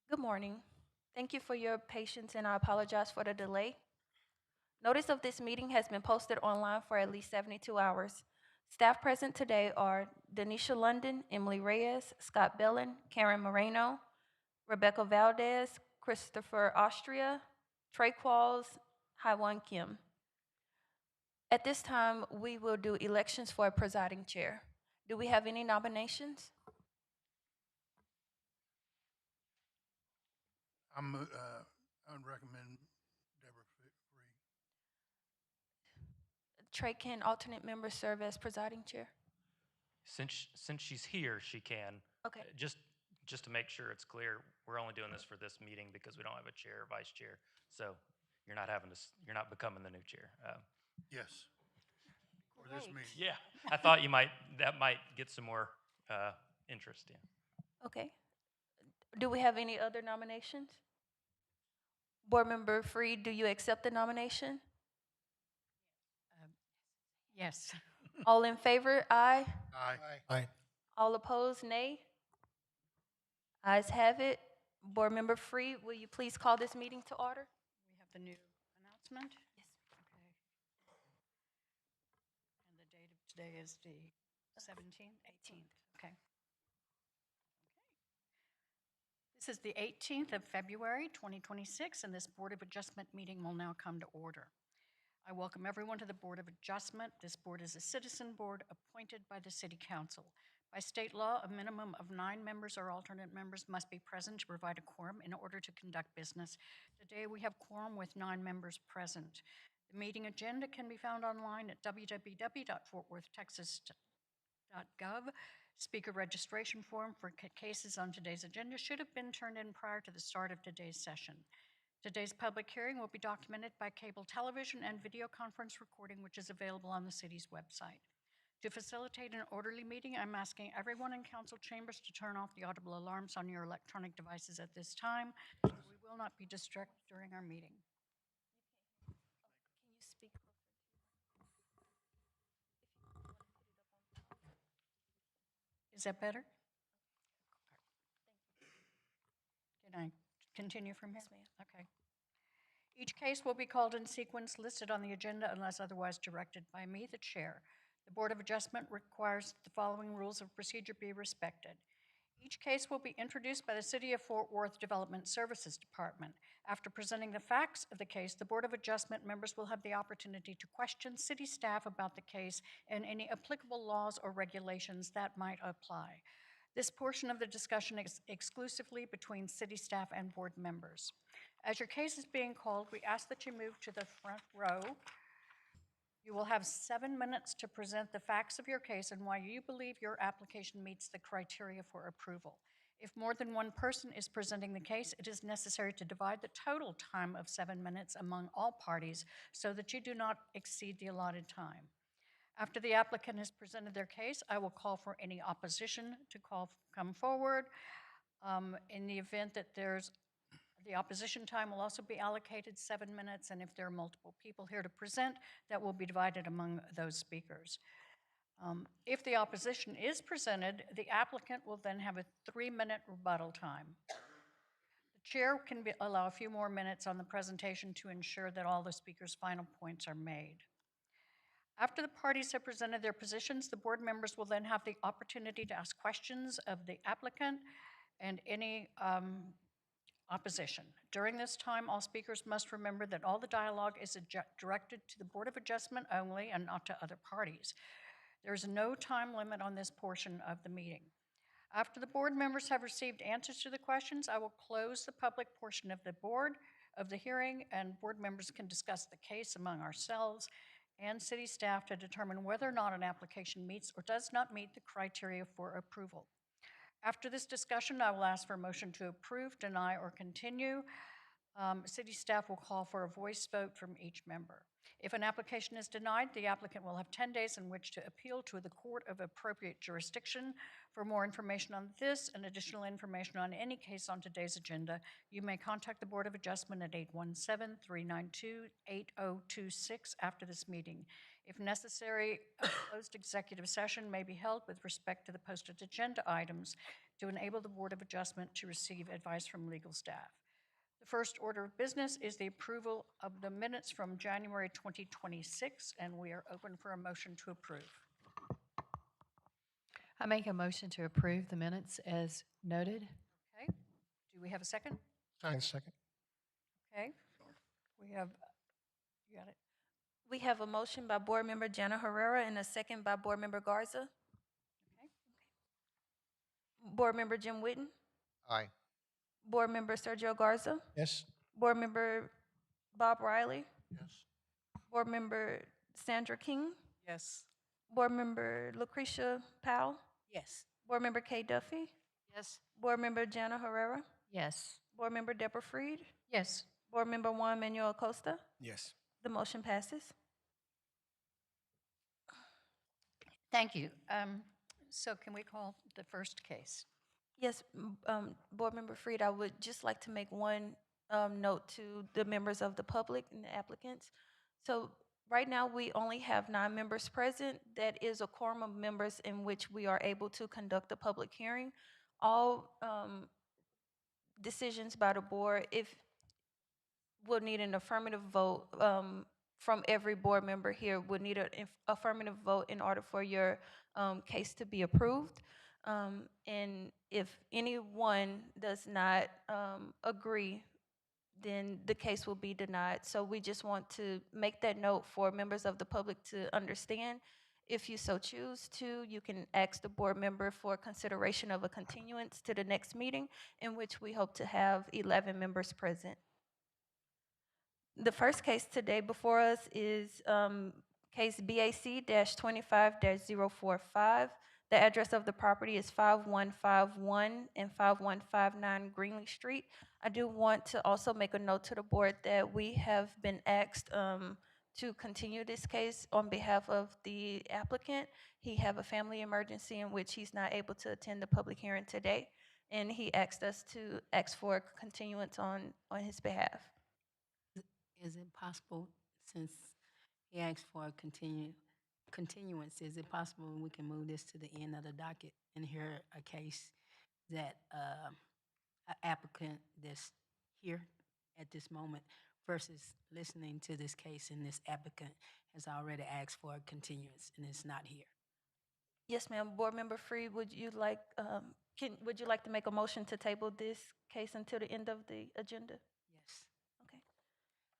Good morning. Thank you for your patience and I apologize for the delay. Notice of this meeting has been posted online for at least 72 hours. Staff present today are Denisha London, Emily Reyes, Scott Bellin, Karen Moreno, Rebecca Valdez, Christopher Austria, Trey Qualls, Haiwan Kim. At this time, we will do elections for a presiding chair. Do we have any nominations? I would recommend Deborah Free. Trey, can alternate members serve as presiding chair? Since she's here, she can. Okay. Just to make sure it's clear, we're only doing this for this meeting because we don't have a chair or vice chair. So you're not becoming the new chair. Yes, for this Great. meeting. Yeah, I thought that might get some more interest in. Okay. Do we have any other nominations? Board Member Freed, do you accept the nomination? Yes. All in favor, aye. Aye. Aye. All opposed, nay. Ayes have it. Board Member Freed, will you please call this meeting to order? We have the new announcement. Yes. Okay. And the date of today is the 17th, 18th. Okay. This is the 18th of February, 2026, and this Board of Adjustment meeting will now come to order. I welcome everyone to the Board of Adjustment. This board is a citizen board appointed by the City Council. By state law, a minimum of 9 members or alternate members must be present to provide a quorum in order to conduct business. Today, we have quorum with 9 members present. The meeting agenda can be found online at www.fortworthtexas.gov. Speaker registration form for cases on today's agenda should have been turned in prior to the start of today's session. Today's public hearing will be documented by cable television and video conference recording, which is available on the city's website. To facilitate an orderly meeting, I'm asking everyone in council chambers to turn off the audible alarms on your electronic devices at this time. We will not be distracted during our meeting. Can you speak closer Is that better? Can I continue from here? Yes, ma'am. Okay. Each case will be called in sequence listed on the agenda unless otherwise directed by me, the chair. The Board of Adjustment requires that the following rules of procedure be respected. Each case will be introduced by the City of Fort Worth Development Services Department. After presenting the facts of the case, the Board of Adjustment members will have the opportunity to question city staff about the case and any applicable laws or regulations that might apply. This portion of the discussion is exclusively between city staff and board members. As your case is being called, we ask that you move to the front row. You will have 7 minutes to present the facts of your case and why you believe your application meets the criteria for approval. If more than one person is presenting the case, it is necessary to divide the total time of 7 minutes among all parties so that you do not exceed the allotted time. After the applicant has presented their case, I will call for any opposition to come forward. In the event that the opposition time will also be allocated 7 minutes, and if there are multiple people here to present, that will be divided among those speakers. If the opposition is presented, the applicant will then have a 3-minute rebuttal time. The chair can allow a few more minutes on the presentation to ensure that all the speakers' final points are made. After the parties have presented their positions, the board members will then have the opportunity to ask questions of the applicant and any opposition. During this time, all speakers must remember that all the dialogue is directed to the Board of Adjustment only and not to other parties. There is no time limit on this portion of the meeting. After the board members have received answers to the questions, I will close the public portion of the hearing, and board members can discuss the case among ourselves and city staff to determine whether or not an application meets or does not meet the criteria for approval. After this discussion, I will ask for a motion to approve, deny, or continue. City staff will call for a voice vote from each member. If an application is denied, the applicant will have 10 days in which to appeal to the court of appropriate jurisdiction. For more information on this and additional information on any case on today's agenda, you may contact the Board of Adjustment at 817-392-8026 after this meeting. If necessary, a closed executive session may be held with respect to the posted agenda items to enable the Board of Adjustment to receive advice from legal staff. The first order of business is the approval of the minutes from January 2026, and we are open for a motion to approve. I make a motion to approve the minutes as noted. Okay, do we have a second? Second. Okay, we have, you got it? We have a motion by Board Member Jana Herrera and a second by Board Member Garza. Okay. Board Member Jim Witten, Aye. Board Member Sergio Garza, Yes. Board Member Bob Riley, Yes. Board Member Sandra King, Yes. Board Member Lucretia Powell, Yes. Board Member Kay Duffy, Yes. Board Member Jana Herrera, Yes. Board Member Deborah Freed, Yes. Board Member Juan Manuel Acosta. Yes. The motion passes. Thank you. So can we call the first case? Yes, Board Member Freed, I would just like to make one note to the members of the public and the applicants. So right now, we only have 9 members present. That is a quorum of members in which we are able to conduct a public hearing. All decisions by the board, if will need an affirmative vote from every board member here, would need an affirmative vote in order for your case to be approved. And if anyone does not agree, then the case will be denied. So we just want to make that note for members of the public to understand. If you so choose to, you can ask the board member for consideration of a continuance to the next meeting, in which we hope to have 11 members present. The first case today before us is case BAC-25-045. The address of the property is 5151 and 5159 Greenlee Street. I do want to also make a note to the board that we have been asked to continue this case on behalf of the applicant. He have a family emergency in which he's not able to attend the public hearing today, and he asked us to ask for a continuance on his behalf. Is it possible, since he asked for a continuance, is it possible we can move this to the end of the docket and hear a case that an applicant that's here at this moment versus listening to this case and this applicant has already asked for a continuance and it's not here? Yes, ma'am. Board Member Freed, would you like to make a motion to table this case until the end of the agenda? Yes. Okay.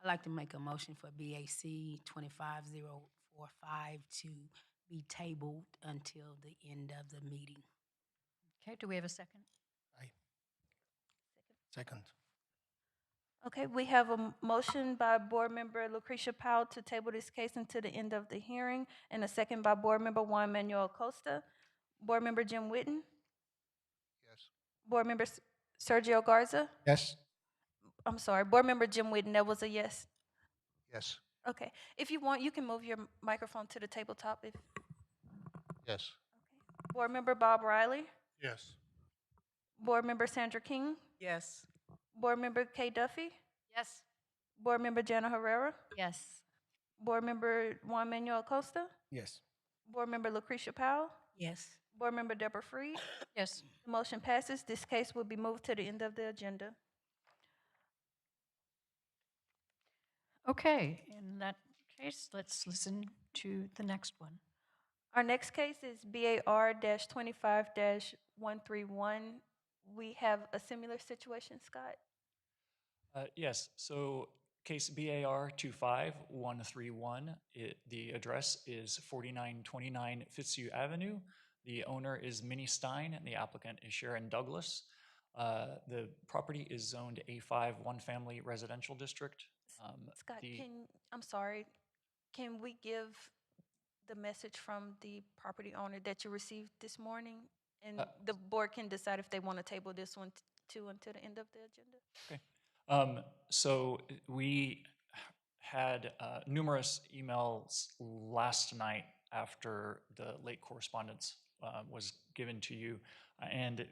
I'd like to make a motion for BAC 25045 to be tabled until the end of the meeting. Okay, do we have a second? Aye. Second. Okay, we have a motion by Board Member Lucretia Powell to table this case until the end of the hearing, and a second by Board Member Juan Manuel Acosta. Board Member Jim Witten, Yes. Board Member Sergio Garza. Yes. I'm sorry, Board Member Jim Witten, that was a yes. Yes. Okay, if you want, you can move your microphone to the tabletop. If Yes. Board Member Bob Riley, Yes. Board Member Sandra King, Yes. Board Member Kay Duffy, Yes. Board Member Jana Herrera, Yes. Board Member Juan Manuel Acosta, Yes. Board Member Lucretia Powell, Yes. Board Member Deborah Freed. Yes. The motion passes. This case will be moved to the end of the agenda. Okay, in that case, let's listen to the next one. Our next case is BAR-25-131. We have a similar situation, Scott. Yes, so case BAR 25131, the address is 4929 Fitzhugh Avenue. The owner is Minnie Stein and the applicant is Sharon Douglas. The property is zoned A5 one-family residential district. Scott, the- I'm sorry, can we give the message from the property owner that you received this morning? And the board can decide if they want to table this one too until the end of the agenda? So we had numerous emails last night after the late correspondence was given to you. And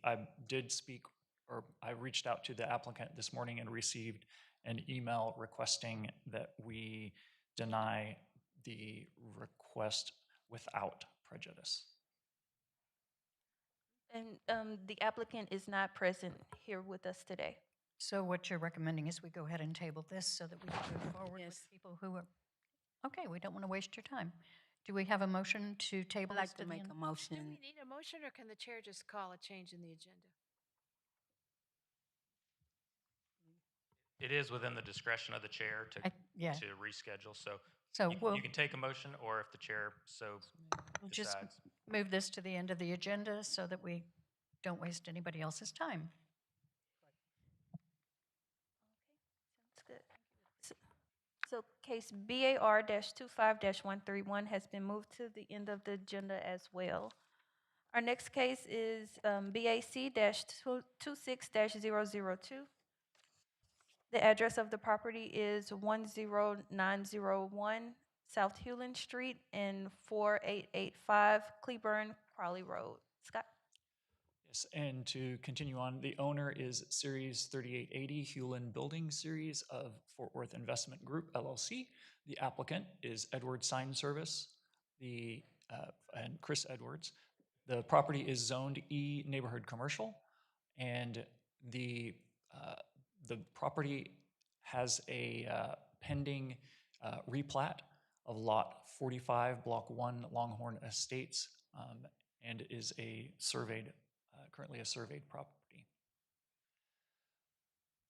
I did speak, or I reached out to the applicant this morning and received an email requesting that we deny the request without prejudice. And the applicant is not present here with us today. So what you're recommending is we go ahead and table this so that we can move forward with Yes. people who are, okay, we don't want to waste your time. Do we have a motion to table I'd this like to to the make end? a Do motion. we need a motion, or can the chair just call a change in the agenda? It is within the discretion of the chair Yeah, to reschedule, so so we'll you can take a motion, or if the chair so just decides. move this to the end of the agenda so that we don't waste anybody else's time. That's good. So case BAR-25-131 has been moved to the end of the agenda as well. Our next case is BAC-26-002. The address of the property is 10901 South Hewlin Street and 4885 Cleburne Crowley Road. Scott? Yes, and to continue on, the owner is Series 3880 Hewlin Building Series of Fort Worth Investment Group LLC. The applicant is Edwards Sign Service, and Chris Edwards. The property is zoned E Neighborhood Commercial, and the property has a pending replat of Lot 45, Block 1, Longhorn Estates, and is a surveyed, currently a surveyed property.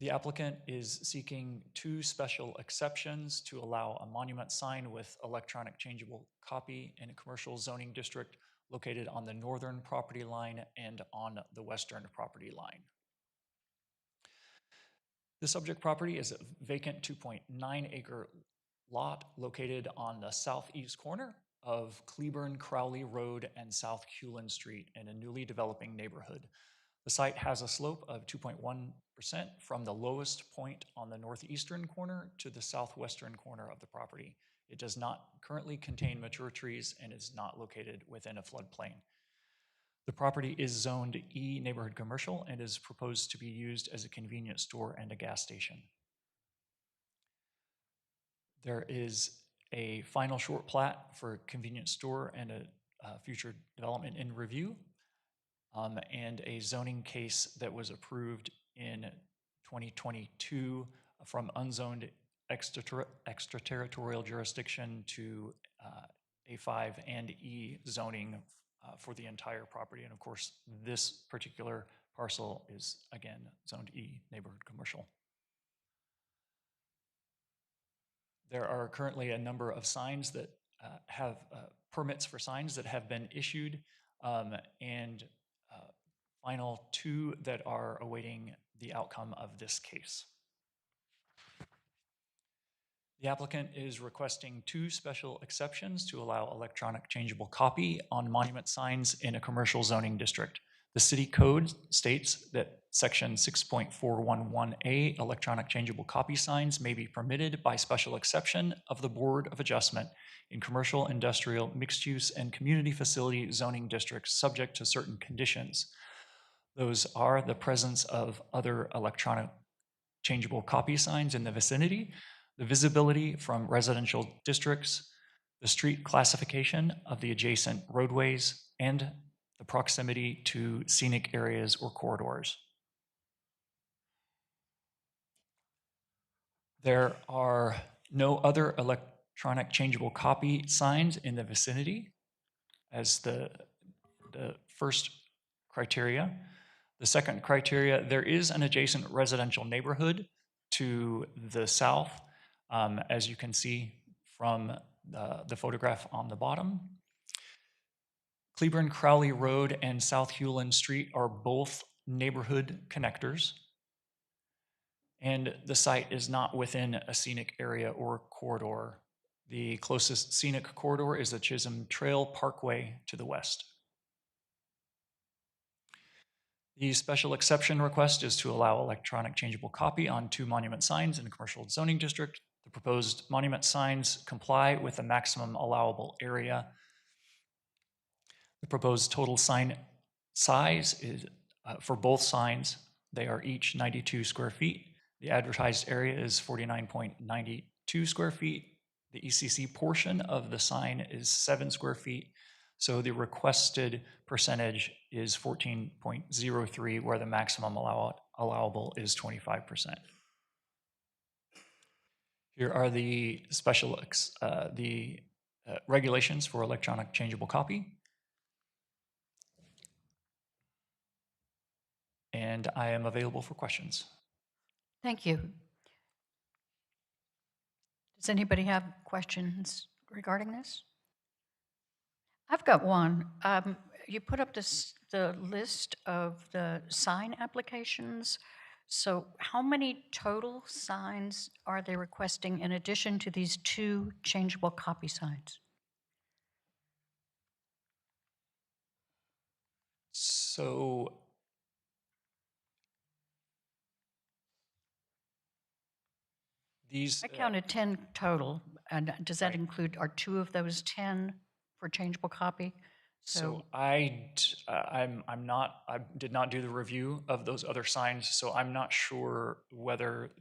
The applicant is seeking 2 special exceptions to allow a monument sign with electronic changeable copy in a commercial zoning district located on the northern property line and on the western property line. The subject property is a vacant 2.9 acre lot located on the southeast corner of Cleburne Crowley Road and South Hewlin Street in a newly developing neighborhood. The site has a slope of 2.1% from the lowest point on the northeastern corner to the southwestern corner of the property. It does not currently contain mature trees and is not located within a floodplain. The property is zoned E Neighborhood Commercial and is proposed to be used as a convenience store and a gas station. There is a final short plat for convenience store and a future development in review, and a zoning case that was approved in 2022 from unzoned extraterritorial jurisdiction to A5 and E zoning for the entire property. And of course, this particular parcel is, again, zoned E Neighborhood Commercial. There are currently a number of signs that have permits for signs that have been issued, and final 2 that are awaiting the outcome of this case. The applicant is requesting 2 special exceptions to allow electronic changeable copy on monument signs in a commercial zoning district. The city code states that section 6.411A, electronic changeable copy signs may be permitted by special exception of the Board of Adjustment in commercial, industrial, mixed use, and community facility zoning districts subject to certain conditions. Those are the presence of other electronic changeable copy signs in the vicinity, the visibility from residential districts, the street classification of the adjacent roadways, and the proximity to scenic areas or corridors. There are no other electronic changeable copy signs in the vicinity as the first criteria. The second criteria, there is an adjacent residential neighborhood to the south, as you can see from the photograph on the bottom. Cleburne Crowley Road and South Hewlin Street are both neighborhood connectors, and the site is not within a scenic area or corridor. The closest scenic corridor is the Chisholm Trail Parkway to the west. The special exception request is to allow electronic changeable copy on 2 monument signs in a commercial zoning district. The proposed monument signs comply with the maximum allowable area. The proposed total sign size is, for both signs, they are each 92 square feet. The advertised area is 49.92 square feet. The ECC portion of the sign is 7 square feet, so the requested percentage is 14.03, where the maximum allowable is 25%. Here are the regulations for electronic changeable copy. And I am available for questions. Thank you. Does anybody have questions regarding this? I've got one. You put up the list of the sign applications. So how many total signs are they requesting in addition to these 2 changeable copy signs? So these, I counted 10 total. And does that Right. include, are 2 of those 10 for changeable copy? so I did not do the review of those other signs, so I'm not sure whether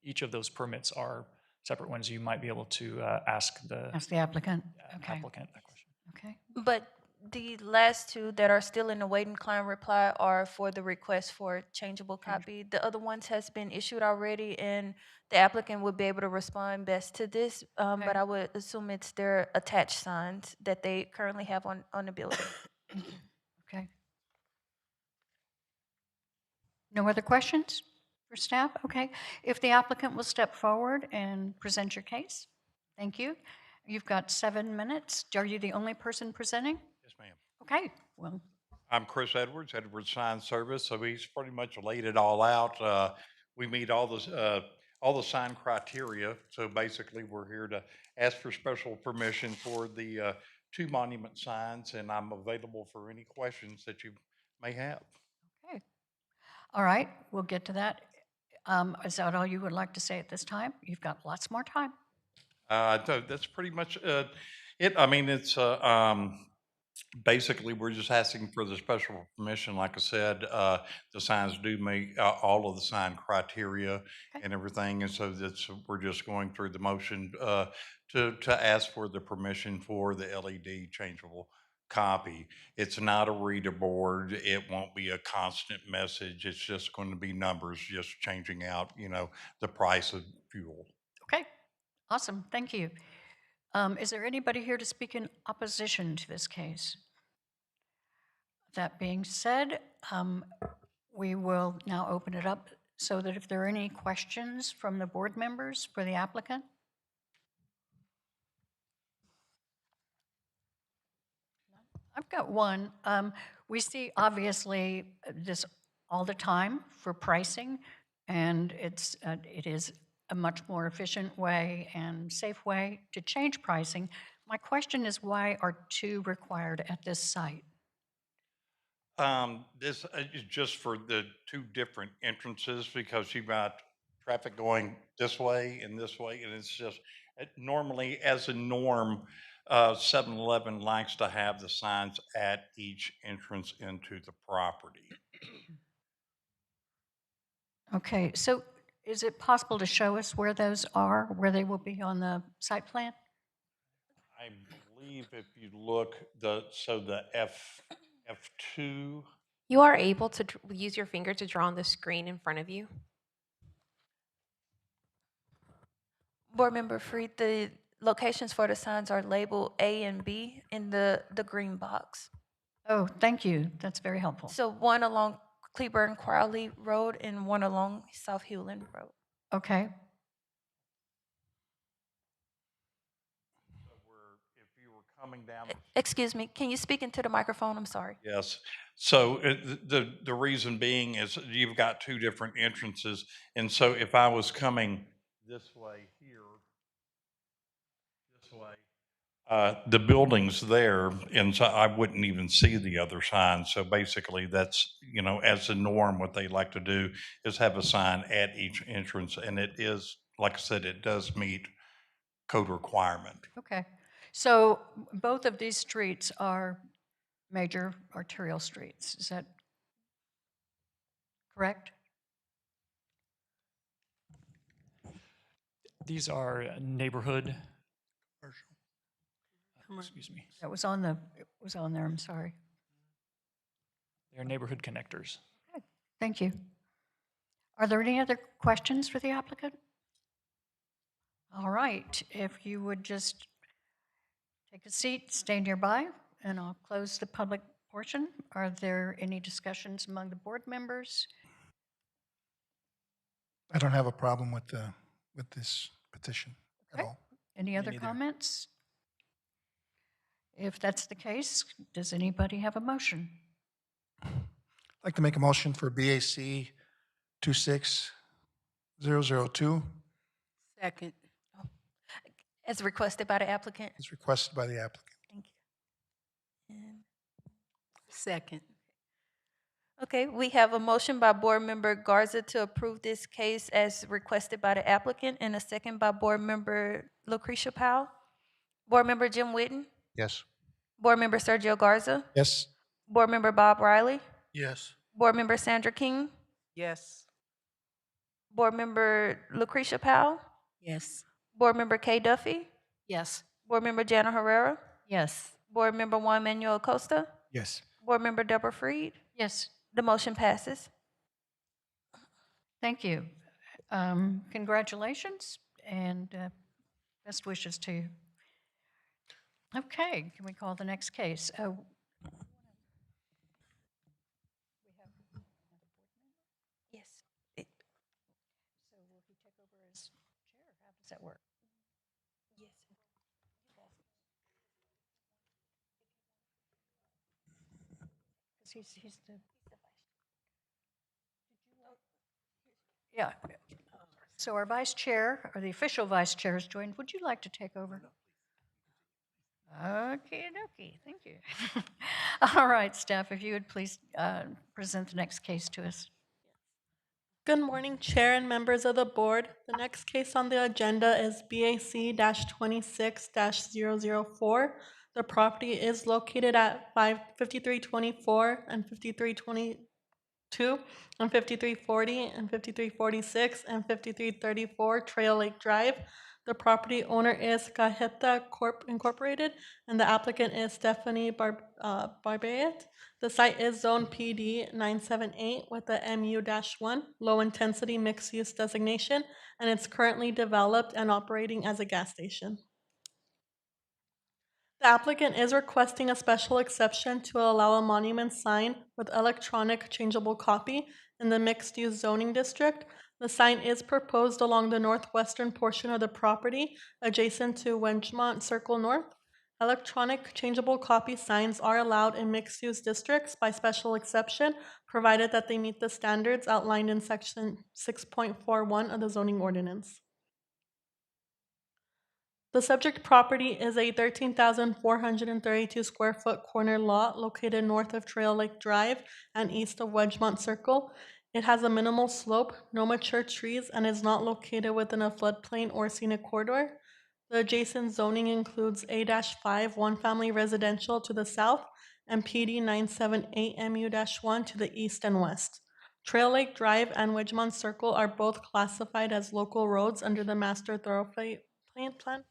each of those permits are separate ones. You might be able to ask the Ask the applicant? Okay, applicant that question. okay. But the last 2 that are still in the waiting client reply are for the request for changeable copy. The other ones has been issued already, and the applicant would be able to respond best to this. But Okay. I would assume it's their attached signs that they currently have on the building. Okay. No other questions for staff? Okay. If the applicant will step forward and present your case. Thank you. You've got 7 minutes. Are you the only person presenting? Yes, ma'am. Okay, well, I'm Chris Edwards, Edwards Sign Service. So he's pretty much laid it all out. We meet all the sign criteria. So basically, we're here to ask for special permission for the 2 monument signs, and I'm available for any questions that you may have. okay. All right, we'll get to that. Is that all you would like to say at this time? You've got lots more time. That's pretty much it. I mean, it's basically we're just asking for the special permission. Like I said, the signs do meet all of the sign criteria Okay. and everything, and so we're just going through the motion to ask for the permission for the LED changeable copy. It's not a reader board. It won't be a constant message. It's just going to be numbers, just changing out, the price of fuel. Okay, awesome, thank you. Is there anybody here to speak in opposition to this case? That being said, we will now open it up so that if there are any questions from the board members for the applicant. I've got one. We see obviously this all the time for pricing, and it is a much more efficient way and safe way to change pricing. My question is, why are 2 required at this site? This is just for the 2 different entrances because you've got traffic going this way, and it's just normally, as a norm, 7-Eleven likes to have the signs at each entrance into the property. Okay, so is it possible to show us where those are, where they will be on the site plan? I believe if you look, the F2. You are able to use your finger to draw on the screen in front of you. Board Member Freed, the locations for the signs are labeled A and B in the green box. Oh, thank you. That's very helpful. So one along Cleburne Crowley Road and one along South Hewland Road. Okay, If you were coming down. Excuse me, can you speak into the microphone? I'm sorry. Yes. So the reason being is you've got 2 different entrances. And so if I was coming this way here, this way, the building's there, and so I wouldn't even see the other sign. So basically that's, as a norm, what they like to do is have a sign at each entrance. And it is, like I said, it does meet code requirement. okay. So both of these streets are major arterial streets. Is that correct? These are neighborhood, Commercial. excuse me, That was on the, it was on there, I'm sorry. they're neighborhood connectors. Thank you. Are there any other questions for the applicant? All right, if you would just take a seat, stay nearby, and I'll close the public portion. Are there any discussions among the board members? I don't have a problem with this petition at Okay. all. Any other neither. comments? If that's the case, does anybody have a motion? I'd like to make a motion for BAC 26002 Second. As requested by the applicant. as requested by the applicant. Thank you. And- Second. Okay, we have a motion by Board Member Garza to approve this case as requested by the applicant, and a second by Board Member Lucretia Powell. Board Member Jim Witten, Yes. Board Member Sergio Garza, Yes. Board Member Bob Riley, Yes. Board Member Sandra King, Yes. Board Member Lucretia Powell, Yes. Board Member Kay Duffy, Yes. Board Member Jana Herrera, Yes. Board Member Juan Manuel Acosta, Yes. Board Member Deborah Freed. Yes, The motion passes. thank you. Congratulations and best wishes to you. Okay, can we call the next case? Yes. So will he take over as chair? How does that work? Yes. Because he's the. Yeah. So our vice chair, or the official vice chair has joined. Would you like to take over? Okay, dokie, thank you. All right, staff, if you would please present the next case to us. Good morning, Chair and members of the board. The next case on the agenda is BAC-26-004. The property is located at 5324 and 5322 and 5340 and 5346 and 5334 Trail Lake Drive. The property owner is Cajeta Corp. Incorporated, and the applicant is Stephanie Barbayet. The site is Zone PD 978 with the MU-1 low-intensity mixed-use designation, and it's currently developed and operating as a gas station. The applicant is requesting a special exception to allow a monument sign with electronic changeable copy in the mixed-use zoning district. The sign is proposed along the northwestern portion of the property, adjacent to Wedgemont Circle North. Electronic changeable copy signs are allowed in mixed-use districts by special exception, provided that they meet the standards outlined in Section 6.41 of the zoning ordinance. The subject property is a 13,432 square foot corner lot located north of Trail Lake Drive and east of Wedgemont Circle. It has a minimal slope, no mature trees, and is not located within a floodplain or scenic corridor. The adjacent zoning includes A-5 one-family residential to the south and PD 978 MU-1 to the east and west. Trail Lake Drive and Wedgemont Circle are both classified as local roads under the Master Thoroughfare Plan.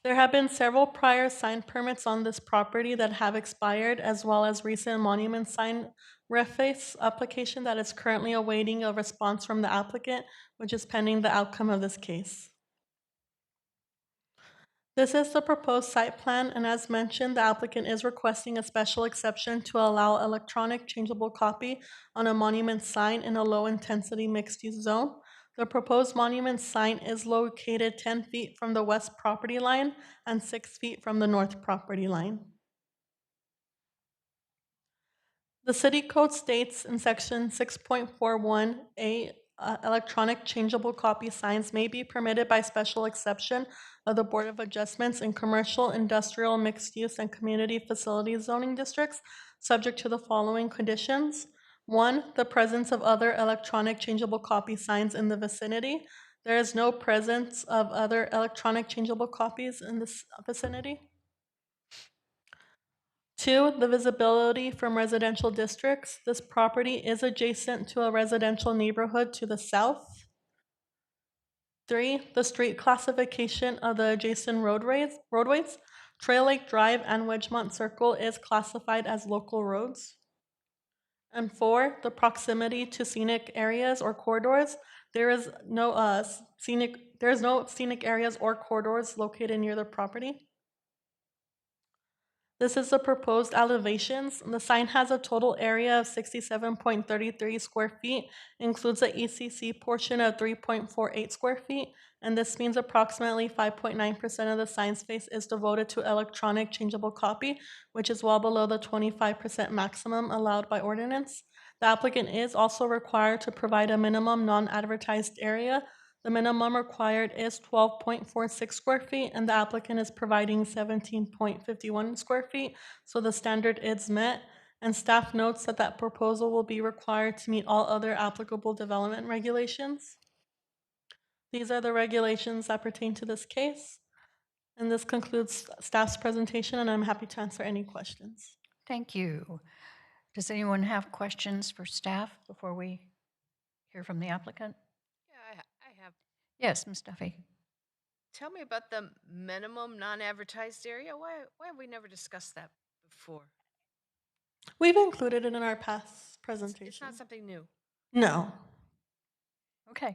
There have been several prior sign permits on this property that have expired, as well as recent monument sign reface application that is currently awaiting a response from the applicant, which is pending the outcome of this case. This is the proposed site plan, and as mentioned, the applicant is requesting a special exception to allow electronic changeable copy on a monument sign in a low-intensity mixed-use zone. The proposed monument sign is located 10 feet from the west property line and 6 feet from the north property line. The city code states in section 6.41A, electronic changeable copy signs may be permitted by special exception of the Board of Adjustments in commercial, industrial, mixed-use, and community facilities zoning districts, subject to the following conditions. 1, the presence of other electronic changeable copy signs in the vicinity. There is no presence of other electronic changeable copies in this vicinity. 2, the visibility from residential districts. This property is adjacent to a residential neighborhood to the south. 3, the street classification of the adjacent roadways, Trail Lake Drive and Wedgemont Circle is classified as local roads. And 4, the proximity to scenic areas or corridors. There is no scenic areas or corridors located near the property. This is the proposed elevations. The sign has a total area of 67.33 square feet, includes the ECC portion of 3.48 square feet, and this means approximately 5.9% of the sign space is devoted to electronic changeable copy, which is well below the 25% maximum allowed by ordinance. The applicant is also required to provide a minimum non-advertised area. The minimum required is 12.46 square feet, and the applicant is providing 17.51 square feet, so the standard is met. And staff notes that that proposal will be required to meet all other applicable development regulations. These are the regulations that pertain to this case. And this concludes staff's presentation, and I'm happy to answer any questions. Thank you. Does anyone have questions for staff before we hear from the applicant? Yeah, I have. Yes, Ms. Duffy. Tell me about the minimum non-advertised area. Why have we never discussed that before? We've included it in our past It's presentation. not something new. No. Okay.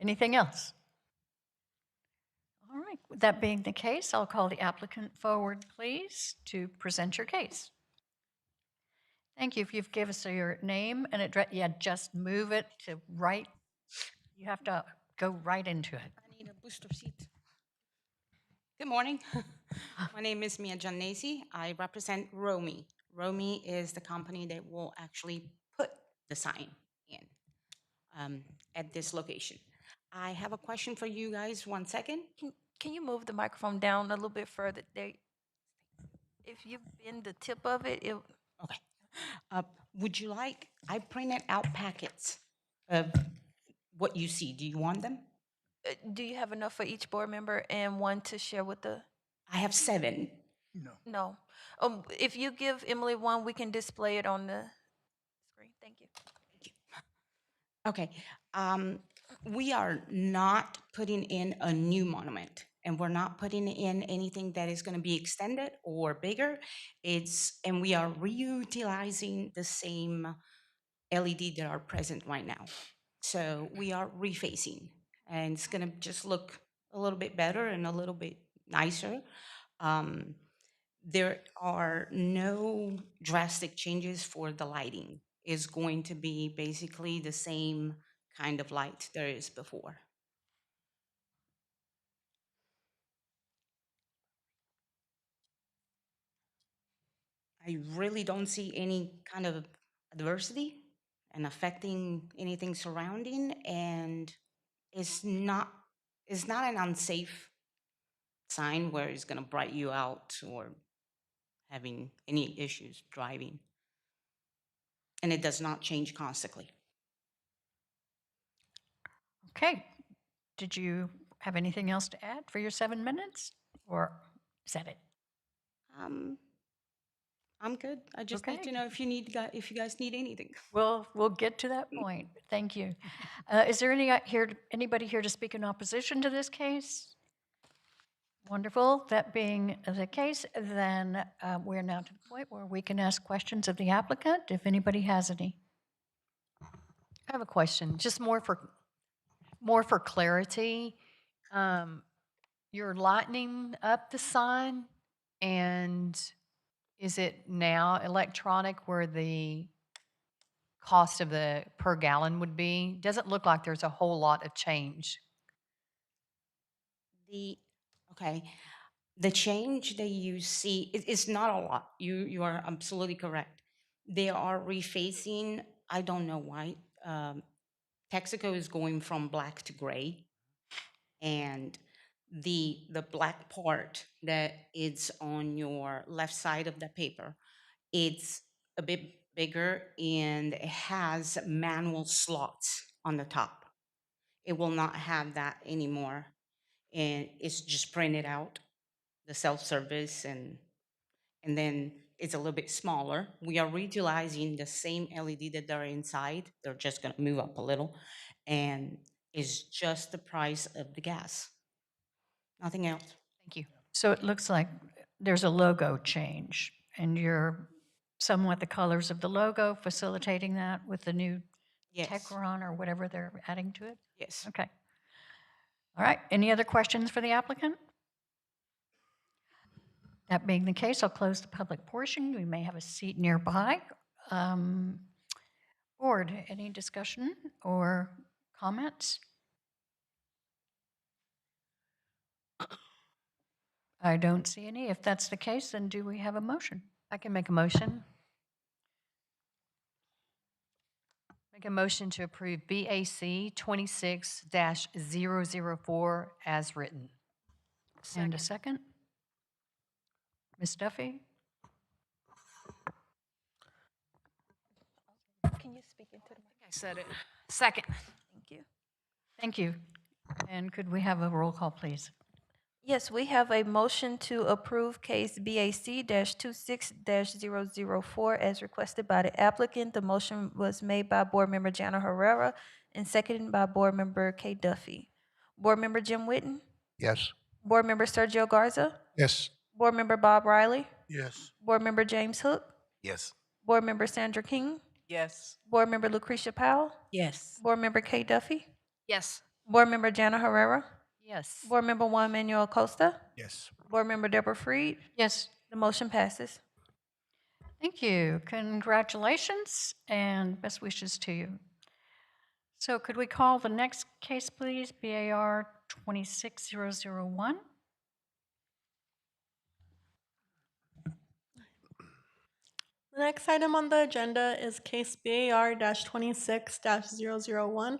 Anything else? All right. With that being the case, I'll call the applicant forward, please, to present your case. Thank you. If you've given us your name and address, yeah, just move it to right. You have to go right into it. I need a booster seat. Good morning. My name is Mia Giannesi. I represent Romy. Romy is the company that will actually put the sign in at this location. I have a question for you guys. 1 second. Can you move the microphone down a little bit further? If you bend the tip of it, Okay. Would you like, I printed out packets of what you see. Do you want them? do you have enough for each board member and one to share with the? I have 7. No. No. If you give Emily one, we can display it on the screen. Thank you. Okay. We are not putting in a new monument, and we're not putting in anything that is going to be extended or bigger. And we are reutilizing the same LED that are present right now. So we are refacing, and it's going to just look a little bit better and a little bit nicer. There are no drastic changes for the lighting. It's going to be basically the same kind of light there is before. I really don't see any kind of adversity and affecting anything surrounding, and it's not an unsafe sign where it's going to bright you out or having any issues driving. And it does not change constantly. Okay. Did you have anything else to add for your 7 minutes, or is that it? I'm good. I just need Okay. to know if you guys need anything. We'll get to that point. Thank you. Is there anybody here to speak in opposition to this case? Wonderful. That being the case, then we're now to the point where we can ask questions of the applicant, if anybody has any. I have a question, just more for clarity. You're lightening up the sign, and is it now electronic where the cost of the per gallon would be? Doesn't look like there's a whole lot of change. The change that you see is not a lot. You are absolutely correct. They are refacing. I don't know why. Texaco is going from black to gray, and the black part that is on your left side of the paper, it's a bit bigger and it has manual slots on the top. It will not have that anymore, and it's just printed out, the self-service, and then it's a little bit smaller. We are reutilizing the same LED that are inside. They're just going to move up a little, and It's just the price of the gas, nothing else. Thank you. So it looks like there's a logo change, and you're somewhat the colors of the logo facilitating that with the new Yes. Techron or whatever they're adding to it? Yes. Okay. All right, any other questions for the applicant? That being the case, I'll close the public portion. We may have a seat nearby. Board, any discussion or comments? I don't see any. If that's the case, then do we have a motion? I can make a motion. Make a motion to approve BAC 26-004 as written. And a second? Ms. Duffy? Can you speak into the mic? I said it. Second. Thank you. Thank you. And could we have a roll call, please? Yes, we have a motion to approve case BAC-26-004 as requested by the applicant. The motion was made by Board Member Jana Herrera and seconded by Board Member Kay Duffy. Board Member Jim Witten, Yes. Board Member Sergio Garza, Yes. Board Member Bob Riley, Yes. Board Member James Hook, Yes. Board Member Sandra King, Yes. Board Member Lucretia Powell, Yes. Board Member Kay Duffy, Yes. Board Member Jana Herrera, Yes. Board Member Juan Manuel Acosta, Yes. Board Member Deborah Freed. Yes. The motion passes. Thank you. Congratulations and best wishes to you. So could we call the next case, please? BAR 26001. The next item on the agenda is case BAR-26-001.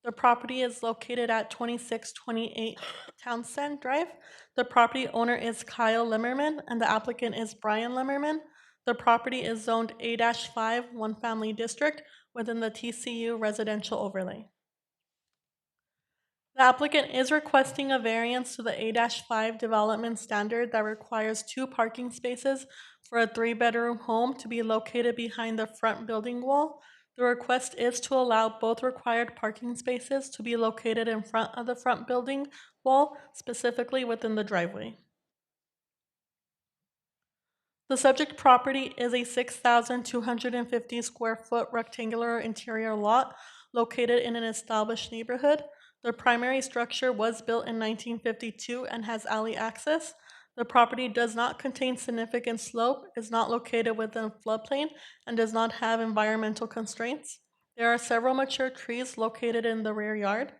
The property is located at 2628 Townsend Drive. The property owner is Kyle Limmerman, and the applicant is Brian Limmerman. The property is zoned A-5, one family district within the TCU residential overlay. The applicant is requesting a variance to the A-5 development standard that requires 2 parking spaces for a 3-bedroom home to be located behind the front building wall. The request is to allow both required parking spaces to be located in front of the front building wall, specifically within the driveway. The subject property is a 6,250 square foot rectangular interior lot located in an established neighborhood. The primary structure was built in 1952 and has alley access. The property does not contain significant slope, is not located within a floodplain, and does not have environmental constraints. There are several mature trees located in the rear yard.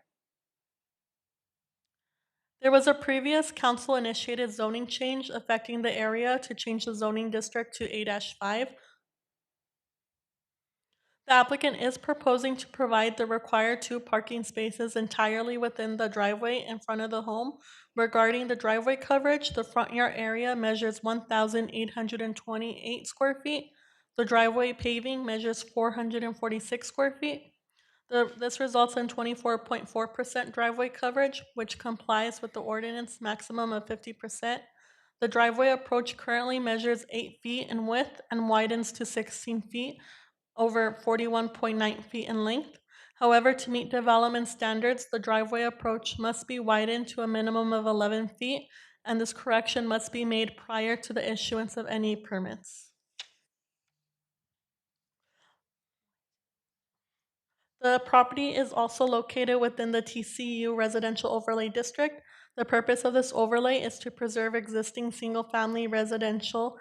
There was a previous council-initiated zoning change affecting the area to change the zoning district to A-5. The applicant is proposing to provide the required 2 parking spaces entirely within the driveway in front of the home. Regarding the driveway coverage, the front yard area measures 1,828 square feet. The driveway paving measures 446 square feet. This results in 24.4% driveway coverage, which complies with the ordinance maximum of 50%. The driveway approach currently measures 8 feet in width and widens to 16 feet, over 41.9 feet in length. However, to meet development standards, the driveway approach must be widened to a minimum of 11 feet, and this correction must be made prior to the issuance of any permits. The property is also located within the TCU residential overlay district. The purpose of this overlay is to preserve existing single-family residential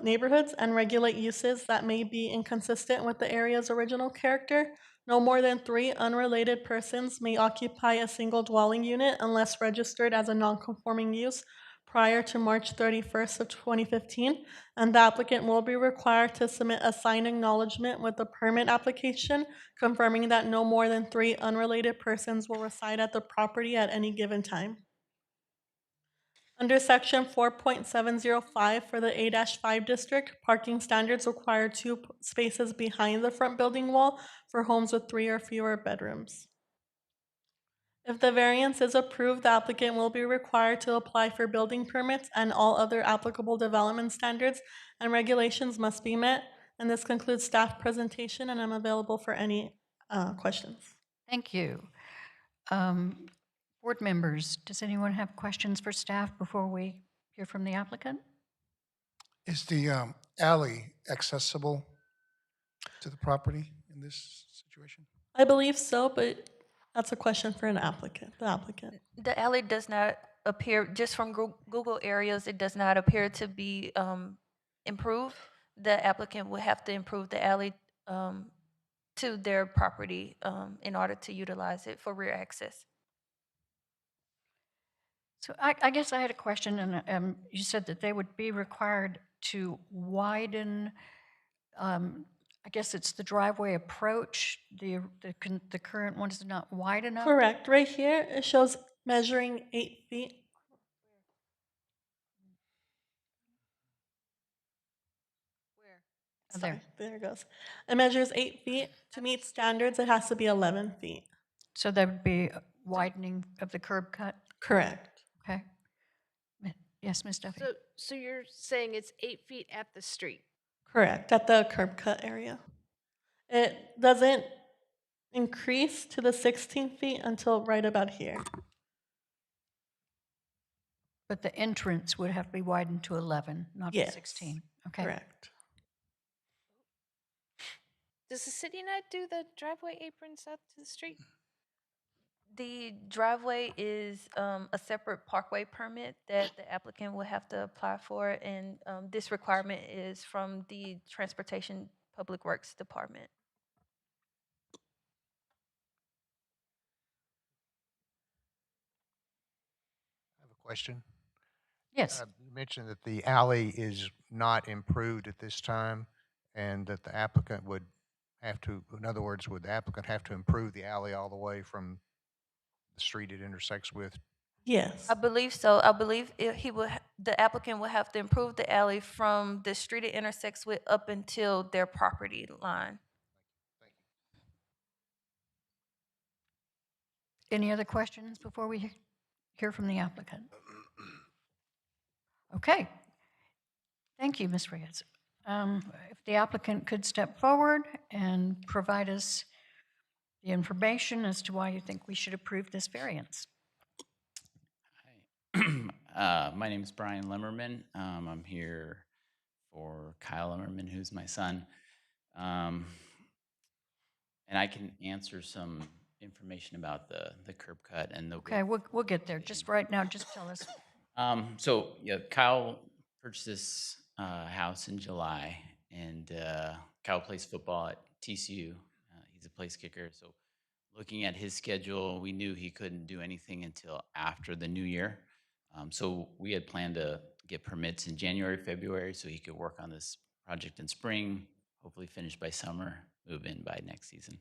neighborhoods and regulate uses that may be inconsistent with the area's original character. No more than 3 unrelated persons may occupy a single dwelling unit unless registered as a non-conforming use prior to March 31st of 2015, and the applicant will be required to submit a signed acknowledgement with the permit application confirming that no more than 3 unrelated persons will reside at the property at any given time. Under section 4.705 for the A-5 district, parking standards require 2 spaces behind the front building wall for homes with 3 or fewer bedrooms. If the variance is approved, the applicant will be required to apply for building permits, and all other applicable development standards and regulations must be met. And this concludes staff presentation, and I'm available for any questions. Thank you. Board members, does anyone have questions for staff before we hear from the applicant? Is the alley accessible to the property in this situation? I believe so, but that's a question for the applicant. The alley does not appear, just from Google areas, it does not appear to be improved. The applicant would have to improve the alley to their property in order to utilize it for rear access. So I guess I had a question, and you said that they would be required to widen, I guess it's the driveway approach. The current one is not wide enough? Correct. Right here, it shows measuring 8 feet. Oh, there. There it goes. It measures 8 feet. To meet standards, it has to be 11 feet. So there would be a widening of the curb cut? Correct. Okay. Yes, Ms. Duffy? So you're saying it's 8 feet at the street? Correct, at the curb cut area. It doesn't increase to the 16 feet until right about here. But the entrance would have to be widened to 11, not to Yes. 16? Okay. Correct. Does the city not do the driveway aprons out to the street? The driveway is a separate parkway permit that the applicant will have to apply for, and this requirement is from the Transportation Public Works Department. I have a question. Yes. You mentioned that the alley is not improved at this time and that the applicant would have to, in other words, would the applicant have to improve the alley all the way from the street it intersects with? Yes. I believe so. I believe the applicant will have to improve the alley from the street it intersects with up until their property line. Any other questions before we hear from the applicant? Okay. Thank you, Ms. Reyes. If the applicant could step forward and provide us the information as to why you think we should approve this variance. Hi. My name is Brian Limmerman. I'm here for Kyle Limmerman, who's my son. And I can answer some information about the curb cut and the. Okay, we'll get there. Just right now, just tell us. So yeah, Kyle purchased this house in July, and Kyle plays football at TCU. He's a place kicker. So looking at his schedule, we knew he couldn't do anything until after the new year. So we had planned to get permits in January, February, so he could work on this project in spring, hopefully finish by summer, move in by next season.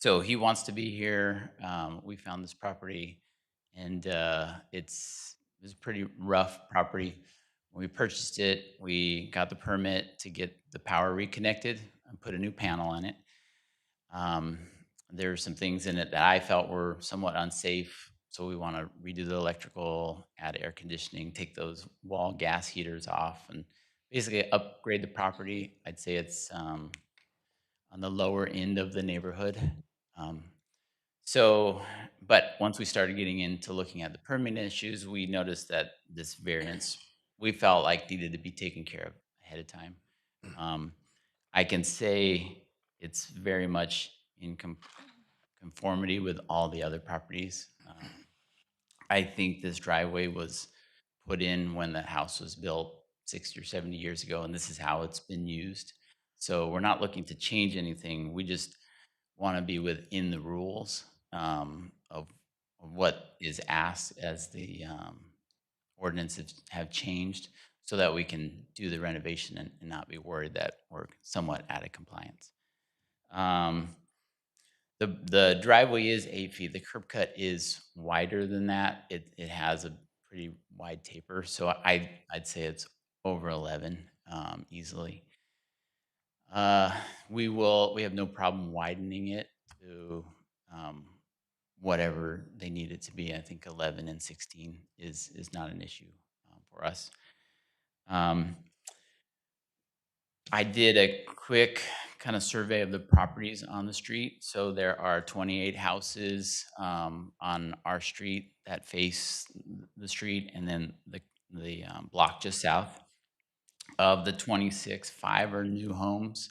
So he wants to be here. We found this property, and it was a pretty rough property. When we purchased it, we got the permit to get the power reconnected and put a new panel on it. There are some things in it that I felt were somewhat unsafe, so we want to redo the electrical, add air conditioning, take those wall gas heaters off, and basically upgrade the property. I'd say it's on the lower end of the neighborhood. But once we started getting into looking at the permitting issues, we noticed that this variance, we felt like needed to be taken care of ahead of time. I can say it's very much in conformity with all the other properties. I think this driveway was put in when the house was built 60 or 70 years ago, and this is how it's been used. So we're not looking to change anything. We just want to be within the rules of what is asked as the ordinances have changed, so that we can do the renovation and not be worried that we're somewhat out of compliance. The driveway is 8 feet. The curb cut is wider than that. It has a pretty wide taper, so I'd say it's over 11 easily. We have no problem widening it to whatever they need it to be. I think 11 and 16 is not an issue for us. I did a quick kind of survey of the properties on the street. So there are 28 houses on our street that face the street, and then the block just south. Of the 26, 5 are new homes,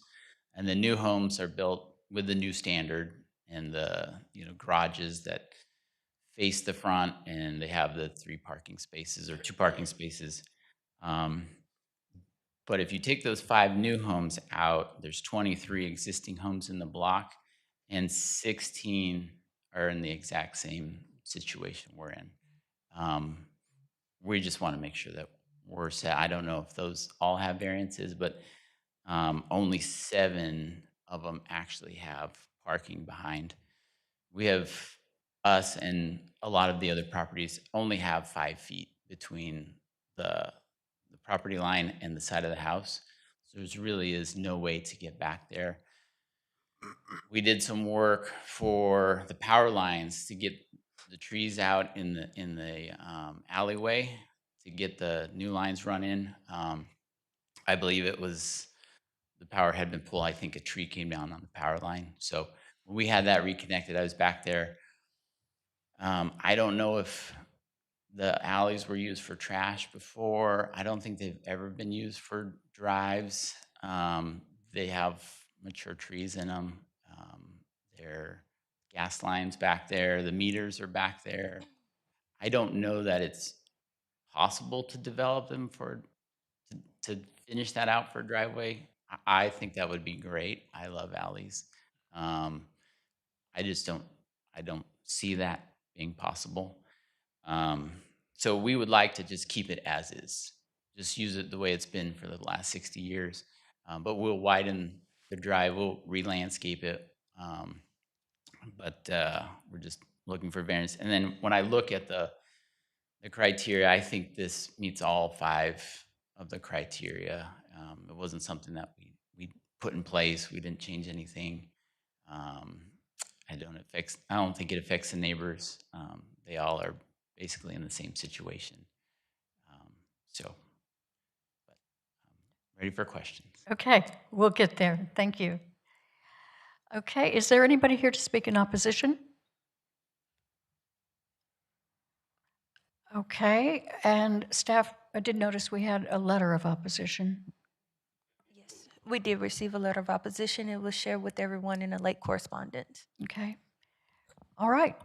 and the new homes are built with the new standard and the garages that face the front, and they have the 3 parking spaces or 2 parking spaces. Um, but if you take those 5 new homes out, there's 23 existing homes in the block, and 16 are in the exact same situation we're in. We just want to make sure that we're set. I don't know if those all have variances, but only 7 of them actually have parking behind. We have us and a lot of the other properties only have 5 feet between the property line and the side of the house. So there really is no way to get back there. We did some work for the power lines to get the trees out in the alleyway to get the new lines run in. I believe it was the power had been pulled. I think a tree came down on the power line. So when we had that reconnected, I was back there. I don't know if the alleys were used for trash before. I don't think they've ever been used for drives. They have mature trees in them. There are gas lines back there. The meters are back there. I don't know that it's possible to develop them to finish that out for a driveway. I think that would be great. I love alleys. I just don't see that being possible. So we would like to just keep it as is, just use it the way it's been for the last 60 years. But we'll widen the drive, we'll re-landscape it. But we're just looking for variance. And then when I look at the criteria, I think this meets all 5 of the criteria. It wasn't something that we put in place. We didn't change anything. I don't think it affects the neighbors. They all are basically in the same situation. Ready for questions. Okay, we'll get there. Thank you. Okay, is there anybody here to speak in opposition? Okay, and staff, I did notice we had a letter of opposition. Yes, we did receive a letter of opposition. It was shared with everyone in a late correspondence. Okay. All right.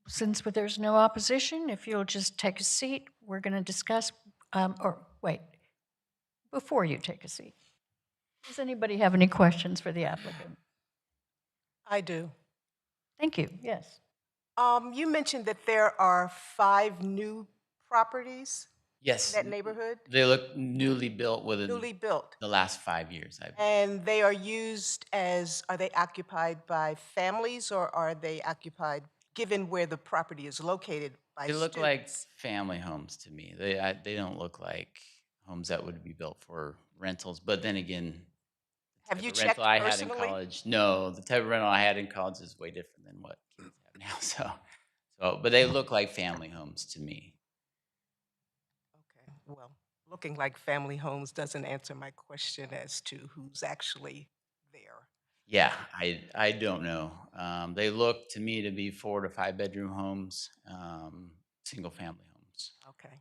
Since there's no opposition, if you'll just take a seat, we're going to discuss, or wait, before you take a seat, does anybody have any questions for the applicant? I do. Thank you, yes. You mentioned that there are 5 new properties Yes. in that neighborhood, They look newly built within newly built, the last 5 years. and they are used are they occupied by families or are they occupied, given where the property is located, by They look like students? family homes to me. They don't look like homes that would be built for rentals. But then again, Have you the rental checked I had in personally? college, no, the type of rental I had in college is way different than what kids have now. But they look like family homes to me. Okay, well, looking like family homes doesn't answer my question as to who's actually there. Yeah, I don't know. They look to me to be 4 to 5 bedroom homes, single family homes. Okay.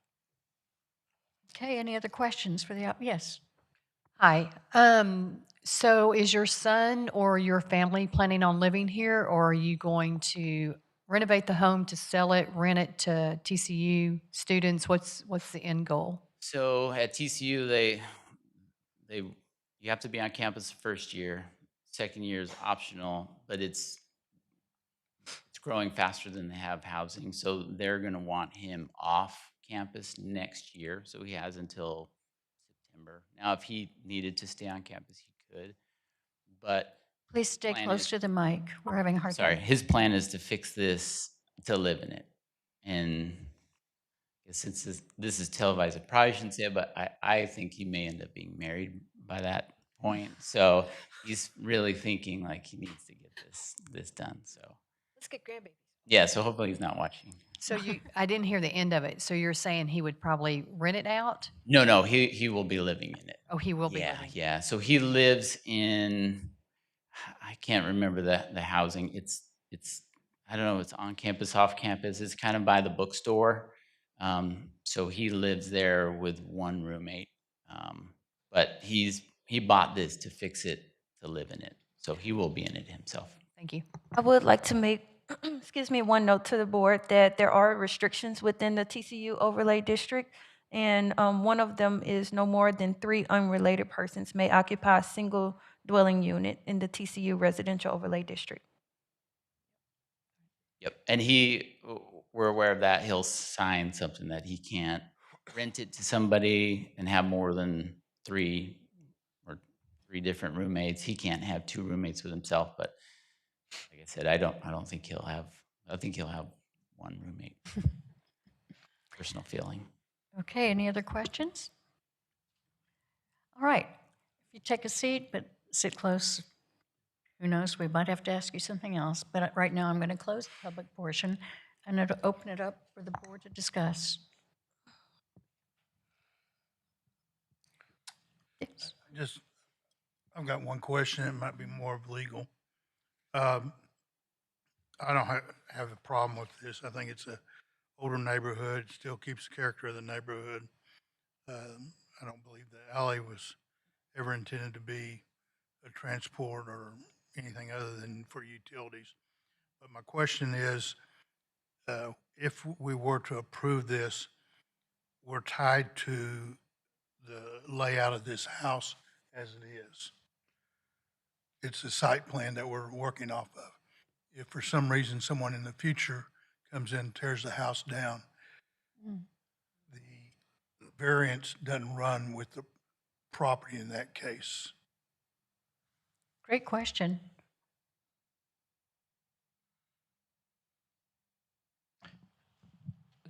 Okay, any other questions for the, yes? Hi. So is your son or your family planning on living here, or are you going to renovate the home to sell it, rent it to TCU students? What's the end goal? So at TCU, you have to be on campus the first year. Second year is optional, but it's growing faster than they have housing. So they're going to want him off campus next year. So he has until September. Now, if he needed to stay on campus, he could. But Please stay plan close is- to the mic. We're having a hard sorry, time. his plan is to fix this to live in it. And since this is televised, I probably shouldn't say it, but I think he may end up being married by that point. So he's really thinking like he needs to get this done. So Let's get grandbabies. Yeah, so hopefully he's not watching. So I didn't hear the end of it. So you're saying he would probably rent it out? No, he will be living in it. Oh, he will be Yeah, living. yeah. So he lives in, I can't remember the housing. It's I don't know, it's on campus, off campus. It's kind of by the bookstore. So he lives there with one roommate. But he bought this to fix it, to live in it. So he will be in it himself. Thank you. I would like to make, excuse me, one note to the board that there are restrictions within the TCU overlay district. And one of them is no more than 3 unrelated persons may occupy a single dwelling unit in the TCU residential overlay district. Yep. And we're aware of that. He'll sign something that he can't rent it to somebody and have more than 3 different roommates. He can't have 2 roommates with himself, but like I said, I don't think he'll have, I think he'll have 1 roommate. Personal feeling. Okay, any other questions? All right, if you take a seat, but sit close. Who knows, we might have to ask you something else, but right now I'm going to close the public portion and open it up for the board to discuss. I've got one question. It might be more of legal. I don't have a problem with this. I think it's a older neighborhood, still keeps the character of the neighborhood. I don't believe the alley was ever intended to be a transport or anything other than for utilities. But my question is, if we were to approve this, we're tied to the layout of this house as it is. It's a site plan that we're working off of. If for some reason someone in the future comes in, tears the house down, the variance doesn't run with the property in that case. Great question.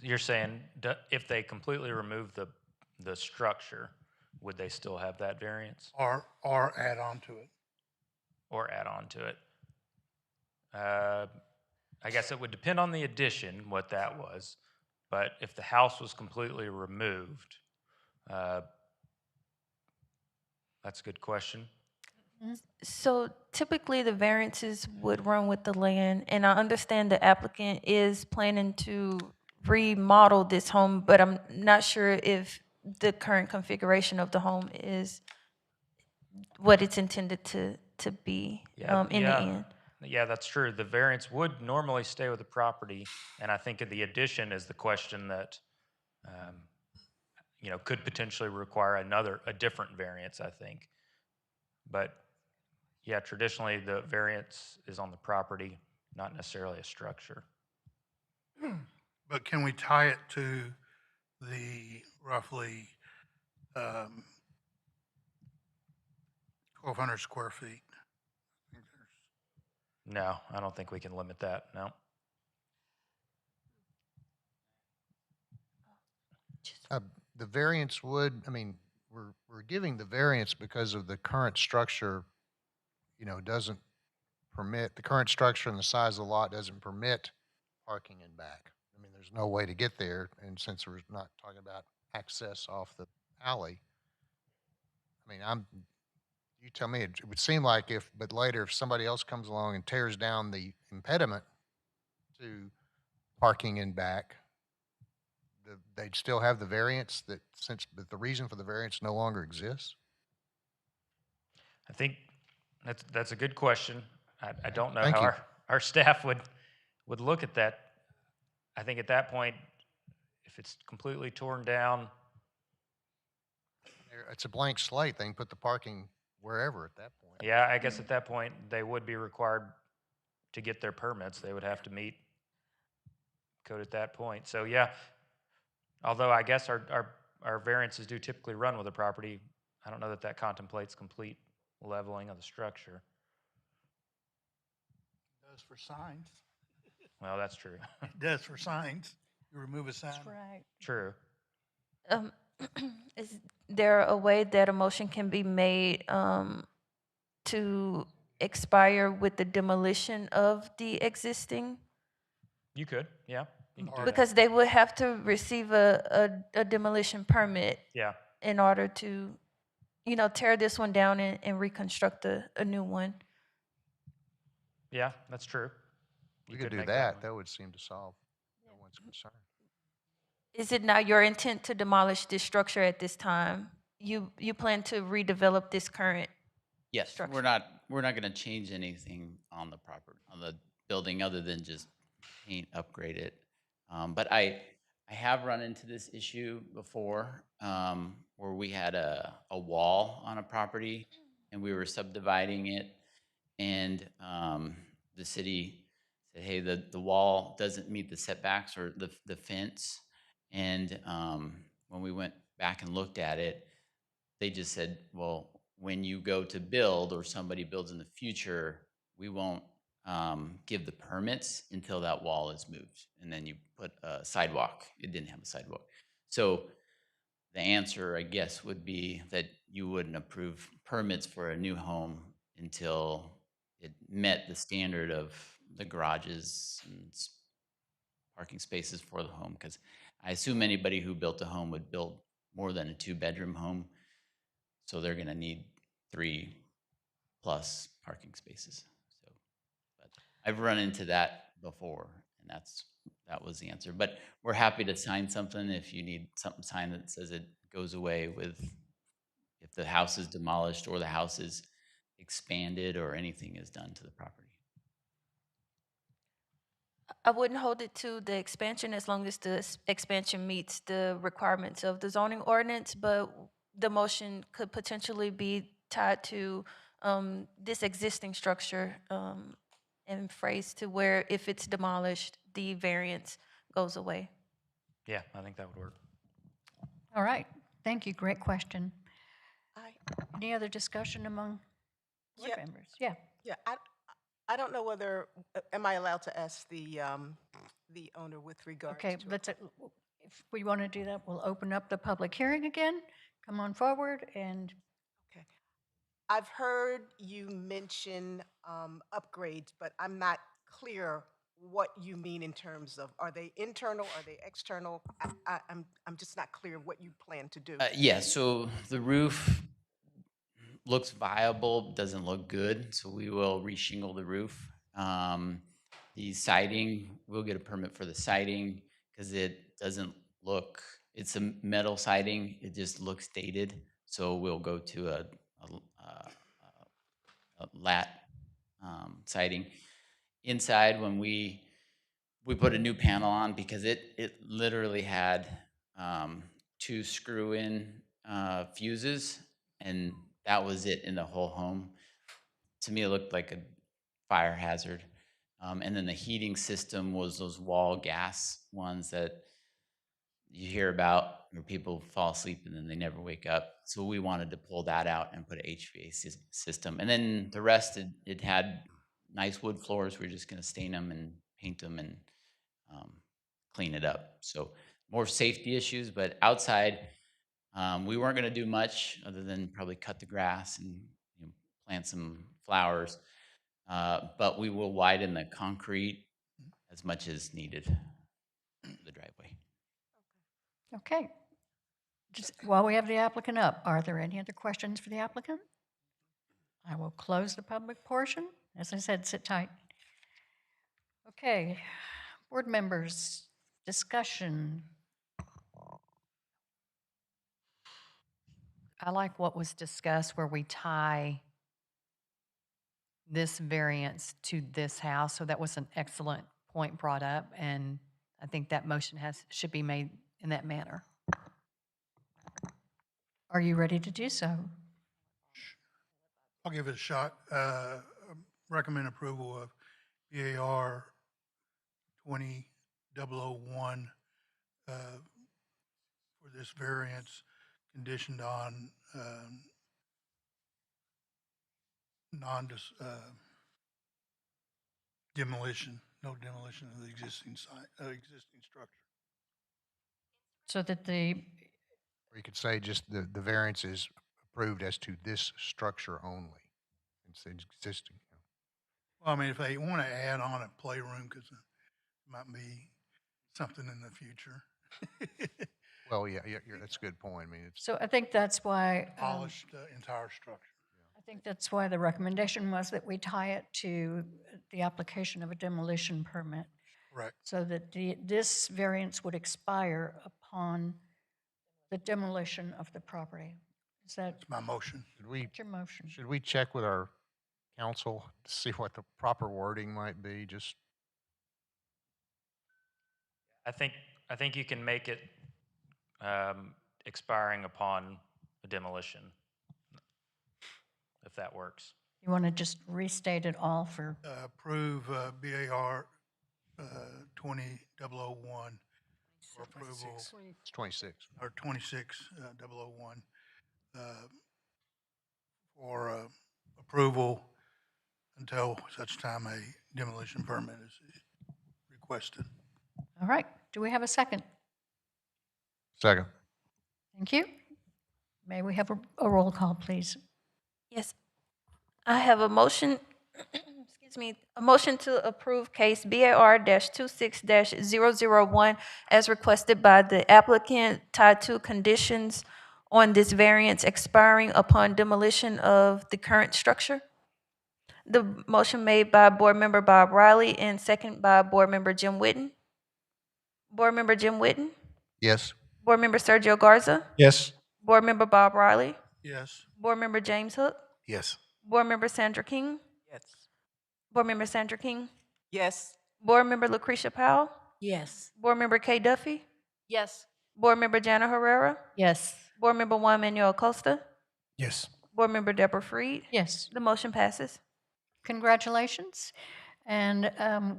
You're saying if they completely remove the structure, would they still have that variance? Or add on to it. Or add on to it? I guess it would depend on the addition, what that was. But if the house was completely removed, that's a good question. So typically the variances would run with the land, and I understand the applicant is planning to remodel this home, but I'm not sure if the current configuration of the home is what it's intended to be in the end. Yeah, that's true. The variance would normally stay with the property, and I think the addition is the question that, could potentially require a different variance, I think. But yeah, traditionally the variance is on the property, not necessarily a structure. But can we tie it to the roughly 1,200 square feet? No, I don't think we can limit that, no. The variance would, we're giving the variance because of the current structure, doesn't permit, the current structure and the size of the lot doesn't permit parking in back. There's no way to get there, and since we're not talking about access off the alley, you tell me, it would seem like but later if somebody else comes along and tears down the impediment to parking in back, they'd still have the variance but the reason for the variance no longer exists? I think that's a good question. I don't know Thank how you. our staff would look at that. I think at that point, if it's completely torn down, It's a blank slate. They can put the parking wherever at that point. yeah, I guess at that point, they would be required to get their permits. They would have to meet code at that point. So yeah, although I guess our variances do typically run with a property, I don't know that contemplates complete leveling of the structure. It does for signs. Well, that's true. It does for signs. You remove a sign. That's right. True. Is there a way that a motion can be made to expire with the demolition of the existing? You could, yeah. You can do that. Because they would have to receive a demolition permit Yeah, in order to, tear this one down and reconstruct a new one. yeah, that's true. We could do make that. one. That would seem to solve no one's concern. Is it not your intent to demolish this structure at this time? You plan to redevelop this current? Yes, Structure. we're not gonna change anything on the property, on the building, other than just paint, upgrade it. But I have run into this issue before, where we had a wall on a property and we were subdividing it, and the city said, hey, the wall doesn't meet the setbacks or the fence. And when we went back and looked at it, they just said, well, when you go to build or somebody builds in the future, we won't give the permits until that wall is moved. And then you put a sidewalk. It didn't have a sidewalk. So the answer, I guess, would be that you wouldn't approve permits for a new home until it met the standard of the garages and parking spaces for the home. Because I assume anybody who built a home would build more than a 2-bedroom home. So they're going to need 3+ parking spaces. So, but I've run into that before, and that was the answer. But we're happy to sign something if you need something signed that says it goes away with if the house is demolished or the house is expanded or anything is done to the property. I wouldn't hold it to the expansion as long as the expansion meets the requirements of the zoning ordinance, but the motion could potentially be tied to this existing structure and phrased to where if it's demolished, the variance goes away. Yeah, I think that would work. All right, thank you, great question. I, Any other discussion among board Yeah. members? Yeah. yeah, I don't know whether, am I allowed to ask the owner with regards Okay, to? let's, if we want to do that, we'll open up the public hearing again. Come on forward and, Okay. I've heard you mention upgrades, but I'm not clear what you mean in terms of, are they internal, are they external? I'm just not clear what you plan to do. Yeah, so the roof looks viable, doesn't look good, so we will reshingle the roof. The siding, we'll get a permit for the siding because it doesn't look, it's a metal siding, it just looks dated. So we'll go to a lat siding. Inside, when we put a new panel on, because it literally had 2 screw-in fuses, and that was it in the whole home. To me, it looked like a fire hazard. And then the heating system was those wall gas ones that you hear about where people fall asleep and then they never wake up. So we wanted to pull that out and put an HVAC system. And then the rest, it had nice wood floors. We're just going to stain them and paint them and clean it up. So more safety issues, but outside, we weren't going to do much other than probably cut the grass and plant some flowers. But we will widen the concrete as much as needed for the driveway. okay. Just while we have the applicant up, are there any other questions for the applicant? I will close the public portion. As I said, sit tight. Okay, board members, discussion. I like what was discussed where we tie this variance to this house. So that was an excellent point brought up, and I think that motion should be made in that manner. Are you ready to do so? I'll give it a shot. Recommend approval of BAR 20-001 for this variance conditioned on demolition, no demolition of the existing site, existing structure. So that the, Or you could say just the variance is approved as to this structure only. It's existing. Well, I mean, if they want to add on a playroom, because it might be something in the future. Well, yeah, that's a good point. I mean, it's, So I think that's why, Demolish the entire structure. I think that's why the recommendation was that we tie it to the application of a demolition permit, Correct. so that this variance would expire upon the demolition of the property. Is that It's my motion. what's your motion? should we check with our council to see what the proper wording might be? Just, I think you can make it expiring upon a demolition, if that works. You want to just restate it all for, Approve BAR 20001 for approval, it's 26. or 26001 for approval until such time a demolition permit is requested. all right, do we have a second? Second. Thank you. May we have a roll call, please? Yes. I have a motion, excuse me, a motion to approve case BAR-26-001 as requested by the applicant, tied to conditions on this variance expiring upon demolition of the current structure. The motion made by Board Member Bob Riley and second by Board Member Jim Whitten. Board Member Jim Whitten, Yes. Board Member Sergio Garza, Yes. Board Member Bob Riley, Yes. Board Member James Hook, Yes. Board Member Sandra King, Yes. Board Member Sandra King, Yes. Board Member Lucretia Powell, Yes. Board Member Kay Duffy, Yes. Board Member Jana Herrera, Yes. Board Member Juan Manuel Acosta, Yes. Board Member Deborah Freed. Yes. The motion passes. Congratulations. And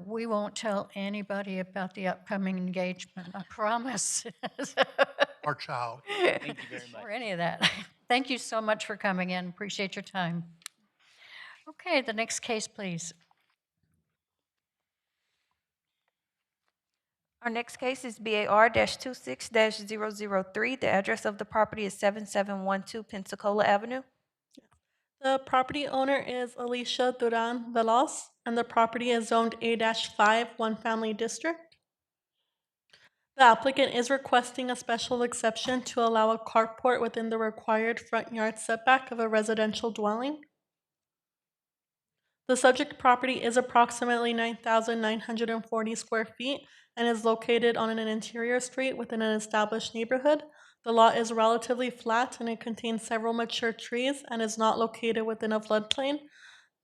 we won't tell anybody about the upcoming engagement, I promise. Our child. Thank you very much. Or any of that. Thank you so much for coming in. Appreciate your time. Okay, the next case, please. Our next case is BAR-26-003. The address of the property is 7712 Pensacola Avenue. The property owner is Alicia Duran Veloz, and the property is zoned A-5, one family district. The applicant is requesting a special exception to allow a carport within the required front yard setback of a residential dwelling. The subject property is approximately 9,940 square feet and is located on an interior street within an established neighborhood. The lot is relatively flat and it contains several mature trees and is not located within a floodplain.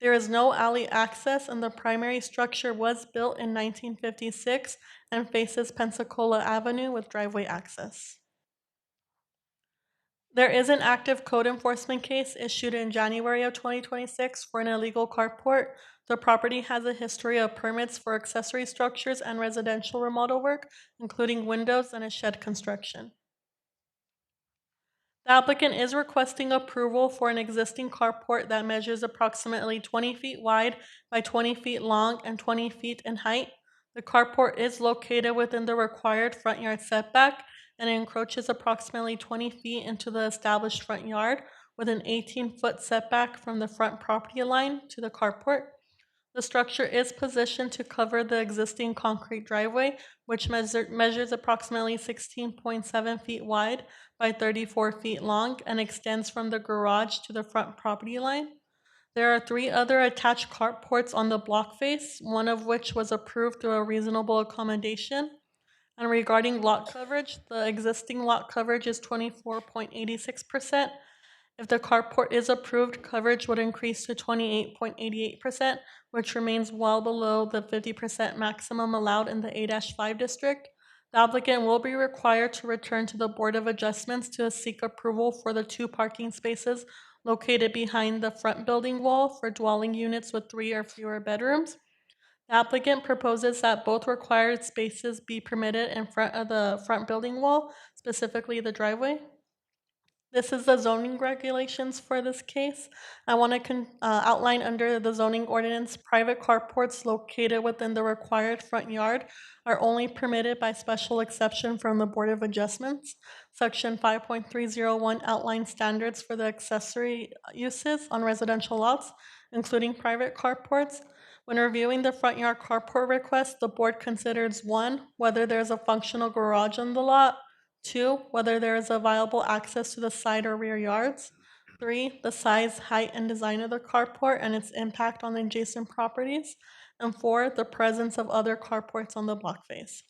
There is no alley access, and the primary structure was built in 1956 and faces Pensacola Avenue with driveway access. There is an active code enforcement case issued in January of 2026 for an illegal carport. The property has a history of permits for accessory structures and residential remodel work, including windows and a shed construction. The applicant is requesting approval for an existing carport that measures approximately 20 feet wide by 20 feet long and 20 feet in height. The carport is located within the required front yard setback and encroaches approximately 20 feet into the established front yard with an 18-foot setback from the front property line to the carport. The structure is positioned to cover the existing concrete driveway, which measures approximately 16.7 feet wide by 34 feet long and extends from the garage to the front property line. There are 3 other attached carports on the block face, one of which was approved through a reasonable accommodation. And regarding lot coverage, the existing lot coverage is 24.86%. If the carport is approved, coverage would increase to 28.88%, which remains well below the 50% maximum allowed in the A-5 district. The applicant will be required to return to the Board of Adjustments to seek approval for the 2 parking spaces located behind the front building wall for dwelling units with 3 or fewer bedrooms. The applicant proposes that both required spaces be permitted in front of the front building wall, specifically the driveway. This is the zoning regulations for this case. I want to outline under the zoning ordinance, private carports located within the required front yard are only permitted by special exception from the Board of Adjustments. Section 5.301 outlines standards for the accessory uses on residential lots, including private carports. When reviewing the front yard carport request, the board considers 1, whether there is a functional garage on the lot, 2, whether there is a viable access to the side or rear yards, 3, the size, height, and design of the carport and its impact on the adjacent properties, and 4, the presence of other carports on the block face.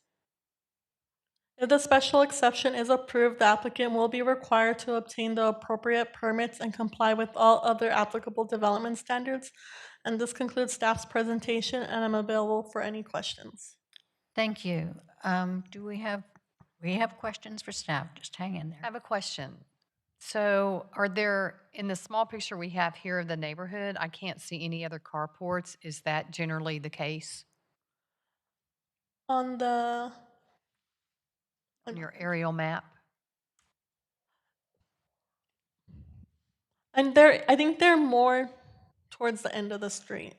If the special exception is approved, the applicant will be required to obtain the appropriate permits and comply with all other applicable development standards. And this concludes staff's presentation, and I'm available for any questions. Thank you. Do we have questions for staff? Just hang in I there. have a question. So are there, in the small picture we have here of the neighborhood, I can't see any other carports. Is that generally the case On the, on your aerial map? and I think they're more towards the end of the street.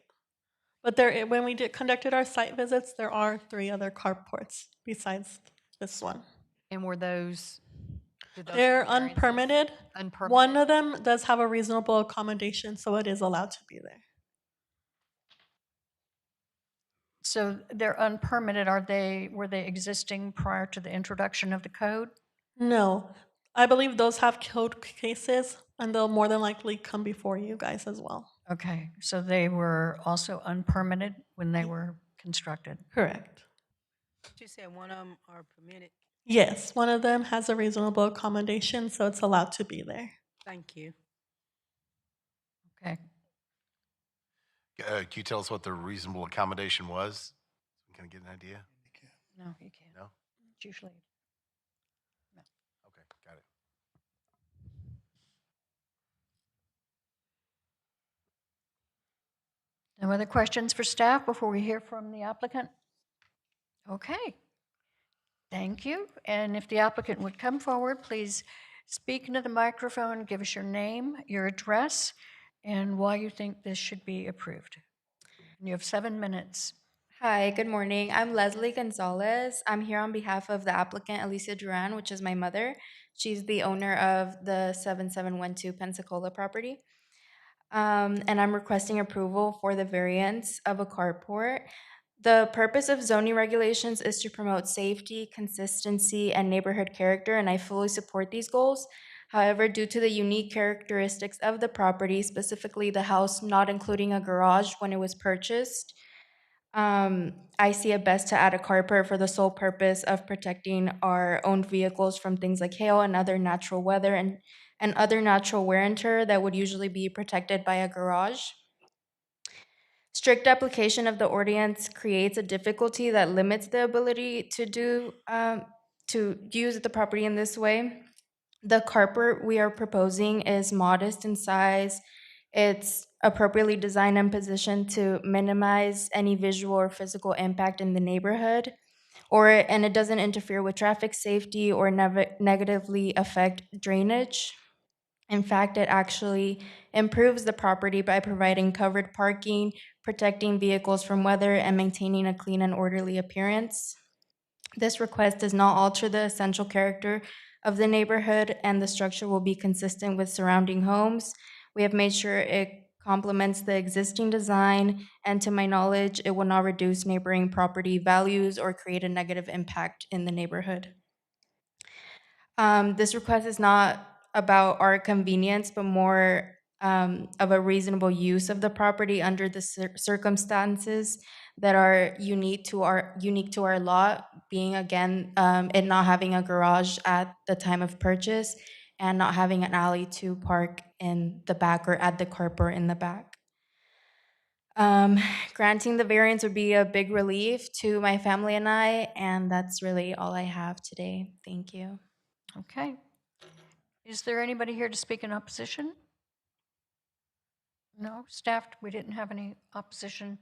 But there, when we conducted our site visits, there are 3 other carports besides this one. And were those? did those They're have variances? unpermitted. Unpermitted? One of them does have a reasonable accommodation, so it is allowed to be there. So they're unpermitted. Were they existing prior to the introduction of the code? No, I believe those have code cases, and they'll more than likely come before you guys as well. Okay, so they were also unpermitted when they were constructed. Correct. You said one of them are permitted. Yes, one of them has a reasonable accommodation, so it's allowed to be there. Thank you. Okay. Can you tell us what the reasonable accommodation was? Can I get an idea? No, you can't. No? It's usually. Okay, got it. No other questions for staff before we hear from the applicant? Okay. Thank you. And if the applicant would come forward, please speak into the microphone, give us your name, your address, and why you think this should be approved. And you have 7 minutes. Hi, good morning. I'm Leslie Gonzalez. I'm here on behalf of the applicant, Alicia Duran, which is my mother. She's the owner of the 7712 Pensacola property. And I'm requesting approval for the variance of a carport. The purpose of zoning regulations is to promote safety, consistency, and neighborhood character, and I fully support these goals. However, due to the unique characteristics of the property, specifically the house not including a garage when it was purchased, I see it best to add a carport for the sole purpose of protecting our own vehicles from things like hail and other natural weather and other natural wear and tear that would usually be protected by a garage. Strict application of the ordinance creates a difficulty that limits the ability to use the property in this way. The carport we are proposing is modest in size. It's appropriately designed and positioned to minimize any visual or physical impact in the neighborhood, and it doesn't interfere with traffic safety or negatively affect drainage. In fact, it actually improves the property by providing covered parking, protecting vehicles from weather, and maintaining a clean and orderly appearance. This request does not alter the essential character of the neighborhood, and the structure will be consistent with surrounding homes. We have made sure it complements the existing design, and to my knowledge, it will not reduce neighboring property values or create a negative impact in the neighborhood. This request is not about our convenience, but more of a reasonable use of the property under the circumstances that are unique to our lot, being again it not having a garage at the time of purchase and not having an alley to park in the back or at the carport in the back. Granting the variance would be a big relief to my family and I, and that's really all I have today. Thank you. Okay. Is there anybody here to speak in opposition? No, staff, we didn't have any opposition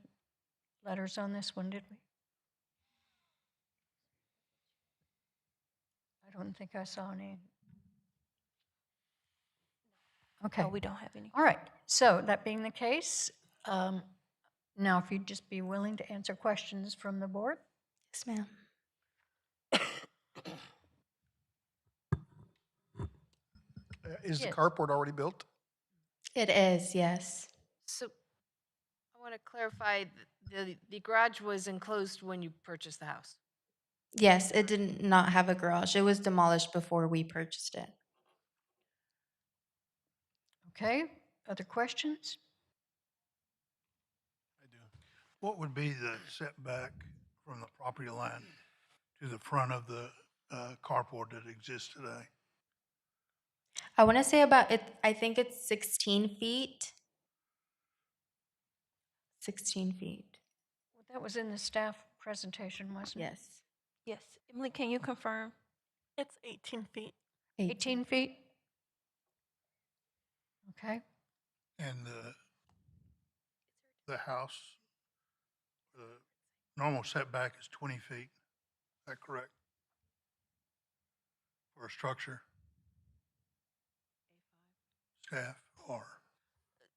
letters on this one, did we? I don't think I saw any. Okay. No, we don't have any. All right. So that being the case, now if you'd just be willing to answer questions from the board. Yes, ma'am. Is the Yes. carport already built? It is, yes. So I want to clarify, The garage was enclosed when you purchased the house. Yes, it did not have a garage. It was demolished before we purchased it. Okay, other questions? What would be the setback from the property line to the front of the carport that exists today? I want to say about it, I think it's 16 feet. 16 feet. Well, that was in the staff presentation, wasn't it? Yes. Yes. Emily, can you confirm? It's 18 feet. 18 feet? Okay. And the house, the normal setback is 20 feet. Is that correct? For a structure? Staff or?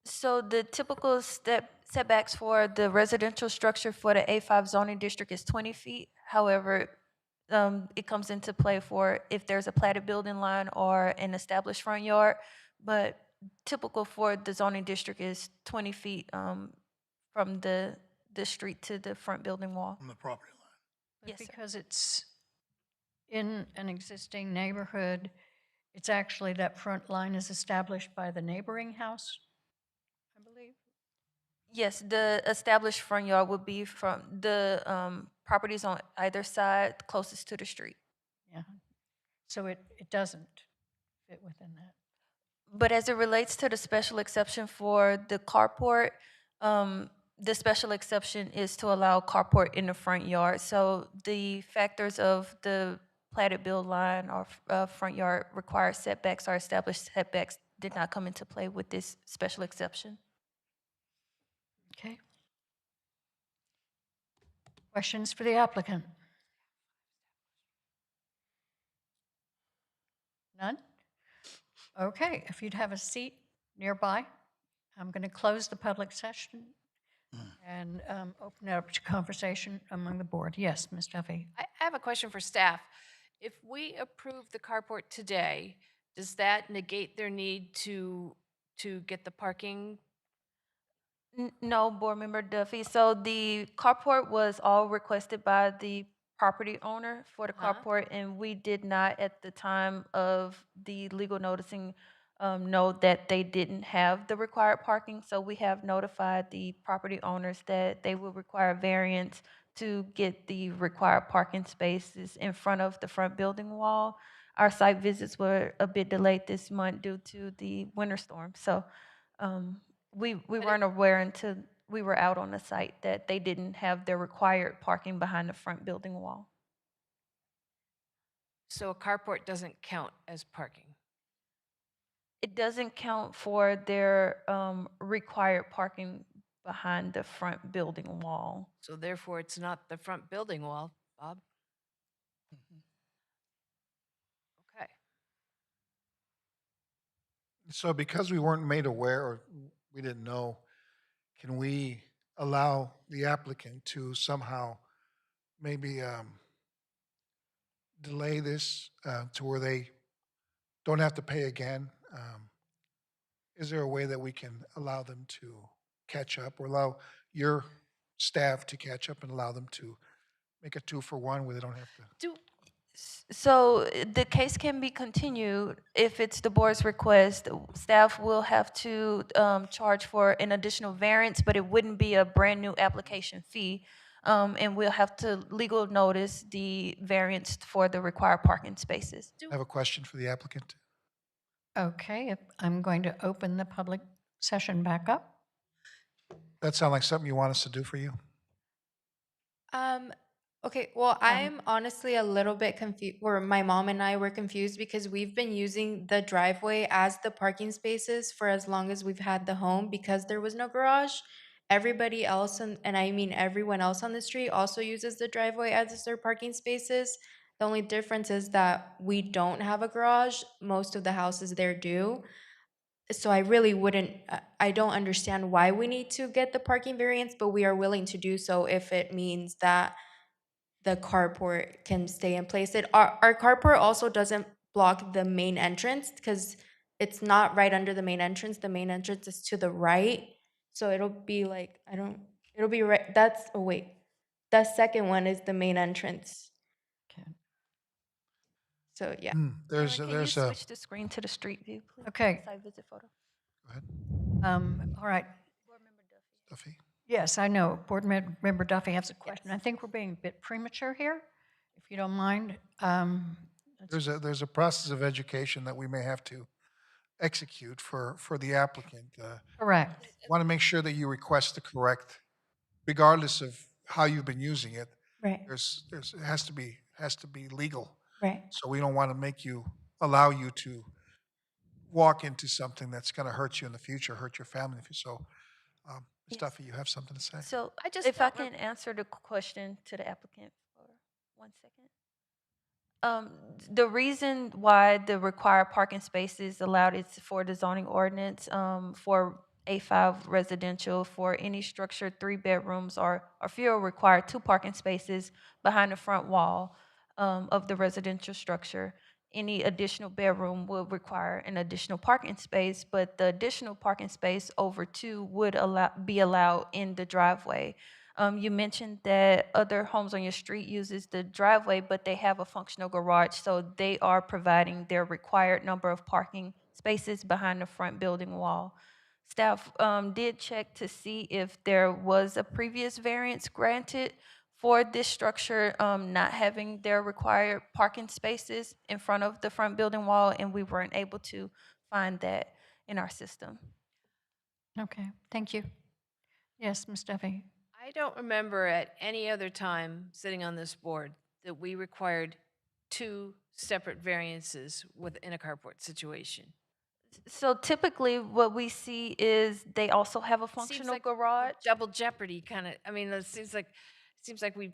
So the typical setbacks for the residential structure for the A5 zoning district is 20 feet. However, it comes into play for if there's a platted building line or an established front yard. But typical for the zoning district is 20 feet from the street to the front building wall. From the property line. But Yes, sir. because it's in an existing neighborhood, it's actually that front line is established by the neighboring house, I believe. Yes, the established front yard would be from the properties on either side closest to the street. Yeah. So it doesn't fit within that. But as it relates to the special exception for the carport, the special exception is to allow carport in the front yard. So the factors of the platted build line or front yard required setbacks or established setbacks did not come into play with this special exception. Okay. Questions for the applicant? None? Okay, if you'd have a seat nearby, I'm going to close the public session and open it up to conversation among the board. Yes, Ms. Duffy. I have a question for staff. If we approve the carport today, does that negate their need to get the parking? No, Board Member Duffy. So the carport was all requested by the property owner for the carport, and we did not, at the time of the legal noticing, know that they didn't have the required parking. So we have notified the property owners that they will require variance to get the required parking spaces in front of the front building wall. Our site visits were a bit delayed this month due to the winter storm. So we weren't aware until we were out on the site that they didn't have their required parking behind the front building wall. So a carport doesn't count as parking? It doesn't count for their required parking behind the front building wall. So therefore, it's not the front building wall, Bob? Okay. So because we weren't made aware or we didn't know, can we allow the applicant to somehow maybe delay this to where they don't have to pay again? Is there a way that we can allow them to catch up or allow your staff to catch up and allow them to make a 2-for-1 where they don't have to? So the case can be continued if it's the board's request. Staff will have to charge for an additional variance, but it wouldn't be a brand new application fee. And we'll have to legal notice the variance for the required parking spaces. I have a question for the applicant. Okay, I'm going to open the public session back up. That sound like something you want us to do for you? Okay, well, I'm honestly a little bit confused, or my mom and I were confused because we've been using the driveway as the parking spaces for as long as we've had the home because there was no garage. Everybody else, and I mean everyone else on the street also uses the driveway as their parking spaces. The only difference is that we don't have a garage. Most of the houses there do. So I really wouldn't, I don't understand why we need to get the parking variance, but we are willing to do so if it means that the carport can stay in place. Our carport also doesn't block the main entrance because it's not right under the main entrance. The main entrance is to the right. So it'll be like, It'll be right, that's, oh wait, that second one is the main entrance. Okay. So, yeah. There's, Aaron, can you there's a, switch the screen to the street view, please? Okay. Site visit photo. All right. Duffy. Yes, I know. Member Duffy has a question. I think we're being a bit premature here, if you don't mind. There's a process of education that we may have to execute for the applicant. Correct. Want to make sure that you request the correct, regardless of how you've been using it. Right. It has to be legal. Right. So we don't want to allow you to walk into something that's going to hurt you in the future, hurt your family. So, Ms. Duffy, you have something to say? So I just if I don't can answer the question to the applicant for 1 second. The reason why the required parking spaces allowed is for the zoning ordinance, for A5 residential, for any structure, 3 bedrooms or fewer require 2 parking spaces behind the front wall of the residential structure. Any additional bedroom would require an additional parking space, but the additional parking space over 2 would be allowed in the driveway. You mentioned that other homes on your street uses the driveway, but they have a functional garage, so they are providing their required number of parking spaces behind the front building wall. Staff did check to see if there was a previous variance granted for this structure not having their required parking spaces in front of the front building wall, and we weren't able to find that in our system. Okay, thank you. Yes, Ms. Duffy. I don't remember at any other time sitting on this board that we required 2 separate variances within a carport situation. So typically, what we see is they also have a Seems functional like garage. double jeopardy kind of. I mean, it seems like we.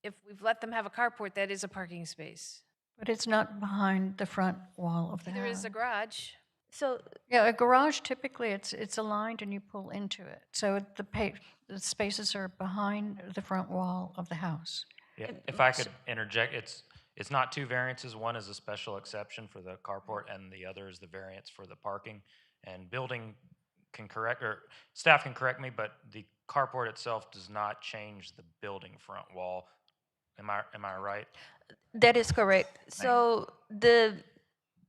If we've let them have a carport, that is a parking space. But it's not behind the front wall of the house. There is a garage. So yeah, a garage typically it's aligned and you pull into it. So the spaces are behind the front wall of the house. Yeah, if I could interject, it's not 2 variances. One is a special exception for the carport, and the other is the variance for the parking. And building can correct, or staff can correct me, but the carport itself does not change the building front wall. Am I right? That is correct. So the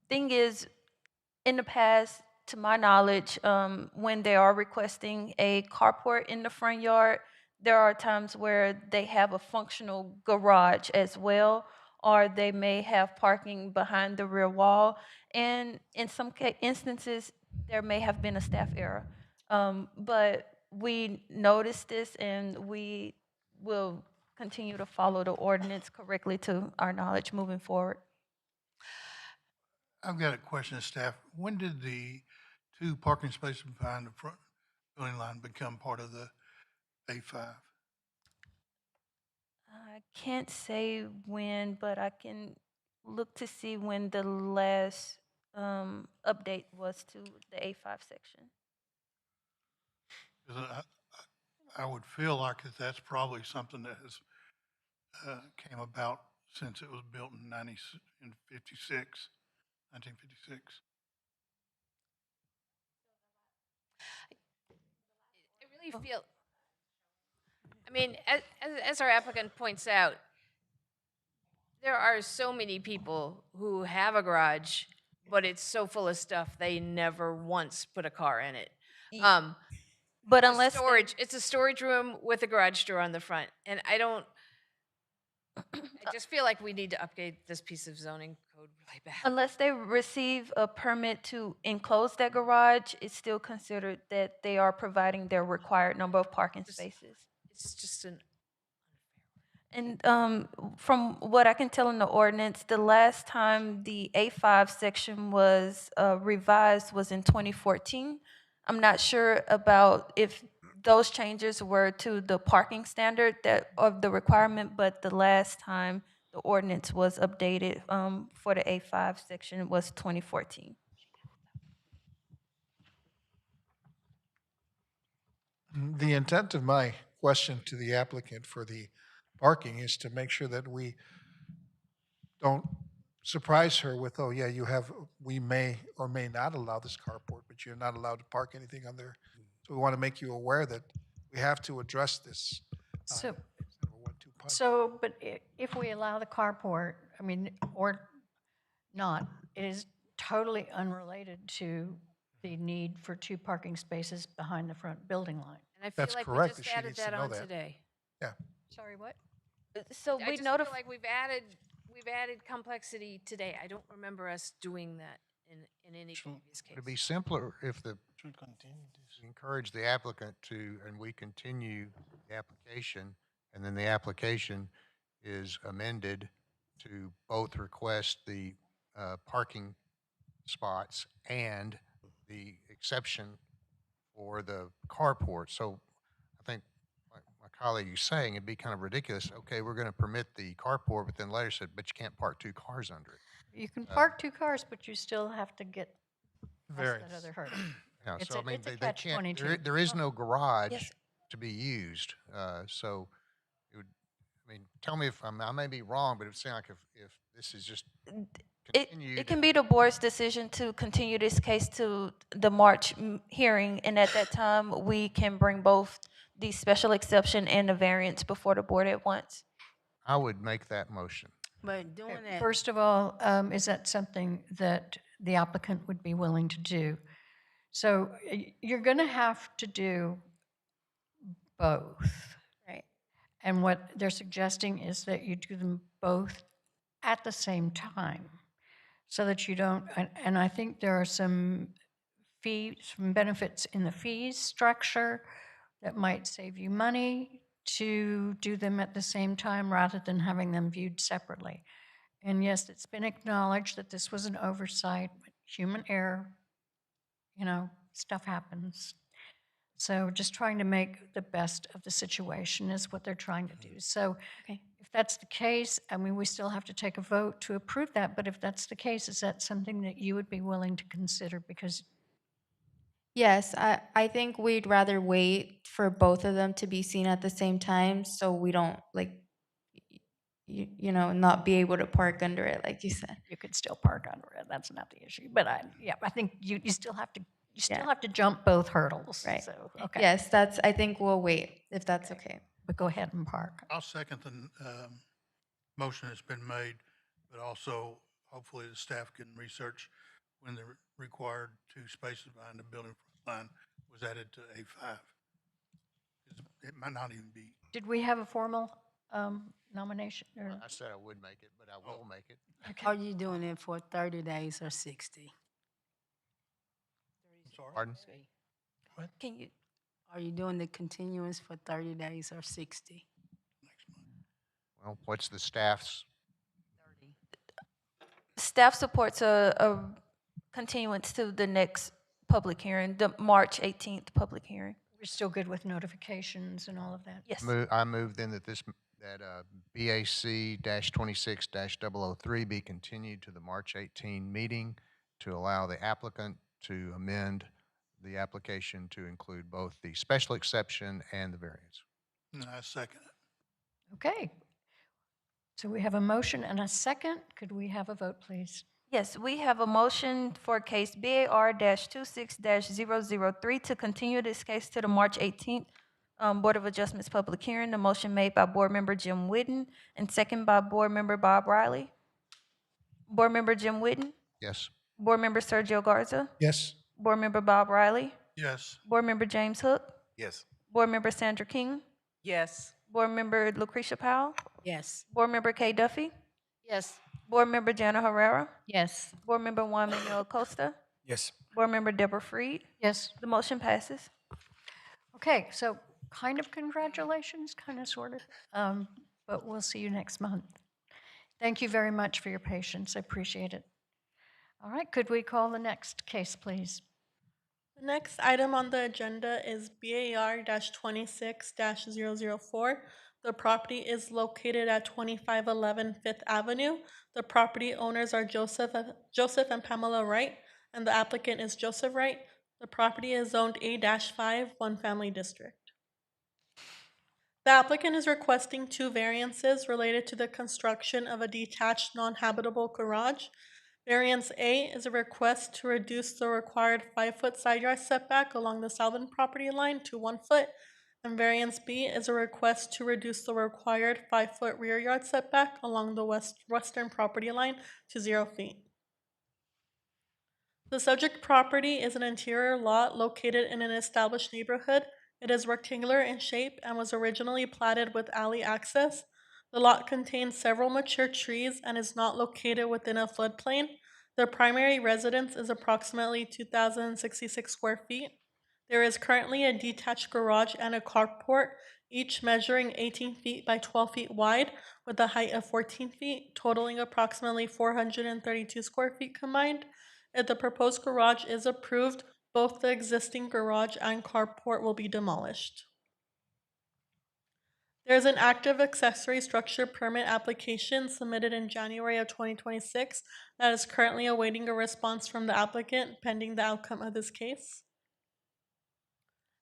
thing is, in the past, to my knowledge, when they are requesting a carport in the front yard, there are times where they have a functional garage as well, or they may have parking behind the rear wall. And in some instances, there may have been a staff error. But we noticed this, and we will continue to follow the ordinance correctly to our knowledge moving forward. I've got a question, staff. When did the 2 parking spaces behind the front building line become part of the A5? I can't say when, but I can look to see when the last update was to the A5 section. 'Cause I would feel like that's probably something that has came about since it was built in 1956. I really feel, I mean, as our applicant points out, there are so many people who have a garage, but it's so full of stuff they never once put a car in it. But unless it's a storage room with a garage door on the front, and I just feel like we need to update this piece of zoning code really bad. unless they receive a permit to enclose that garage, it's still considered that they are providing their required number of parking spaces. It's just an. And from what I can tell in the ordinance, the last time the A5 section was revised was in 2014. I'm not sure about if those changes were to the parking standard of the requirement, but the last time the ordinance was updated for the A5 section was 2014. The intent of my question to the applicant for the parking is to make sure that we don't surprise her with, oh, yeah, we may or may not allow this carport, but you're not allowed to park anything on there. So we want to make you aware that we have to address this. So, instead of a 1-2 punch. so, but if we allow the carport, I mean, or not, it is totally unrelated to the need for 2 parking spaces behind the front building line. And I feel That's like correct, we and just she added needs to that know on that. today. Yeah. Sorry, what? So I we just feel notify. like we've added complexity today. I don't remember us doing that in any previous case. It'd be simpler if we encourage the applicant to, and we continue the application, and then the application is amended to both request the parking spots and the exception for the carport. So I think like my colleague is saying, it'd be kind of ridiculous. Okay, we're going to permit the carport, but then later said, but you can't park 2 cars under it. You can park 2 cars, but you still have to get past that other hurdle. Yeah, It's so a- I mean, it's a they can't, catch-22. there is no garage Yes. to be used. So it would, I mean, tell me if I may be wrong, but it would sound like if this is just continued. It can be the board's decision to continue this case to the March hearing, and at that time, we can bring both the special exception and the variance before the board at once. I would make that motion. But doing that. First of all, is that something that the applicant would be willing to do? So you're going to have to do both. Right. And what they're suggesting is that you do them both at the same time so that you don't, and I think there are some benefits in the fees structure that might save you money to do them at the same time rather than having them viewed separately. And yes, it's been acknowledged that this was an oversight, human error, stuff happens. So just trying to make the best of the situation is what they're trying to do. So if that's the case, I mean, we still have to take a vote to approve that, but if that's the case, is that something that you would be willing to consider? Because Yes, I think we'd rather wait for both of them to be seen at the same time so we don't not be able to park under it like you said. you could still park under it, that's not the issue. But I think you still have to, have to jump both hurdles. Right. So, okay. Yes, I think we'll wait if that's okay. But go ahead and park. I'll second the motion that's been made, but also hopefully the staff can research when the required 2 spaces behind the building front line was added to A5. It might not even be. Did we have a formal nomination? Or? I said I would make it, but I will make it. Are you doing it for 30 days or 60? Pardon? Can you? Are you doing the continuance for 30 days or 60? Well, what's the staff's? Staff supports a continuance to the next public hearing, the March 18th public hearing. We're still good with notifications and all of that? Yes. I move then that BAC-26-003 be continued to the March 18 meeting to allow the applicant to amend the application to include both the special exception and the variance. And I second it. Okay. So we have a motion and a second. Could we have a vote, please? Yes, we have a motion for case BAR-26-003 to continue this case to the March 18th Board of Adjustments public hearing. The motion made by Board Member Jim Whitten and second by Board Member Bob Riley. Board Member Jim Whitten? Yes. Board Member Sergio Garza? Yes. Board Member Bob Riley? Yes. Board Member James Hook? Yes. Board Member Sandra King? Yes. Board Member Lucretia Powell? Yes. Board Member Kay Duffy? Yes. Board Member Jana Herrera? Yes. Board Member Juan Manuel Acosta? Yes. Board Member Deborah Freed? Yes. The motion passes. Okay, so kind of congratulations, kind of, sort of, but we'll see you next month. Thank you very much for your patience. I appreciate it. All right, could we call the next case, please? The next item on the agenda is BAR-26-004. The property is located at 2511 Fifth Avenue. The property owners are Joseph and Pamela Wright, and the applicant is Joseph Wright. The property is zoned A-5, one family district. The applicant is requesting two variances related to the construction of a detached non-habitable garage. Variance A is a request to reduce the required 5-foot side yard setback along the southern property line to 1 foot, and variance B is a request to reduce the required 5-foot rear yard setback along the western property line to 0 feet. The subject property is an interior lot located in an established neighborhood. It is rectangular in shape and was originally platted with alley access. The lot contains several mature trees and is not located within a floodplain. The primary residence is approximately 2,066 square feet. There is currently a detached garage and a carport, each measuring 18 feet by 12 feet wide with a height of 14 feet, totaling approximately 432 square feet combined. If the proposed garage is approved, both the existing garage and carport will be demolished. There is an active accessory structure permit application submitted in January of 2026 that is currently awaiting a response from the applicant pending the outcome of this case.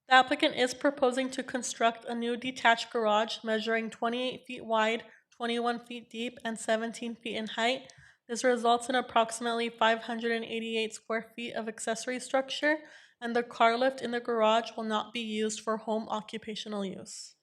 The applicant is proposing to construct a new detached garage measuring 28 feet wide, 21 feet deep, and 17 feet in height. This results in approximately 588 square feet of accessory structure, and the car lift in the garage will not be used for home occupational use.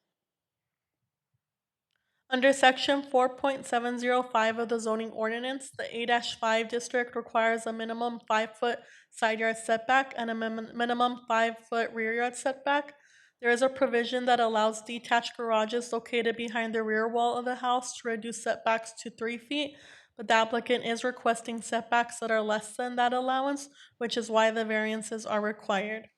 Under section 4.705 of the zoning ordinance, the A-5 district requires a minimum 5-foot side yard setback and a minimum 5-foot rear yard setback. There is a provision that allows detached garages located behind the rear wall of the house to reduce setbacks to 3 feet, but the applicant is requesting setbacks that are less than that allowance, which is why the variances are required.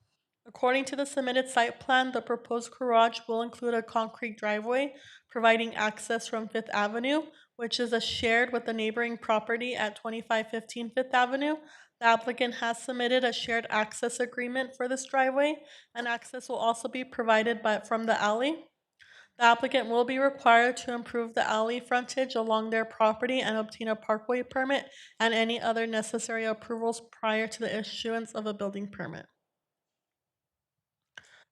According to the submitted site plan, the proposed garage will include a concrete driveway providing access from Fifth Avenue, which is shared with the neighboring property at 2515 Fifth Avenue. The applicant has submitted a shared access agreement for this driveway, and access will also be provided from the alley. The applicant will be required to improve the alley frontage along their property and obtain a parkway permit and any other necessary approvals prior to the issuance of a building permit.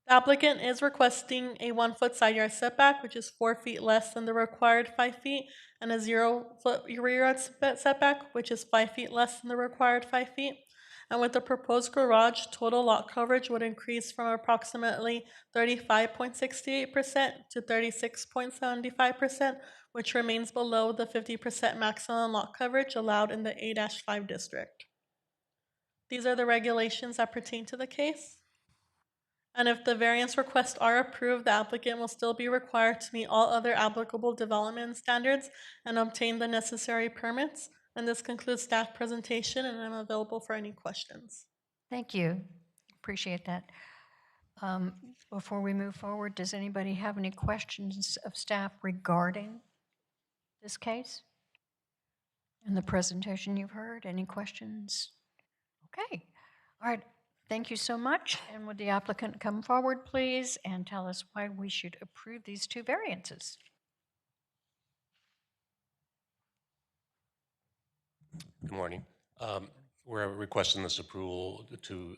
The applicant is requesting a 1-foot side yard setback, which is 4 feet less than the required 5 feet, and a 0-foot rear yard setback, which is 5 feet less than the required 5 feet. And with the proposed garage, total lot coverage would increase from approximately 35.68% to 36.75%, which remains below the 50% maximum lot coverage allowed in the A-5 district. These are the regulations that pertain to the case. And if the variance requests are approved, the applicant will still be required to meet all other applicable development standards and obtain the necessary permits. And this concludes staff presentation, and I'm available for any questions. Thank you. Appreciate that. Before we move forward, does anybody have any questions of staff regarding this case? And the presentation you've heard, any questions? Okay. All right. Thank you so much. And would the applicant come forward, please, and tell us why we should approve these two variances? Good morning. We're requesting this approval to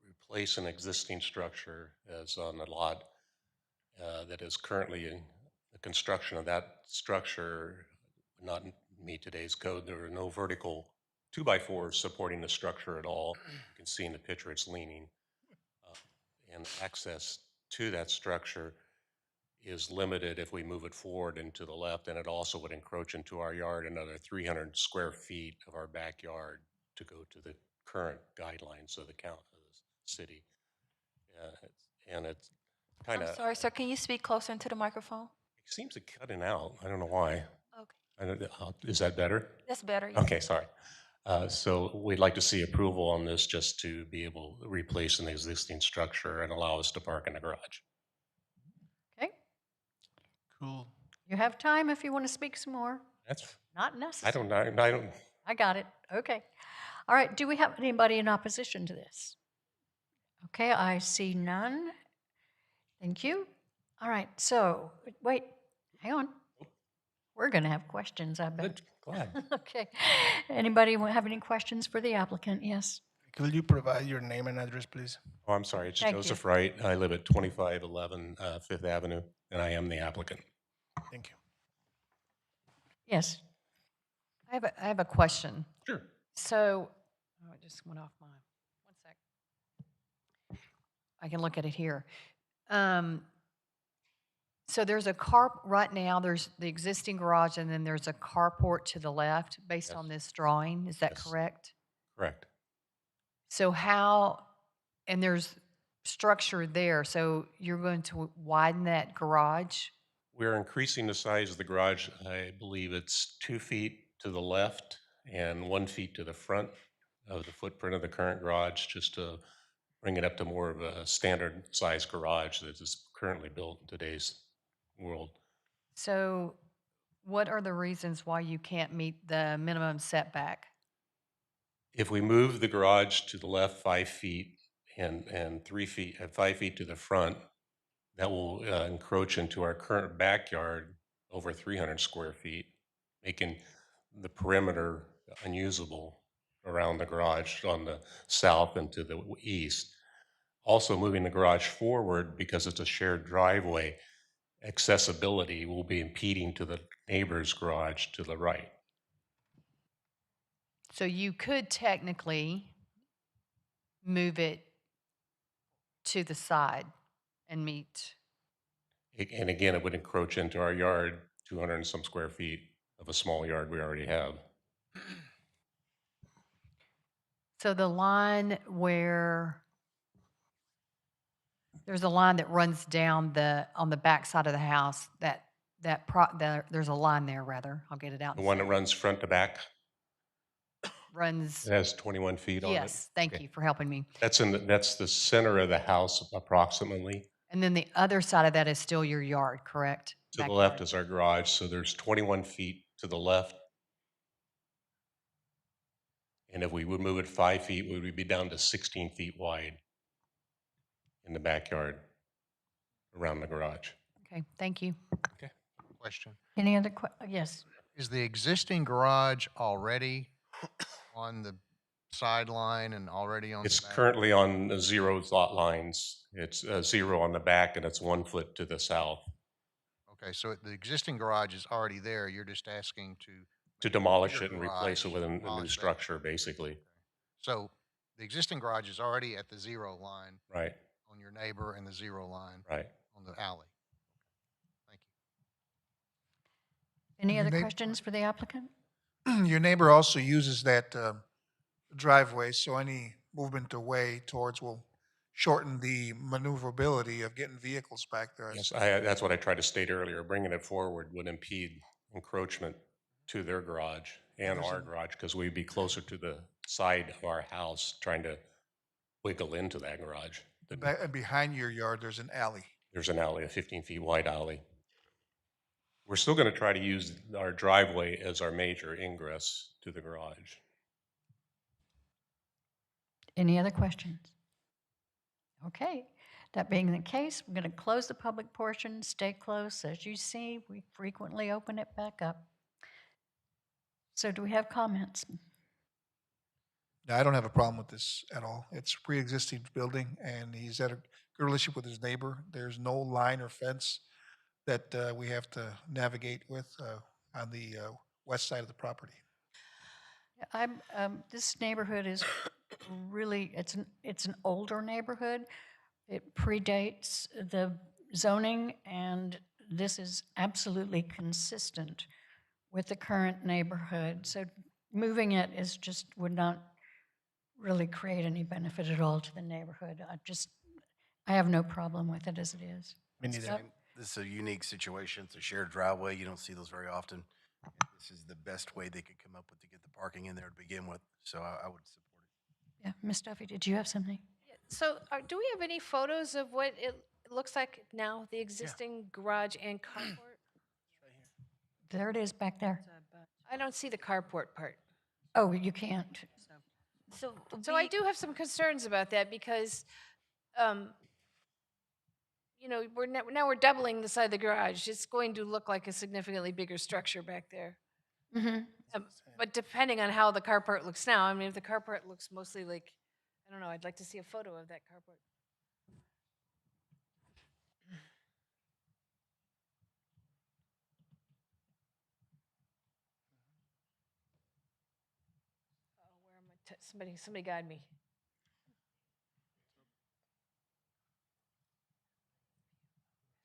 replace an existing structure as on the lot that is currently in the construction of that structure would not meet today's code. There are no vertical 2x4s supporting the structure at all. You can see in the picture it's leaning. And access to that structure is limited if we move it forward and to the left, and it also would encroach into our yard another 300 square feet of our backyard to go to the current guidelines of the city. And it's kind of... I'm sorry, sir, can you speak closer into the microphone? It seems to cut in out. I don't know why. Okay. Is that better? That's better. Yes. Okay, sorry. So we'd like to see approval on this just to be able to replace an existing structure and allow us to park in the garage. Okay. Cool. You have time if you want to speak some more. That's not necessary. I don't. I got it. Okay. All right. Do we have anybody in opposition to this? Okay. I see none. Thank you. All right. So wait, hang on. We're going to have questions, I bet. Good. Glad. Okay. Anybody have any questions for the applicant? Yes. Could you provide your name and address, please? Oh, I'm sorry, it's Thank you. Joseph Wright. I live at 2511 Fifth Avenue, and I am the applicant. Thank you. Yes. I have a question. Sure. So, oh, it just went off mine. One sec. I can look at it here. So there's a right now, there's the existing garage, and then there's a carport to the left based on this drawing. Is that Yes. correct? Correct. So and there's structure there, so you're going to widen that garage? We're increasing the size of the garage. I believe it's 2 feet to the left and 1 feet to the front of the footprint of the current garage, just to bring it up to more of a standard size garage that is currently built in today's world. So what are the reasons why you can't meet the minimum setback? If we move the garage to the left 5 feet and 3 feet, 5 feet to the front, that will encroach into our current backyard over 300 square feet, making the perimeter unusable around the garage on the south and to the east. Also, moving the garage forward, because it's a shared driveway, accessibility will be impeding to the neighbor's garage to the right. So you could technically move it to the side and meet. And again, it would encroach into our yard, 200 and some square feet of a small yard we already have. So the line where there's a line that runs down on the back side of the house, there's a line there, rather. I'll get it out. The one that runs front to back, Runs. it has 21 feet on it. Yes, thank you for helping me. That's the center of the house approximately. And then the other side of that is still your yard, correct? To the left is our garage, so there's 21 feet to the left. And if we would move it 5 feet, we would be down to 16 feet wide in the backyard around the garage. Okay, thank you. Okay. Question. Any other yes. Is the existing garage already on the sideline and already on It's the back? currently on the 0 lot lines. It's 0 on the back and it's 1 foot to the south. Okay, so the existing garage is already there. You're just asking To demolish your it and replace it with a new demolish that. structure, basically. So the existing garage is already at the 0 line Right, on your neighbor and the 0 line right. on the alley. Thank you. Any Your other neigh- questions for the applicant? Your neighbor also uses that driveway, so any movement away towards will shorten the maneuverability of getting vehicles back there. Yes, that's what I tried to state earlier. Bringing it forward would impede encroachment to their garage and our garage, because we'd be closer to the side of our house trying to wiggle into that garage. And behind your yard, there's an alley. There's an alley, a 15 feet wide alley. We're still going to try to use our driveway as our major ingress to the garage. Any other questions? Okay, that being the case, we're going to close the public portion, stay close. As you see, we frequently open it back up. So do we have comments? Now, I don't have a problem with this at all. It's a pre-existing building, and he's had a good relationship with his neighbor. There's no line or fence that we have to navigate with on the west side of the property. This neighborhood is really, it's an older neighborhood. It predates the zoning, and this is absolutely consistent with the current neighborhood. So moving it would not really create any benefit at all to the neighborhood. I have no problem with it as it is. Me neither. Stuff- This is a unique situation. It's a shared driveway. You don't see those very often. This is the best way they could come up with to get the parking in there to begin with. So I would support it. Yeah, Ms. Duffy, did you have something? So do we have any photos of what it looks like now, the existing garage and carport? There it is back there. I don't see the carport part. Oh, you can't. So I do have some concerns about that because, now we're doubling the side of the garage. It's going to look like a significantly bigger structure back there. Mm-hmm. But depending on how the carport looks now, I mean, if the carport looks mostly like I don't know, I'd like to see a photo of that carport. Oh, where am I? Somebody guide me.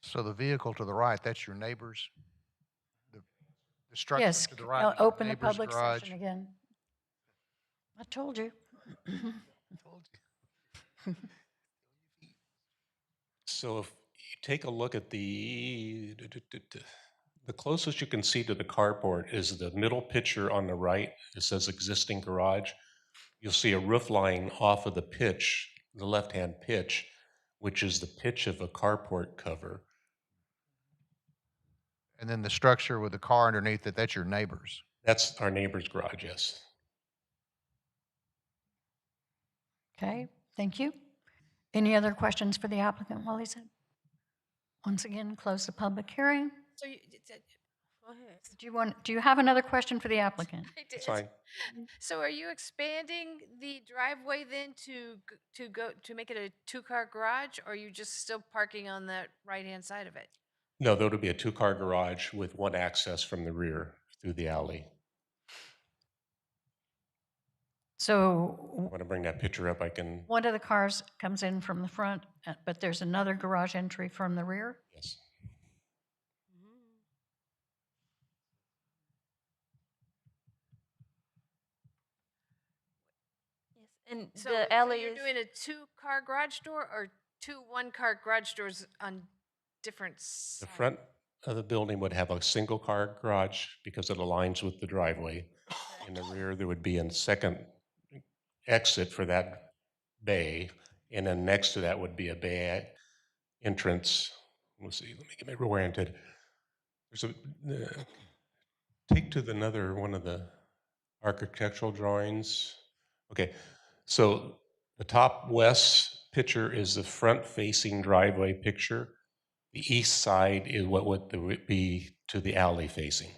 So the vehicle to the right, that's your neighbor's? The structure Yes, to the right is your open the neighbor's public garage? session again. I told you. So if you take a look at the closest you can see to the carport is the middle picture on the right. It says existing garage. You'll see a roof line off of the pitch, the left-hand pitch, which is the pitch of a carport cover. And then the structure with the car underneath it, that's your neighbor's? That's our neighbor's garage, yes. Okay, thank you. Any other questions for the applicant while he's in? Once again, close the public hearing. So go ahead. Do you have another question for the applicant? I did. It's fine. So are you expanding the driveway then to make it a two-car garage, or are you just still parking on that right-hand side of it? No, there would be a two-car garage with one access from the rear through the alley. So Want to bring that picture up? I can. one of the cars comes in from the front, but there's another garage entry from the rear? Yes. And So the alley you're is, doing a two-car garage door or two one-car garage doors on different The sides? front of the building would have a single-car garage because it aligns with the driveway. In the rear, there would be a second exit for that bay, and then next to that would be a bay entrance. Let's see, let me get my oriented. There's a, take to another one of the architectural drawings. Okay, so the top west picture is the front-facing driveway picture. The east side is what would be to the alley facing.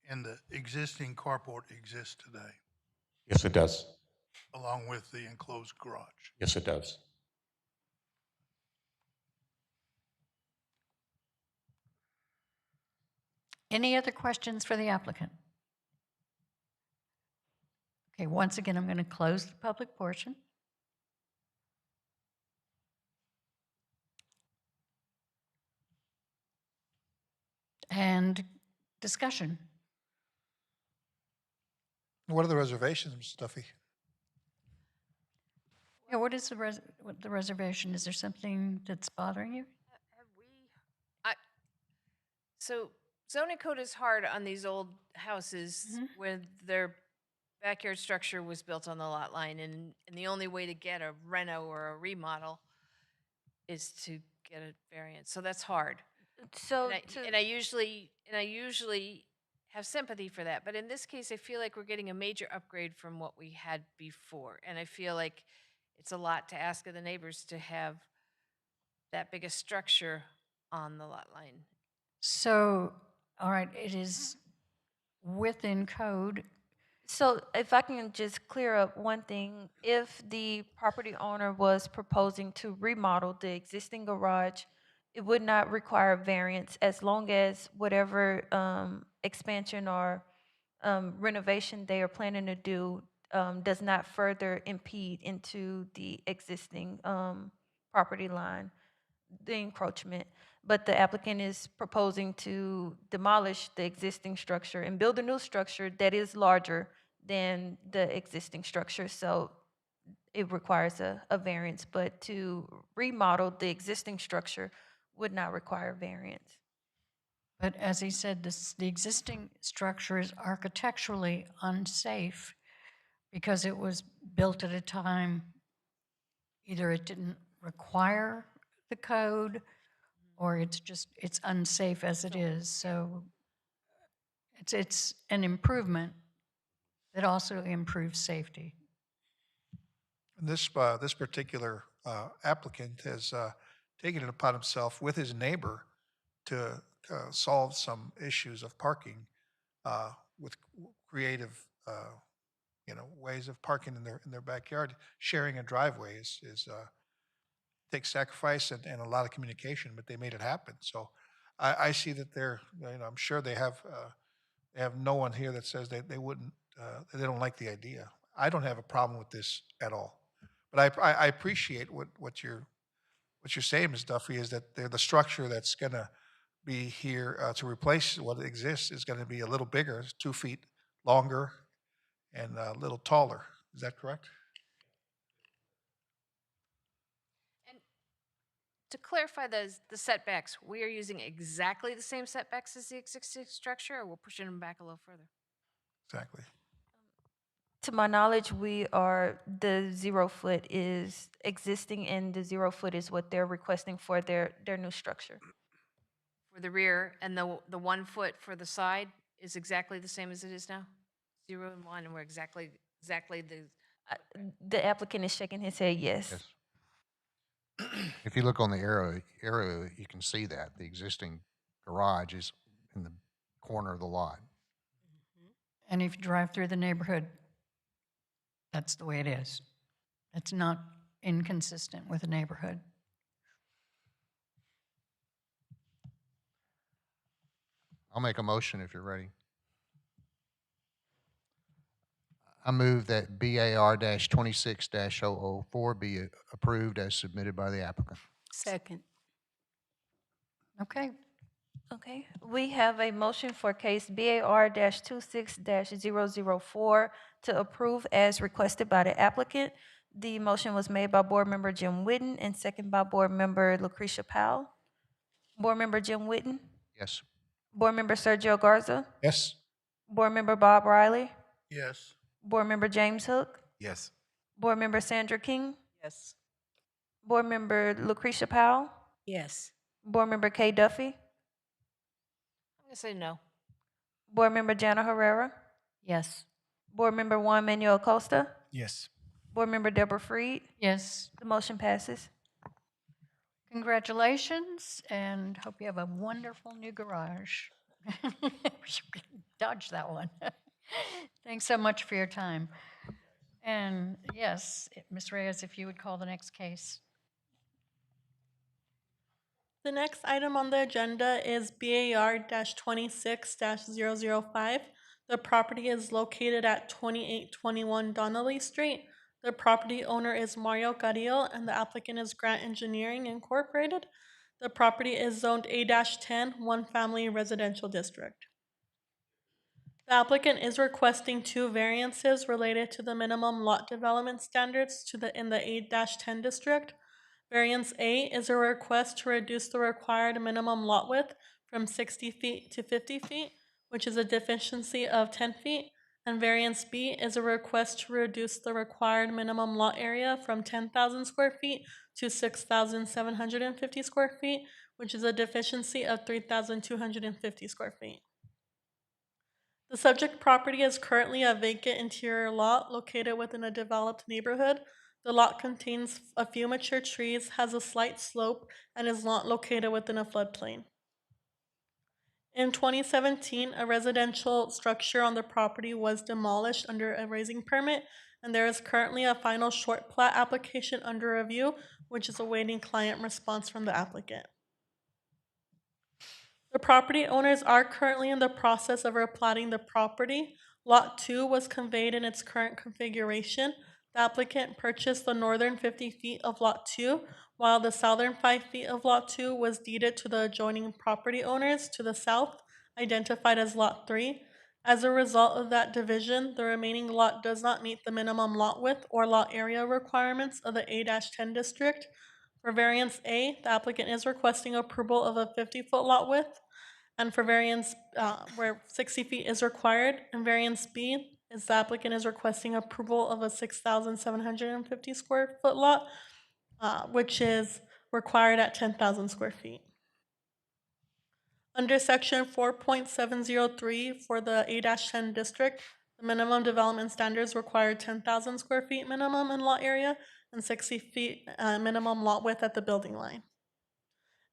And the existing carport exists today, Yes, it does. along with the enclosed garage. Yes, it does. Any other questions for the applicant? Okay, once again, I'm going to close the public portion. And discussion. What are the reservations, Mr. Duffy? Yeah, what is what the reservation? Is there something that's bothering you? So zoning code is hard on these old houses where their backyard structure was built on the lot line, and the only way to get a reno or a remodel is to get a variance. So that's hard. so And I usually have sympathy for that, but in this case, I feel like we're getting a major upgrade from what we had before, and I feel like it's a lot to ask of the neighbors to have that big a structure on the lot line. So, all right, it is within code. So if I can just clear up one thing, if the property owner was proposing to remodel the existing garage, it would not require variance as long as whatever expansion or renovation they are planning to do does not further impede into the existing property line, the encroachment. But the applicant is proposing to demolish the existing structure and build a new structure that is larger than the existing structure. So it requires a variance, but to remodel the existing structure would not require variance. But as he said, the existing structure is architecturally unsafe because it was built at a time, either it didn't require the code or it's unsafe as it is. So it's an improvement that also improves safety. And this particular applicant has taken it upon himself with his neighbor to solve some issues of parking with creative, ways of parking in their backyard. Sharing a driveway is takes sacrifice and a lot of communication, but they made it happen. So I see that I'm sure they have no one here that says they wouldn't, they don't like the idea. I don't have a problem with this at all. But I appreciate what you're saying, Ms. Duffy, is that the structure that's going to be here to replace what exists is going to be a little bigger, it's 2 feet longer and a little taller. Is that correct? And to clarify the setbacks, we are using exactly the same setbacks as the existing structure, or we're pushing them back a little further? Exactly. To my knowledge, the 0 foot is existing, and the 0 foot is what they're requesting for their new structure. For the rear, and the 1 foot for the side is exactly the same as it is now? 0 and 1, and we're exactly the. The applicant is shaking his head yes. Yes. If you look on the arrow, you can see that the existing garage is in the corner of the lot. And if you drive through the neighborhood, that's the way it is. It's not inconsistent with the neighborhood. I'll make a motion if you're ready. I move that BAR-26-004 be approved as submitted by the applicant. Second. Okay. Okay, we have a motion for case BAR-26-004 to approve as requested by the applicant. The motion was made by Board Member Jim Whitten and second by Board Member Lucretia Powell. Board Member Jim Whitten, Yes. Board Member Sergio Garza, Yes. Board Member Bob Riley, Yes. Board Member James Hook, Yes. Board Member Sandra King, Yes. Board Member Lucretia Powell, Yes. Board Member Kay Duffy, I'm gonna say no. Board Member Jana Herrera, Yes. Board Member Juan Manuel Costa, Yes. Board Member Deborah Freed. Yes. The motion passes. Congratulations, and hope you have a wonderful new garage. Dodge that one. Thanks so much for your time. And yes, Ms. Reyes, if you would call the next case. The next item on the agenda is BAR-26-005. The property is located at 2821 Donnelly Street. The property owner is Mario Carrillo, and the applicant is Grant Engineering Incorporated. The property is zoned A-10, one family residential district. The applicant is requesting 2 variances related to the minimum lot development standards in the A-10 district. Variance A is a request to reduce the required minimum lot width from 60 feet to 50 feet, which is a deficiency of 10 feet. And variance B is a request to reduce the required minimum lot area from 10,000 square feet to 6,750 square feet, which is a deficiency of 3,250 square feet. The subject property is currently a vacant interior lot located within a developed neighborhood. The lot contains a few mature trees, has a slight slope, and is not located within a floodplain. In 2017, a residential structure on the property was demolished under a raising permit, and there is currently a final short plat application under review, which is awaiting client response from the applicant. The property owners are currently in the process of replatting the property. Lot 2 was conveyed in its current configuration. The applicant purchased the northern 50 feet of Lot 2, while the southern 5 feet of Lot 2 was deeded to the adjoining property owners to the south, identified as Lot 3. As a result of that division, the remaining lot does not meet the minimum lot width or lot area requirements of the A-10 district. For variance A, the applicant is requesting approval of a 50-foot lot width, and for variance where 60 feet is required, and variance B is the applicant is requesting approval of a 6,750 square foot lot, which is required at 10,000 square feet. Under section 4.703 for the A-10 district, the minimum development standards require 10,000 square feet minimum in lot area and 60 feet minimum lot width at the building line.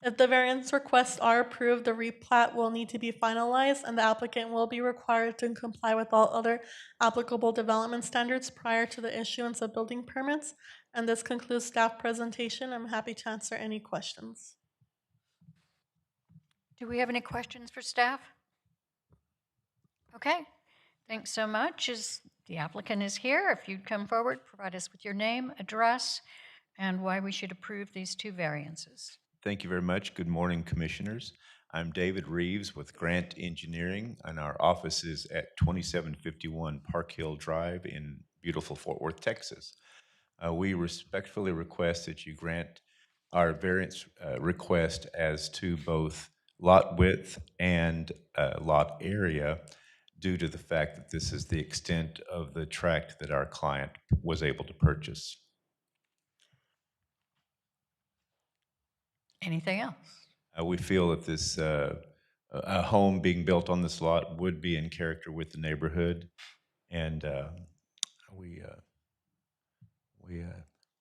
If the variance requests are approved, the replat will need to be finalized and the applicant will be required to comply with all other applicable development standards prior to the issuance of building permits. And this concludes staff presentation. I'm happy to answer any questions. Do we have any questions for staff? Okay, thanks so much. As the applicant is here, if you'd come forward, provide us with your name, address, and why we should approve these two variances. Thank you very much. Good morning, Commissioners. I'm David Reeves with Grant Engineering, and our office is at 2751 Park Hill Drive in beautiful Fort Worth, Texas. We respectfully request that you grant our variance request as to both lot width and lot area due to the fact that this is the extent of the tract that our client was able to purchase. Anything else? We feel that this a home being built on this lot would be in character with the neighborhood, and we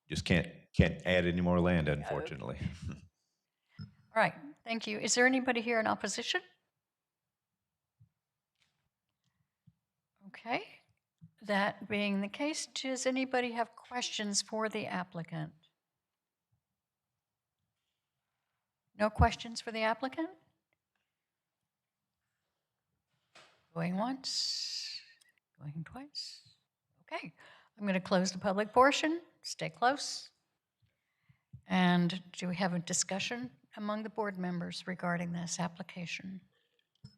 just can't add any more land, unfortunately. All right, thank you. Is there anybody here in opposition? Okay, that being the case, does anybody have questions for the applicant? No questions for the applicant? Going once, going twice. Okay, I'm going to close the public portion. Stay close. And do we have a discussion among the board members regarding this application? Yes,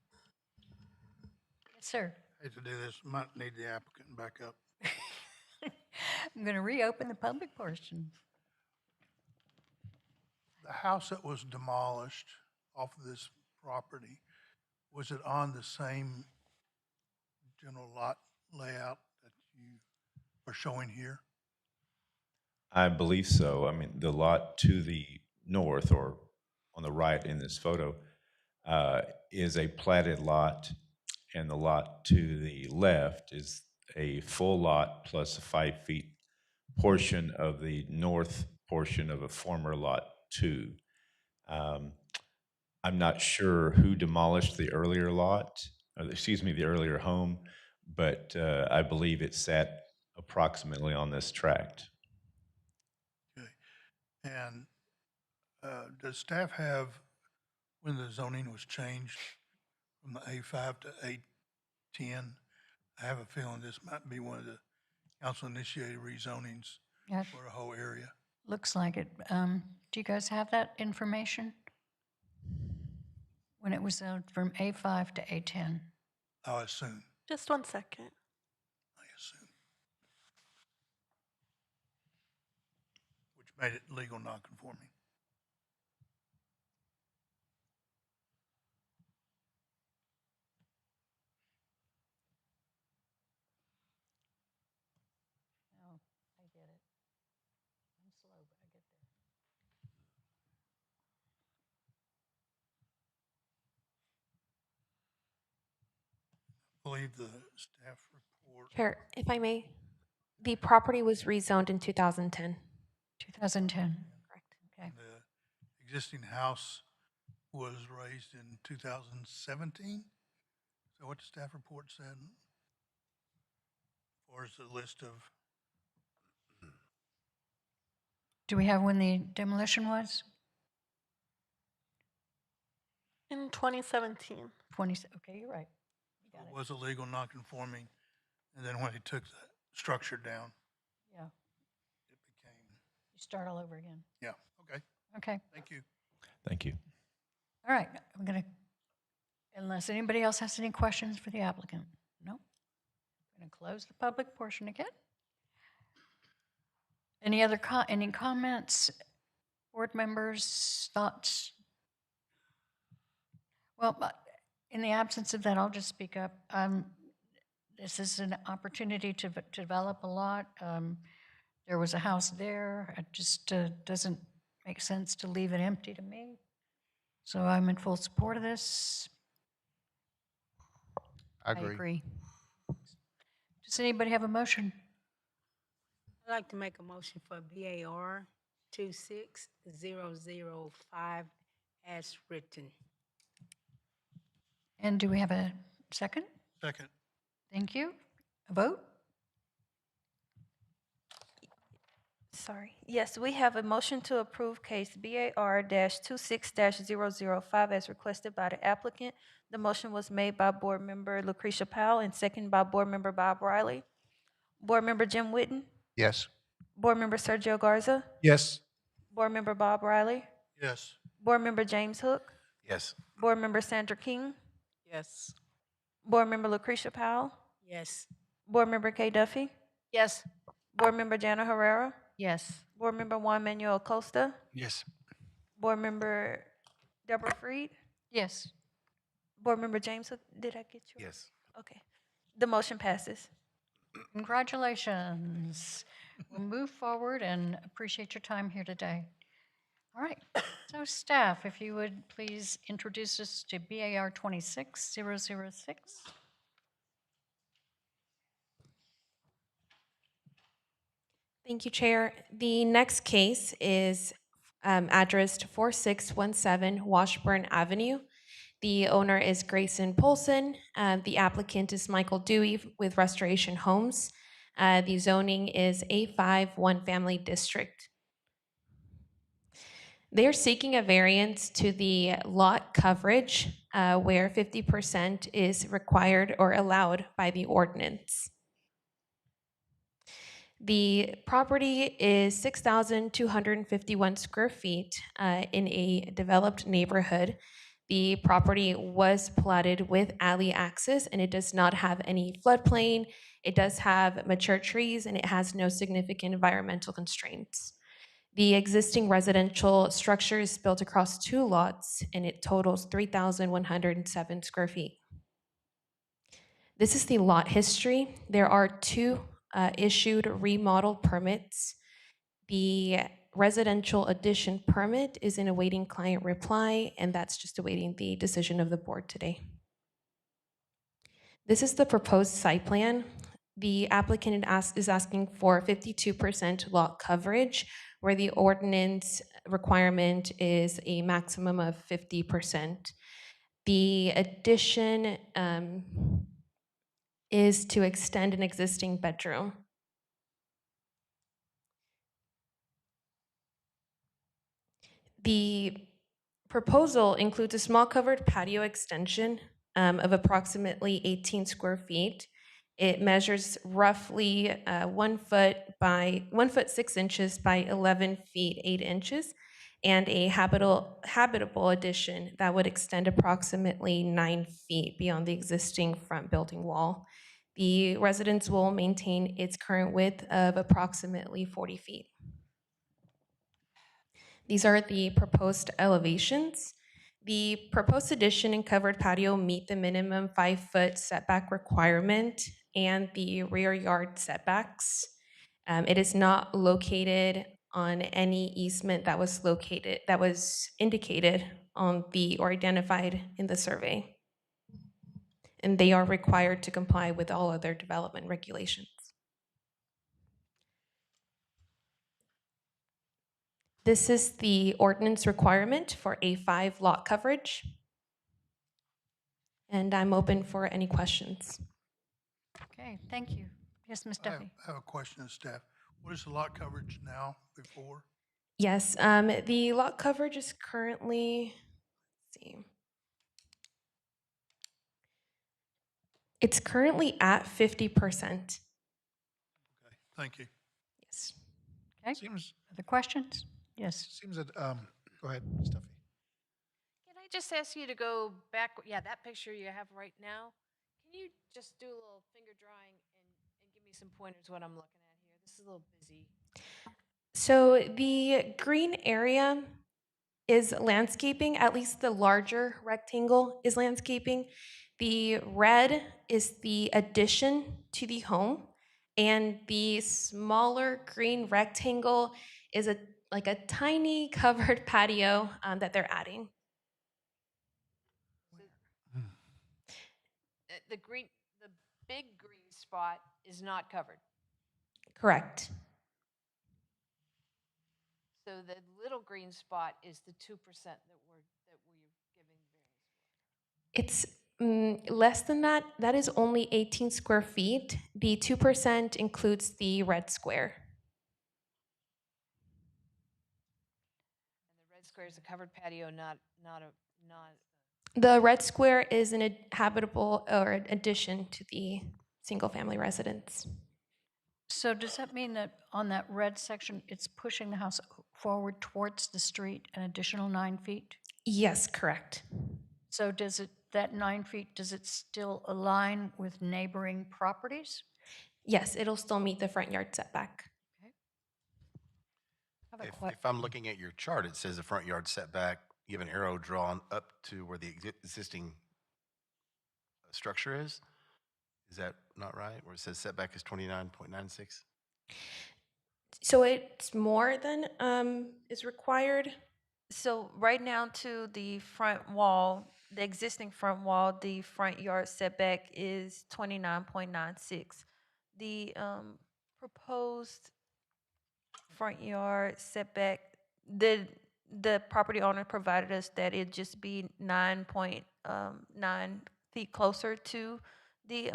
sir. Hate to do this, might need the applicant back up. I'm going to reopen the public portion. The house that was demolished off of this property, was it on the same general lot layout that you are showing here? I believe so. I mean, the lot to the north or on the right in this photo is a platted lot, and the lot to the left is a full lot plus a 5 feet portion of the north portion of a former lot 2. I'm not sure who demolished the earlier lot, or excuse me, the earlier home, but I believe it sat approximately on this tract. And does staff have, when the zoning was changed from the A5 to A10, I have a feeling this might be one of the council-initiated rezonings Yeah. for a whole area. Looks like it. Do you guys have that information? When it was from A5 to A10? I assume. Just 1 second. I assume. Which made it legal non-conforming. Oh, I get it. I'm slow, but I get there. I believe the staff report. Chair, if I may, the property was rezoned in 2010. 2010. Correct. Okay. The existing house was raised in 2017. So what the staff report said, or is the list of, Do we have when the demolition was? In 2017. 20, okay, you're right. You got it. was illegal non-conforming, and then when he took the structure down, Yeah. it became, You start all over again. yeah, okay, Okay. thank you. Thank you. All right. I'm going to, unless anybody else has any questions for the applicant. No? I'm going to close the public portion again. Any other any comments, board members, thoughts? Well, in the absence of that, I'll just speak up. This is an opportunity to develop a lot. There was a house there. It just doesn't make sense to leave it empty to me. So I'm in full support of this. I agree. Does anybody have a motion? I'd like to make a motion for BAR 26005 as written. And do we have a second? Second. Thank you. A vote? Sorry. Yes, we have a motion to approve case BAR-26-005 as requested by the applicant. The motion was made by Board Member Lucretia Powell and seconded by Board Member Bob Riley. Board Member Jim Witten, Yes. Board Member Sergio Garza, Yes. Board Member Bob Riley, Yes. Board Member James Hook, Yes. Board Member Sandra King, Yes. Board Member Lucretia Powell, Yes. Board Member Kay Duffy, Yes. Board Member Jana Herrera, Yes. Board Member Juan Manuel Acosta, Yes. Board Member Deborah Freed, Yes. Board Member James Hook. Did I get you? Yes. Okay. The motion passes. Congratulations. We'll move forward and appreciate your time here today. All right. So staff, if you would please introduce us to BAR 26006. Thank you, Chair. The next case is addressed 4617 Washburn Avenue. The owner is Grayson Polson. The applicant is Michael Dewey with Restoration Homes. The zoning is A5 One Family District. They're seeking a variance to the lot coverage where 50% is required or allowed by the ordinance. The property is 6,251 square feet in a developed neighborhood. The property was platted with alley access and it does not have any floodplain. It does have mature trees and it has no significant environmental constraints. The existing residential structure is built across 2 lots and it totals 3,107 square feet. This is the lot history. There are 2 issued remodel permits. The residential addition permit is in awaiting client reply, and that's just awaiting the decision of the board today. This is the proposed site plan. The applicant is asking for 52% lot coverage, where the ordinance requirement is a maximum of 50%. The addition is to extend an existing bedroom. The proposal includes a small covered patio extension of approximately 18 square feet. It measures roughly 1 foot by 1 foot 6 inches by 11 feet 8 inches, and a habitable addition that would extend approximately 9 feet beyond the existing front building wall. The residence will maintain its current width of approximately 40 feet. These are the proposed elevations. The proposed addition and covered patio meet the minimum 5-foot setback requirement and the rear yard setbacks. It is not located on any easement that was indicated on the or identified in the survey. And they are required to comply with all other development regulations. This is the ordinance requirement for A5 lot coverage. And I'm open for any questions. Okay, thank you. Yes, Ms. I Duffy. have a question of staff. What is the lot coverage now before? Yes, the lot coverage is currently, let's see. It's currently at 50%. Okay, thank you. Yes. Okay, Seems, other questions? Yes. seems that, go ahead, Ms. Duffy. Can I just ask you to go back? Yeah, that picture you have right now. Can you just do a little finger drawing and give me some pointers what I'm looking at here? This is a little busy. So the green area is landscaping, at least the larger rectangle is landscaping. The red is the addition to the home, and the smaller green rectangle is like a tiny covered patio that they're adding. The big green spot is not covered. Correct. So the little green spot is the 2% that It's less than that. That is only 18 square feet. The 2% includes the red square. The red square is a covered patio, not The red square is an habitable or an addition to the single-family residence. So does that mean that on that red section, it's pushing the house forward towards the street an additional 9 feet? Yes, correct. So does it, that 9 feet, does it still align with neighboring properties? Yes, it'll still meet the front yard setback. If I'm looking at your chart, it says the front yard setback, you have an arrow drawn up to where the existing structure is. Is that not right? Where it says setback is 29.96? So it's more than is required. So right now to the front wall, the existing front wall, the front yard setback is 29.96. The proposed front yard setback, the property owner provided us that it just be 9.9 feet closer to the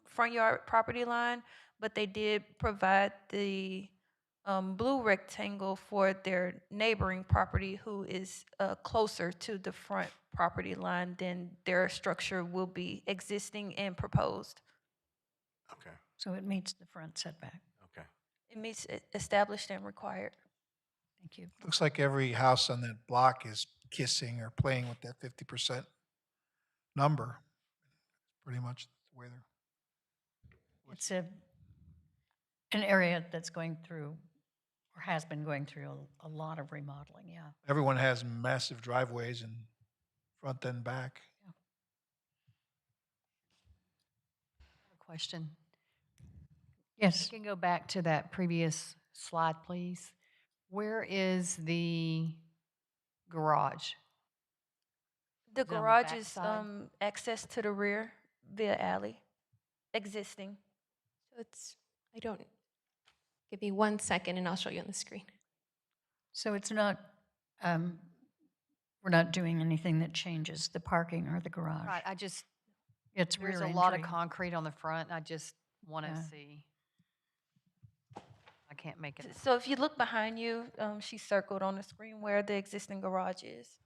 front yard property line, but they did provide the blue rectangle for their neighboring property who is closer to the front property line than their structure will be existing and proposed. Okay. So it meets the front setback. Okay. It meets established and required. Thank you. Looks like every house on that block is kissing or playing with that 50% number. Pretty much the way they're. It's an area that's going through, or has been going through a lot of remodeling, yeah. Everyone has massive driveways in front and back. Question. Yes. You can go back to that previous slide, please. Where is the garage? The Is it on the garage back is side? access to the rear via alley, existing. So it's, I don't, give me 1 second and I'll show you on the screen. So it's not, we're not doing anything that changes the parking or the garage. Right, I just, It's there's rear a lot of entry. concrete on the front. I just want to Yeah. see. I can't make it. So if you look behind you, she circled on the screen where the existing garage is.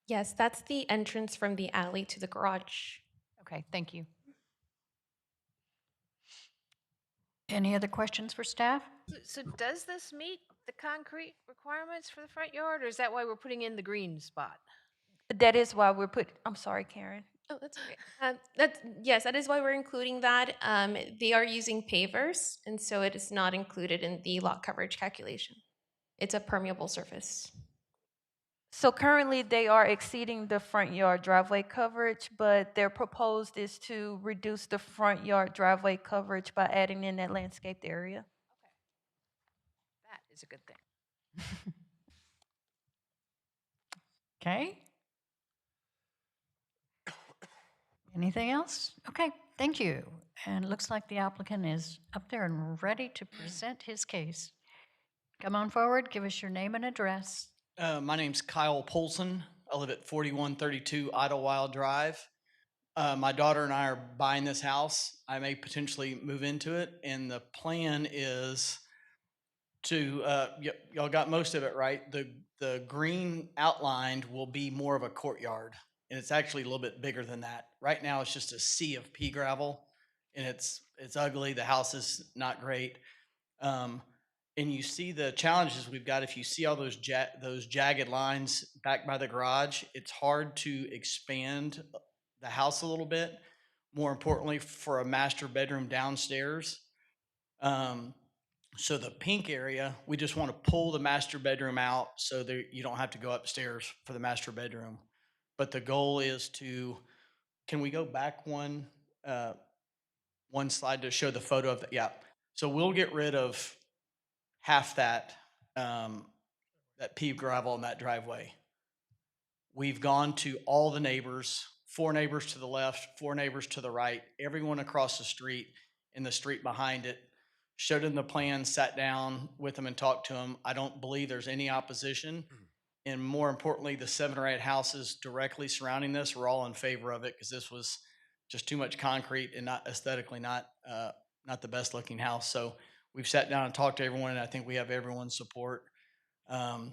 Yes, that's the entrance from the alley to the garage. Okay, thank you. Any other questions for staff? So does this meet the concrete requirements for the front yard, or is that why we're putting in the green spot? That is why I'm sorry, Karen. Oh, that's okay. Yes, that is why we're including that. They are using pavers, and so it is not included in the lot coverage calculation. It's a permeable surface. So currently they are exceeding the front yard driveway coverage, but their proposed is to reduce the front yard driveway coverage by adding in that landscaped area. That is a good thing. Okay. Anything else? Okay, thank you. And it looks like the applicant is up there and ready to present his case. Come on forward, give us your name and address. My name's Kyle Polson. I live at 4132 Idlewild Drive. My daughter and I are buying this house. I may potentially move into it, and the plan is to, y'all got most of it right. The green outlined will be more of a courtyard, and it's actually a little bit bigger than that. Right now, it's just a sea of pea gravel, and it's ugly. The house is not great. And you see the challenges we've got. If you see all those jagged lines back by the garage, it's hard to expand the house a little bit. More importantly, for a master bedroom downstairs. So the pink area, we just want to pull the master bedroom out so that you don't have to go upstairs for the master bedroom. But the goal is to, can we go back one slide to show the photo of the, yeah. So we'll get rid of half that pea gravel in that driveway. We've gone to all the neighbors, 4 neighbors to the left, 4 neighbors to the right, everyone across the street and the street behind it, showed them the plan, sat down with them and talked to them. I don't believe there's any opposition. and more importantly, the 7 or 8 houses directly surrounding this were all in favor of it because this was just too much concrete and not aesthetically not the best looking house. So we've sat down and talked to everyone, and I think we have everyone's support. And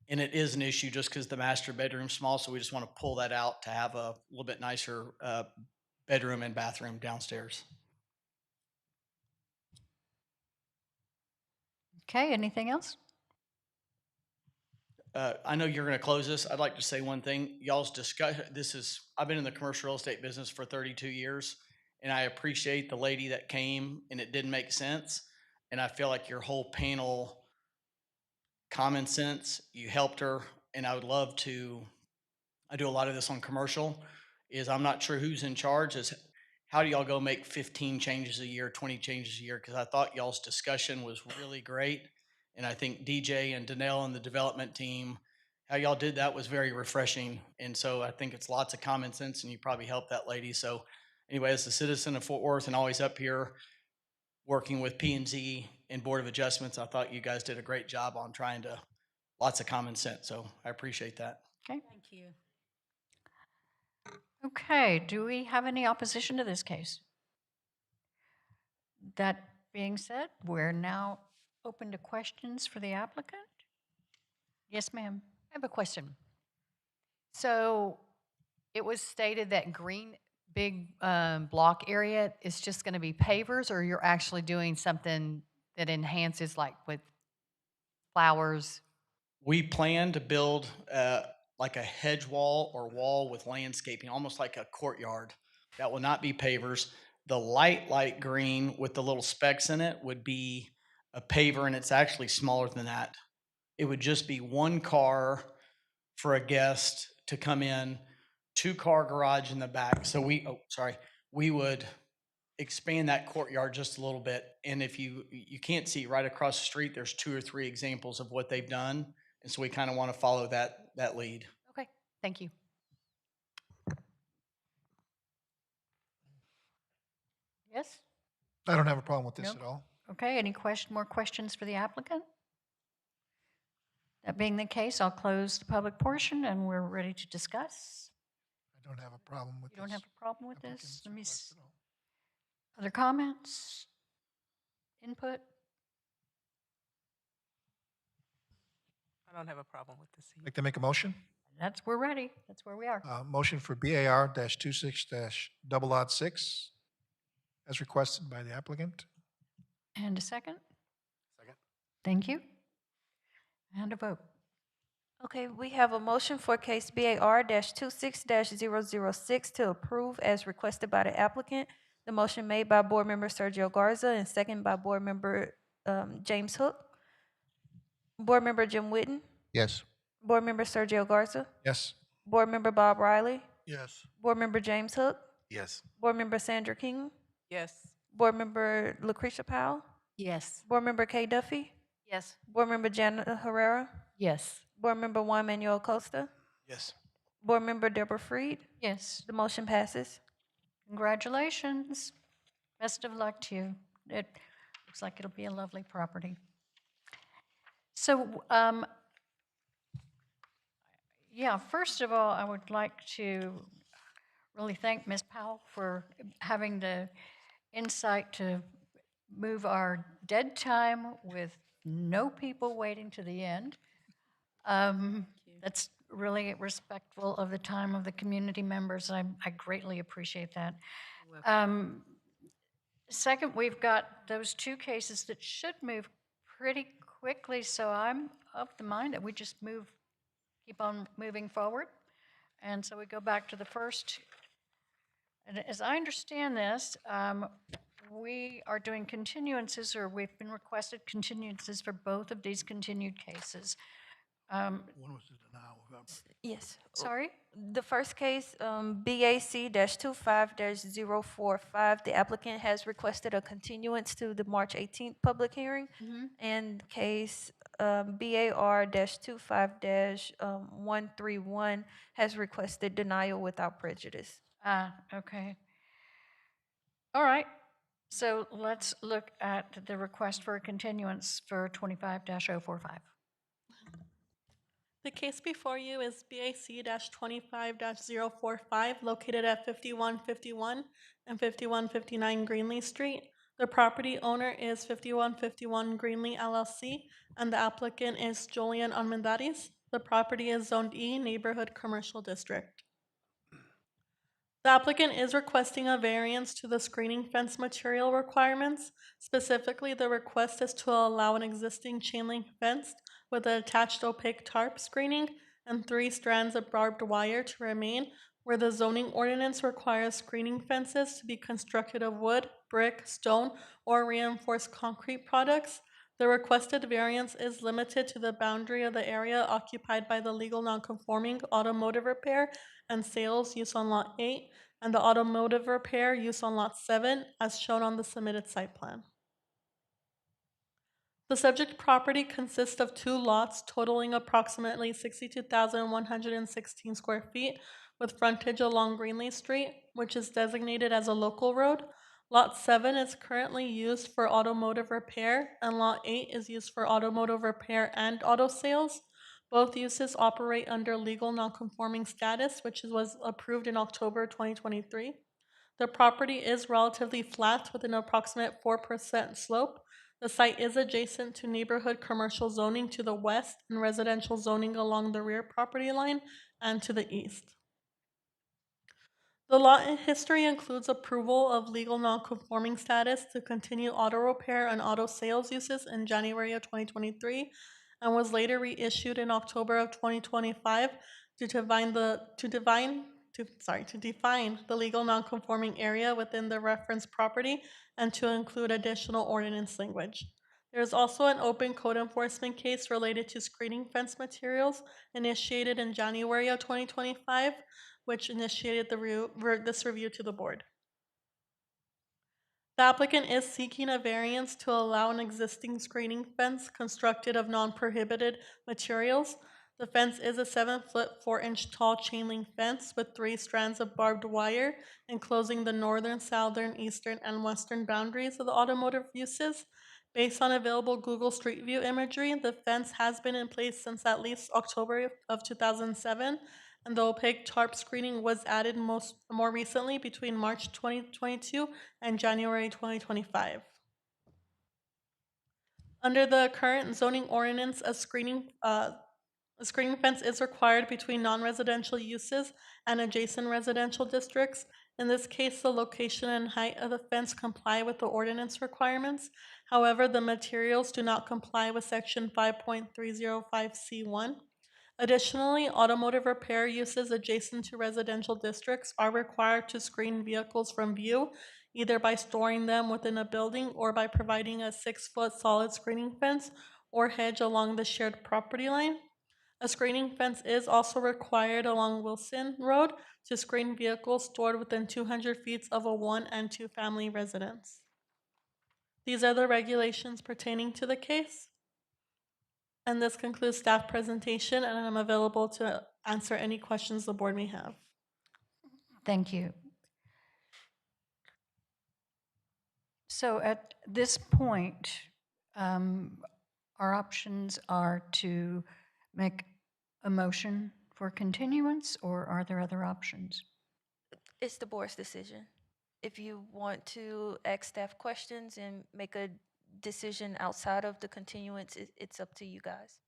it is an issue just because the master bedroom's small, so we just want to pull that out to have a little bit nicer bedroom and bathroom downstairs. Okay, anything else? I know you're going to close this. I'd like to say one thing. Y'all's discussion, I've been in the commercial real estate business for 32 years, and I appreciate the lady that came and it didn't make sense. And I feel like your whole panel, common sense, you helped her. And I do a lot of this on commercial, I'm not sure who's in charge, how do y'all go make 15 changes a year, 20 changes a year? Because I thought y'all's discussion was really great. And I think DJ and Danelle and the development team, how y'all did that was very refreshing. And so I think it's lots of common sense, and you probably helped that lady. So anyway, as a citizen of Fort Worth and always up here working with P&Z and Board of Adjustments, I thought you guys did a great job on lots of common sense. So I appreciate that. Okay. Thank you. Okay, do we have any opposition to this case? That being said, we're now open to questions for the applicant. Yes, ma'am. I have a question. So it was stated that green big block area is just going to be pavers, or you're actually doing something that enhances, like with flowers? We plan to build like a hedge wall or wall with landscaping, almost like a courtyard. That will not be pavers. The light green with the little specks in it would be a paver, and it's actually smaller than that. It would just be one car for a guest to come in, 2-car garage in the back. So we would expand that courtyard just a little bit. And if you can't see right across the street, there's 2 or 3 examples of what they've done. And so we kind of want to follow that lead. Okay, thank you. Yes? I don't have a problem with this Nope. at all. Okay, more questions for the applicant? That being the case, I'll close the public portion and we're ready to discuss. I don't have a problem with You don't have a problem with this? Let me request at all. Other comments? Input? I don't have a problem with this. Like to make a motion? We're ready. That's where we are. Motion for BAR-26-0006 as requested by the applicant. And a second? Second. Thank you. And a vote. Okay, we have a motion for case BAR-26-006 to approve as requested by the applicant. The motion made by Board Member Sergio Garza and second by Board Member James Hook. Board Member Jim Whitten. Yes. Board Member Sergio Garza. Yes. Board Member Bob Riley. Yes. Board Member James Hook. Yes. Board Member Sandra King. Yes. Board Member Lucretia Powell. Yes. Board Member Kay Duffy. Yes. Board Member Janet Herrera. Yes. Board Member Juan Manuel Costa. Yes. Board Member Deborah Freed. Yes. The motion passes. Congratulations. Best of luck to you. It looks like it'll be a lovely property. So, first of all, I would like to really thank Ms. Powell for having the insight to move our dead time with no people waiting to the end. That's really respectful of the time of the community members. I greatly appreciate that. Second, we've got those 2 cases that should move pretty quickly, so I'm of the mind that we just keep on moving forward. And so we go back to the first. And as I understand this, we are doing continuances, or we've been requested continuances for both of these continued cases. One was the denial. Yes. Sorry? The first case, BAC-25-045, the applicant has requested a continuance to the March 18th public hearing. And case BAR-25-131 has requested denial without prejudice. Okay. All right. So let's look at the request for a continuance for 25-045. The case before you is BAC-25-045, located at 5151 and 5159 Greenlee Street. The property owner is 5151 Greenlee LLC, and the applicant is Julian Armendariz. The property is zoned E, Neighborhood Commercial District. The applicant is requesting a variance to the screening fence material requirements. Specifically, the request is to allow an existing chain link fence with an attached opaque tarp screening and 3 strands of barbed wire to remain, where the zoning ordinance requires screening fences to be constructed of wood, brick, stone, or reinforced concrete products. The requested variance is limited to the boundary of the area occupied by the legal nonconforming automotive repair and sales use on Lot 8 and the automotive repair use on Lot 7 as shown on the submitted site plan. The subject property consists of 2 lots totaling approximately 62,116 square feet with frontage along Greenlee Street, which is designated as a local road. Lot 7 is currently used for automotive repair, and Lot 8 is used for automotive repair and auto sales. Both uses operate under legal nonconforming status, which was approved in October 2023. The property is relatively flat with an approximate 4% slope. The site is adjacent to neighborhood commercial zoning to the west and residential zoning along the rear property line and to the east. The lot history includes approval of legal nonconforming status to continue auto repair and auto sales uses in January of 2023 and was later reissued in October of 2025 to define the legal nonconforming area within the reference property and to include additional ordinance language. There is also an open code enforcement case related to screening fence materials initiated in January of 2025, which initiated this review to the board. The applicant is seeking a variance to allow an existing screening fence constructed of non-prohibited materials. The fence is a 7-foot, 4-inch tall chain link fence with 3 strands of barbed wire enclosing the northern, southern, eastern, and western boundaries of the automotive uses. Based on available Google Street View imagery, the fence has been in place since at least October of 2007, and the opaque tarp screening was added more recently between March 2022 and January 2025. Under the current zoning ordinance, a screening fence is required between non-residential uses and adjacent residential districts. In this case, the location and height of the fence comply with the ordinance requirements. However, the materials do not comply with Section 5.305C1. Additionally, automotive repair uses adjacent to residential districts are required to screen vehicles from view, either by storing them within a building or by providing a 6-foot solid screening fence or hedge along the shared property line. A screening fence is also required along Wilson Road to screen vehicles stored within 200 feet of a 1- and 2-family residence. These are the regulations pertaining to the case. And this concludes staff presentation, and I'm available to answer any questions the board may have. Thank you. So at this point, our options are to make a motion for continuance, or are there other options? It's the board's decision. If you want to ask staff questions and make a decision outside of the continuance, it's up to you guys.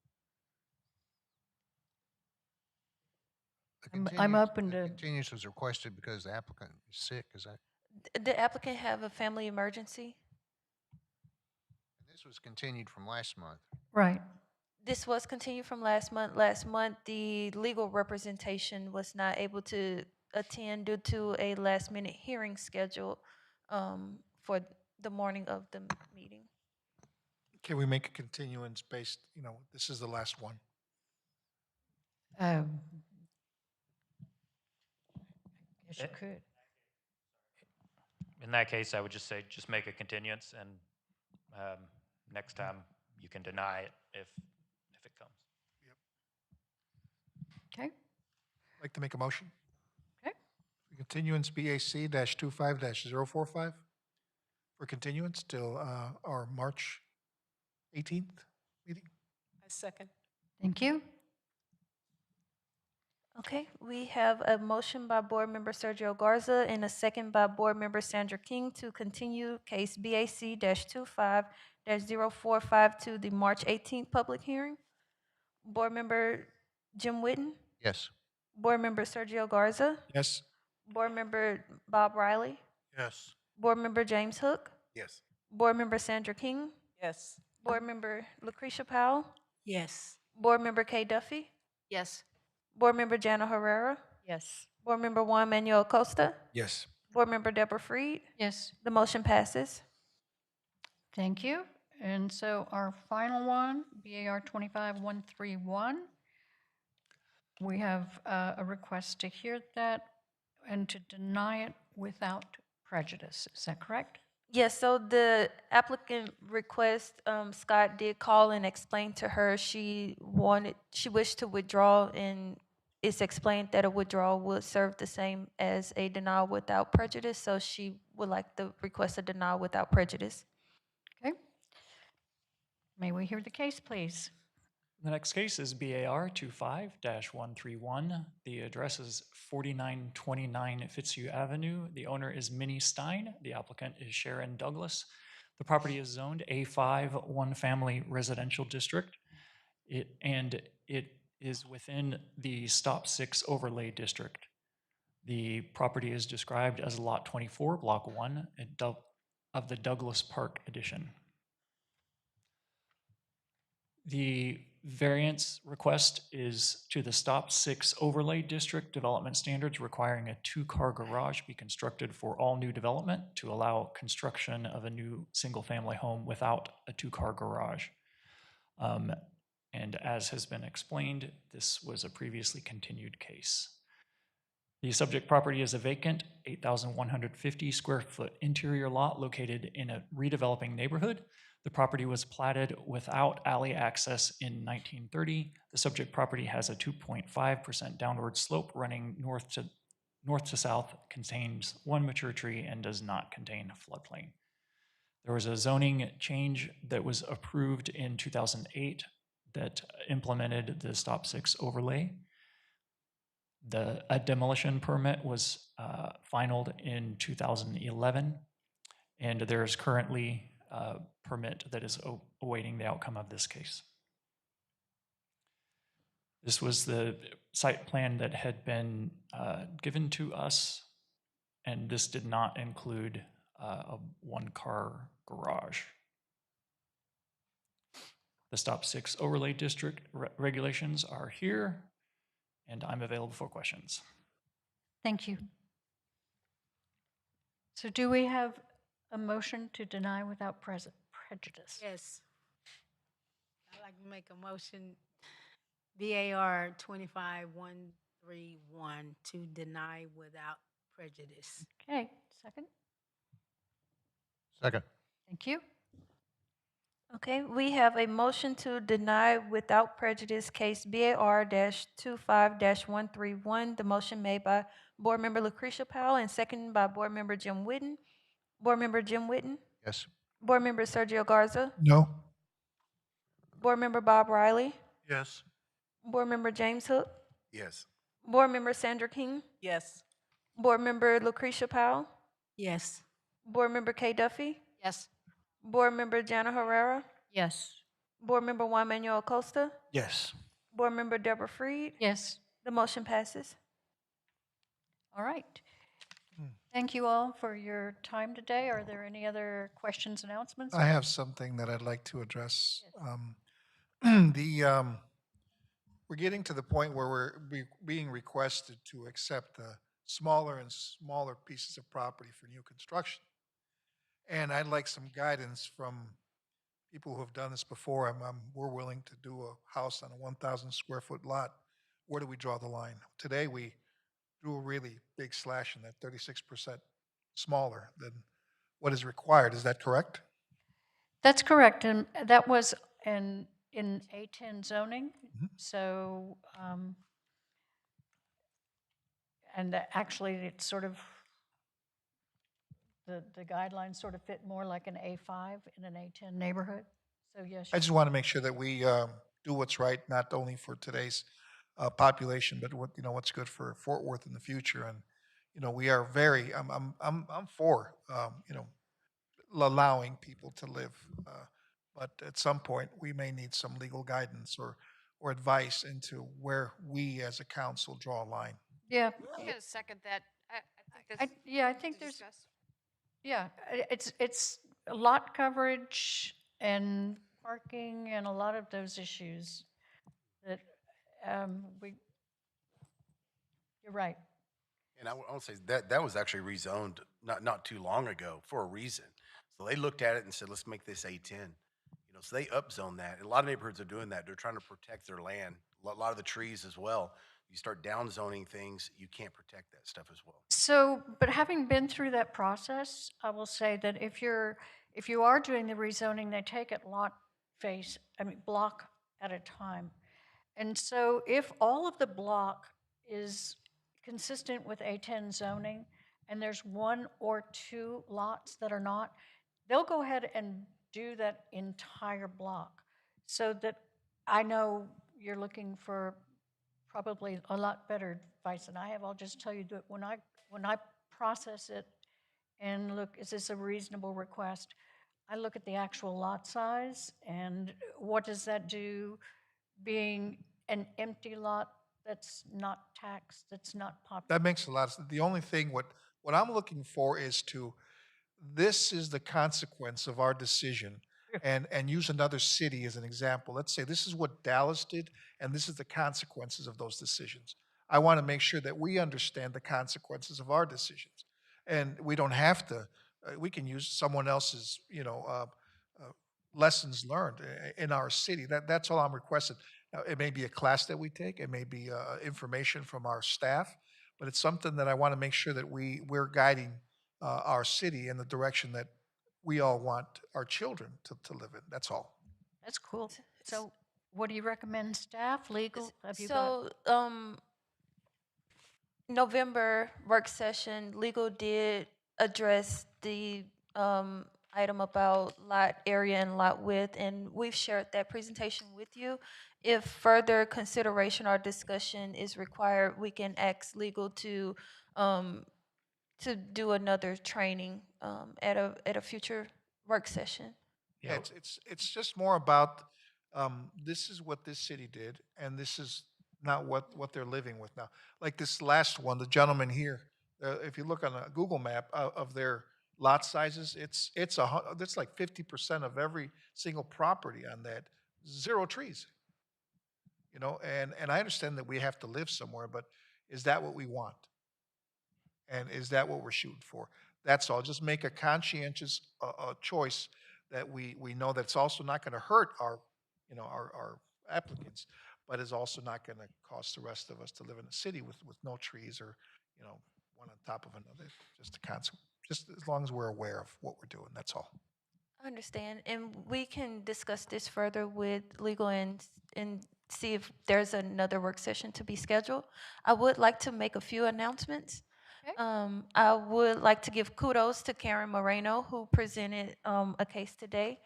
I'm open The to, continuance was requested because the applicant is sick, is that? The applicant have a family emergency. This was continued from last month. right. This was continued from last month. Last month, the legal representation was not able to attend due to a last-minute hearing scheduled for the morning of the meeting. Can we make a continuance based, this is the last one? Yes, you could. In that case, I would just say, just make a continuance, and next time you can deny it if it comes. Okay. I'd like to make a motion. Okay. Continuance BAC-25-045 for continuance till our March 18th meeting. I second. Thank you. Okay, we have a motion by Board Member Sergio Garza and a second by Board Member Sandra King to continue case BAC-25-0452 to the March 18th public hearing. Board Member Jim Witten, Yes. Board Member Sergio Garza, Yes. Board Member Bob Riley, Yes. Board Member James Hook, Yes. Board Member Sandra King, Yes. Board Member Lucretia Powell, Yes. Board Member Kay Duffy, Yes. Board Member Jana Herrera, Yes. Board Member Juan Manuel Acosta, Yes. Board Member Deborah Freed. Yes. The motion passes. Thank you. And so our final one, BAR 25131. We have a request to hear that and to deny it without prejudice. Is that correct? Yes, so the applicant request, Scott did call and explain to her she wished to withdraw, and it's explained that a withdrawal would serve the same as a denial without prejudice, so she would like the request a denial without prejudice. Okay. May we hear the case, please? The next case is BAR 25-131. The address is 4929 Fitzhugh Avenue. The owner is Minnie Stein. The applicant is Sharon Douglas. The property is zoned A5 one-family residential district. It is within the Stop 6 overlay district. The property is described as Lot 24, Block 1 of the Douglas Park Edition. The variance request is to the Stop 6 overlay district development standards, requiring a 2-car garage be constructed for all new development to allow construction of a new single-family home without a 2-car garage. And as has been explained, this was a previously continued case. The subject property is a vacant 8,150 square foot interior lot located in a redeveloping neighborhood. The property was platted without alley access in 1930. The subject property has a 2.5% downward slope running north to south, contains 1 mature tree, and does not contain a floodplain. There was a zoning change that was approved in 2008 that implemented the Stop 6 overlay. A demolition permit was finalized in 2011, and there is currently a permit that is awaiting the outcome of this case. This was the site plan that had been given to us, and this did not include a 1-car garage. The Stop 6 overlay district regulations are here, and I'm available for questions. Thank you. So do we have a motion to deny without prejudice? Yes. I'd like to make a motion, BAR 25131, to deny without prejudice. Okay, second. Second. Thank you. Okay, we have a motion to deny without prejudice case BAR-25-131. The motion made by Board Member Lucretia Powell and seconded by Board Member Jim Witten. Board Member Jim Witten? Yes. Board Member Sergio Garza? No. Board Member Bob Riley? Yes. Board Member James Hook? Yes. Board Member Sandra King? Yes. Board Member Lucretia Powell? Yes. Board Member Kay Duffy? Yes. Board Member Jana Herrera? Yes. Board Member Juan Manuel Acosta? Yes. Board Member Deborah Freed? Yes. The motion passes. All right. Thank you all for your time today. Are there any other questions, announcements? I have something that I'd like to address. We're getting to the point where we're being requested to accept the smaller and smaller pieces of property for new construction. And I'd like some guidance from people who have done this before. We're willing to do a house on a 1,000 square foot lot. Where do we draw the line? Today, we drew a really big slash in that 36% smaller than what is required. Is that correct? That's correct, and that was in A10 zoning. So, and actually, it's sort of, the guidelines sort of fit more like an A5 in an A10 neighborhood. So yes. I just want to make sure that we do what's right, not only for today's population, but what's good for Fort Worth in the future. And we are very. I'm for allowing people to live, but at some point we may need some legal guidance or advice into where we as a council draw a line. Yeah. I'm going to second that. I think I, that's yeah, I think to there's, discuss. yeah, it's lot coverage and parking and a lot of those issues that you're right. And I want to say that was actually rezoned not too long ago for a reason. So they looked at it and said, let's make this A10. So they upzone that. A lot of neighborhoods are doing that. They're trying to protect their land. A lot of the trees as well. You start downzoning things, you can't protect that stuff as well. So, but having been through that process, I will say that if you are doing the rezoning, they take it block at a time. And so if all of the block is consistent with A10 zoning and there's one or two lots that are not, they'll go ahead and do that entire block. So that I know you're looking for probably a lot better advice than I have. I'll just tell you that when I process it and look, is this a reasonable request? I look at the actual lot size and what does that do being an empty lot that's not taxed, that's not popular. That makes a lot of sense. The only thing, what I'm looking for is this is the consequence of our decision. And use another city as an example. Let's say this is what Dallas did, and this is the consequences of those decisions. I want to make sure that we understand the consequences of our decisions. And we don't have to, we can use someone else's, lessons learned in our city. That's all I'm requesting. Now, it may be a class that we take, it may be information from our staff, but it's something that I want to make sure that we're guiding our city in the direction that we all want our children to live in. That's all. That's cool. So what do you recommend, staff, legal? Have you got? So, November work session, legal did address the item about lot area and lot width, and we've shared that presentation with you. If further consideration or discussion is required, we can ask legal to do another training at a future work session. Yeah, it's just more about this is what this city did, and this is not what they're living with now. Like this last one, the gentleman here, if you look on a Google map of their lot sizes, it's like 50% of every single property on that, 0 trees. And I understand that we have to live somewhere, but is that what we want? And is that what we're shooting for? That's all. Just make a conscientious choice that we know that it's also not going to hurt our applicants, but is also not going to cost the rest of us to live in a city with no trees or one on top of another. Just as long as we're aware of what we're doing. That's all. I understand, and we can discuss this further with legal and see if there's another work session to be scheduled. I would like to make a few announcements. I would like to give kudos to Karen Moreno, who presented a case today.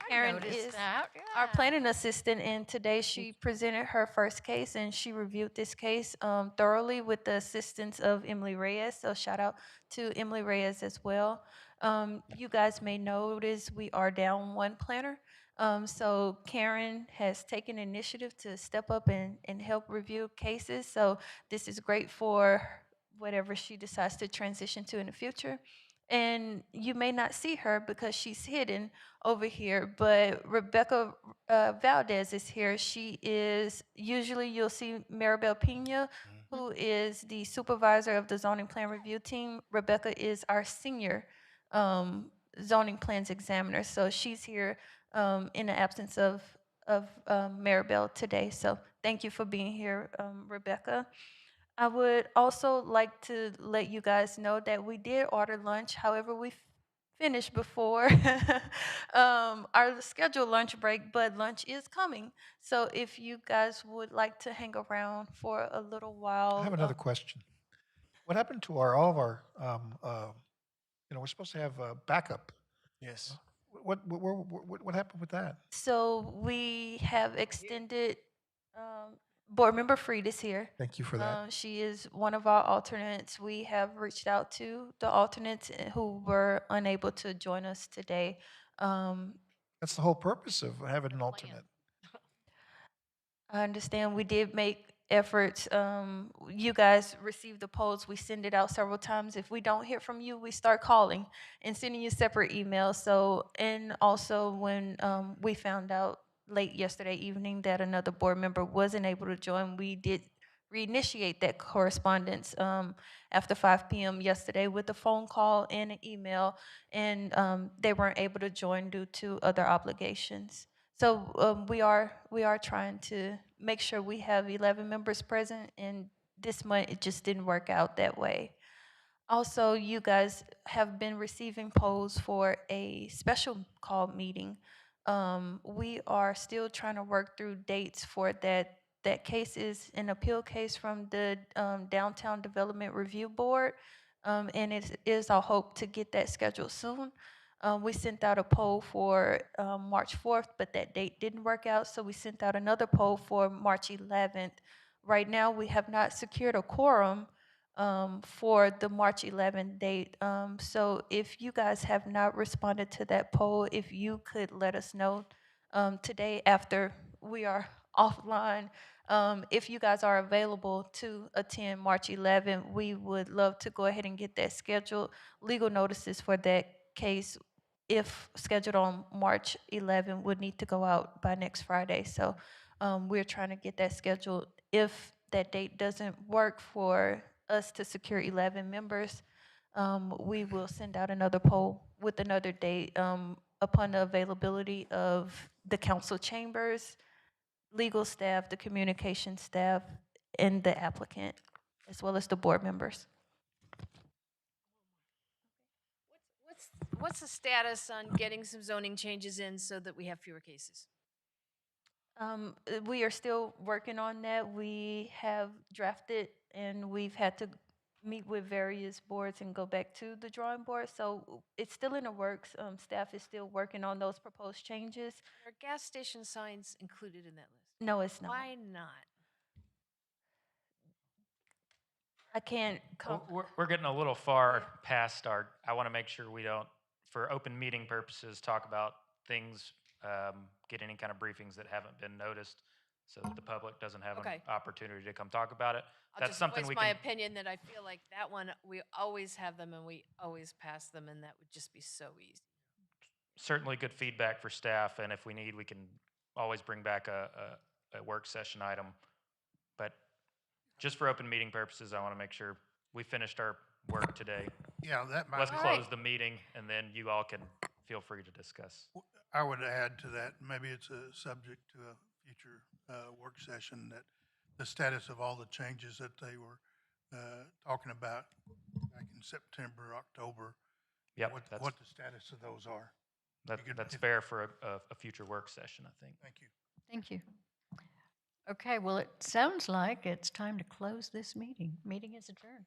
Karen noticed is that, our planning assistant, and today she presented her first case, and she reviewed this case thoroughly with the assistance of Emily Reyes. So shout out to Emily Reyes as well. You guys may notice we are down one planner. So Karen has taken initiative to step up and help review cases. So this is great for whatever she decides to transition to in the future. And you may not see her because she's hidden over here, but Rebecca Valdez is here. She is, usually you'll see Maribel Pena, who is the supervisor of the zoning plan review team. Rebecca is our senior zoning plans examiner. So she's here in the absence of Maribel today. So thank you for being here, Rebecca. I would also like to let you guys know that we did order lunch. However, we finished before our scheduled lunch break, but lunch is coming. So if you guys would like to hang around for a little while. I have another question. What happened to all of our, we're supposed to have backup. Yes. What happened with that? So we have extended Board Member Freed is here. Thank you for that. She is one of our alternates. We have reached out to the alternates who were unable to join us today. That's the whole purpose of having an alternate. I understand we did make efforts. You guys received the polls. We send it out several times. If we don't hear from you, we start calling and sending you separate emails. So, and also when we found out late yesterday evening that another board member wasn't able to join, we did reinitiate that correspondence after 5 p.m. yesterday with a phone call and an email, and they weren't able to join due to other obligations. So we are trying to make sure we have 11 members present, and this month it just didn't work out that way. Also, you guys have been receiving polls for a special call meeting. We are still trying to work through dates for that. That case is an appeal case from the Downtown Development Review Board, and it is our hope to get that scheduled soon. We sent out a poll for March 4th, but that date didn't work out, so we sent out another poll for March 11th. Right now, we have not secured a quorum for the March 11th date. So if you guys have not responded to that poll, if you could let us know today after we are offline, if you guys are available to attend March 11th, we would love to go ahead and get that scheduled. Legal notices for that case, if scheduled on March 11th, would need to go out by next Friday. So we're trying to get that scheduled. If that date doesn't work for us to secure 11 members, we will send out another poll with another date upon the availability of the council chambers, legal staff, the communication staff, and the applicant, as well as the board members. What's the status on getting some zoning changes in so that we have fewer cases? We are still working on that. We have drafted and we've had to meet with various boards and go back to the drawing board. So it's still in the works. Staff is still working on those proposed changes. Are gas station signs included in that list? No, it's not. Why not? I can't. We're getting a little far past our, I want to make sure we don't, for open meeting purposes, talk about things, get any kind of briefings that haven't been noticed so that the public doesn't have Okay. an opportunity to come talk about it. I'll That's just something voice we my can, opinion that I feel like that one, we always have them and we always pass them, and that would just be so easy. certainly good feedback for staff, and if we need, we can always bring back a work session item. But just for open meeting purposes, I want to make sure we finished our work today. Yeah, that might. Let's be- close the meeting, and then you all can feel free to discuss. I would add to that, maybe it's a subject to a future work session, that the status of all the changes that they were talking about back in September, October. Yep, What the status of those are. That's fair for a future work session, I think. Thank you. Thank you. Okay, well, it sounds like it's time to close this meeting. Meeting is adjourned.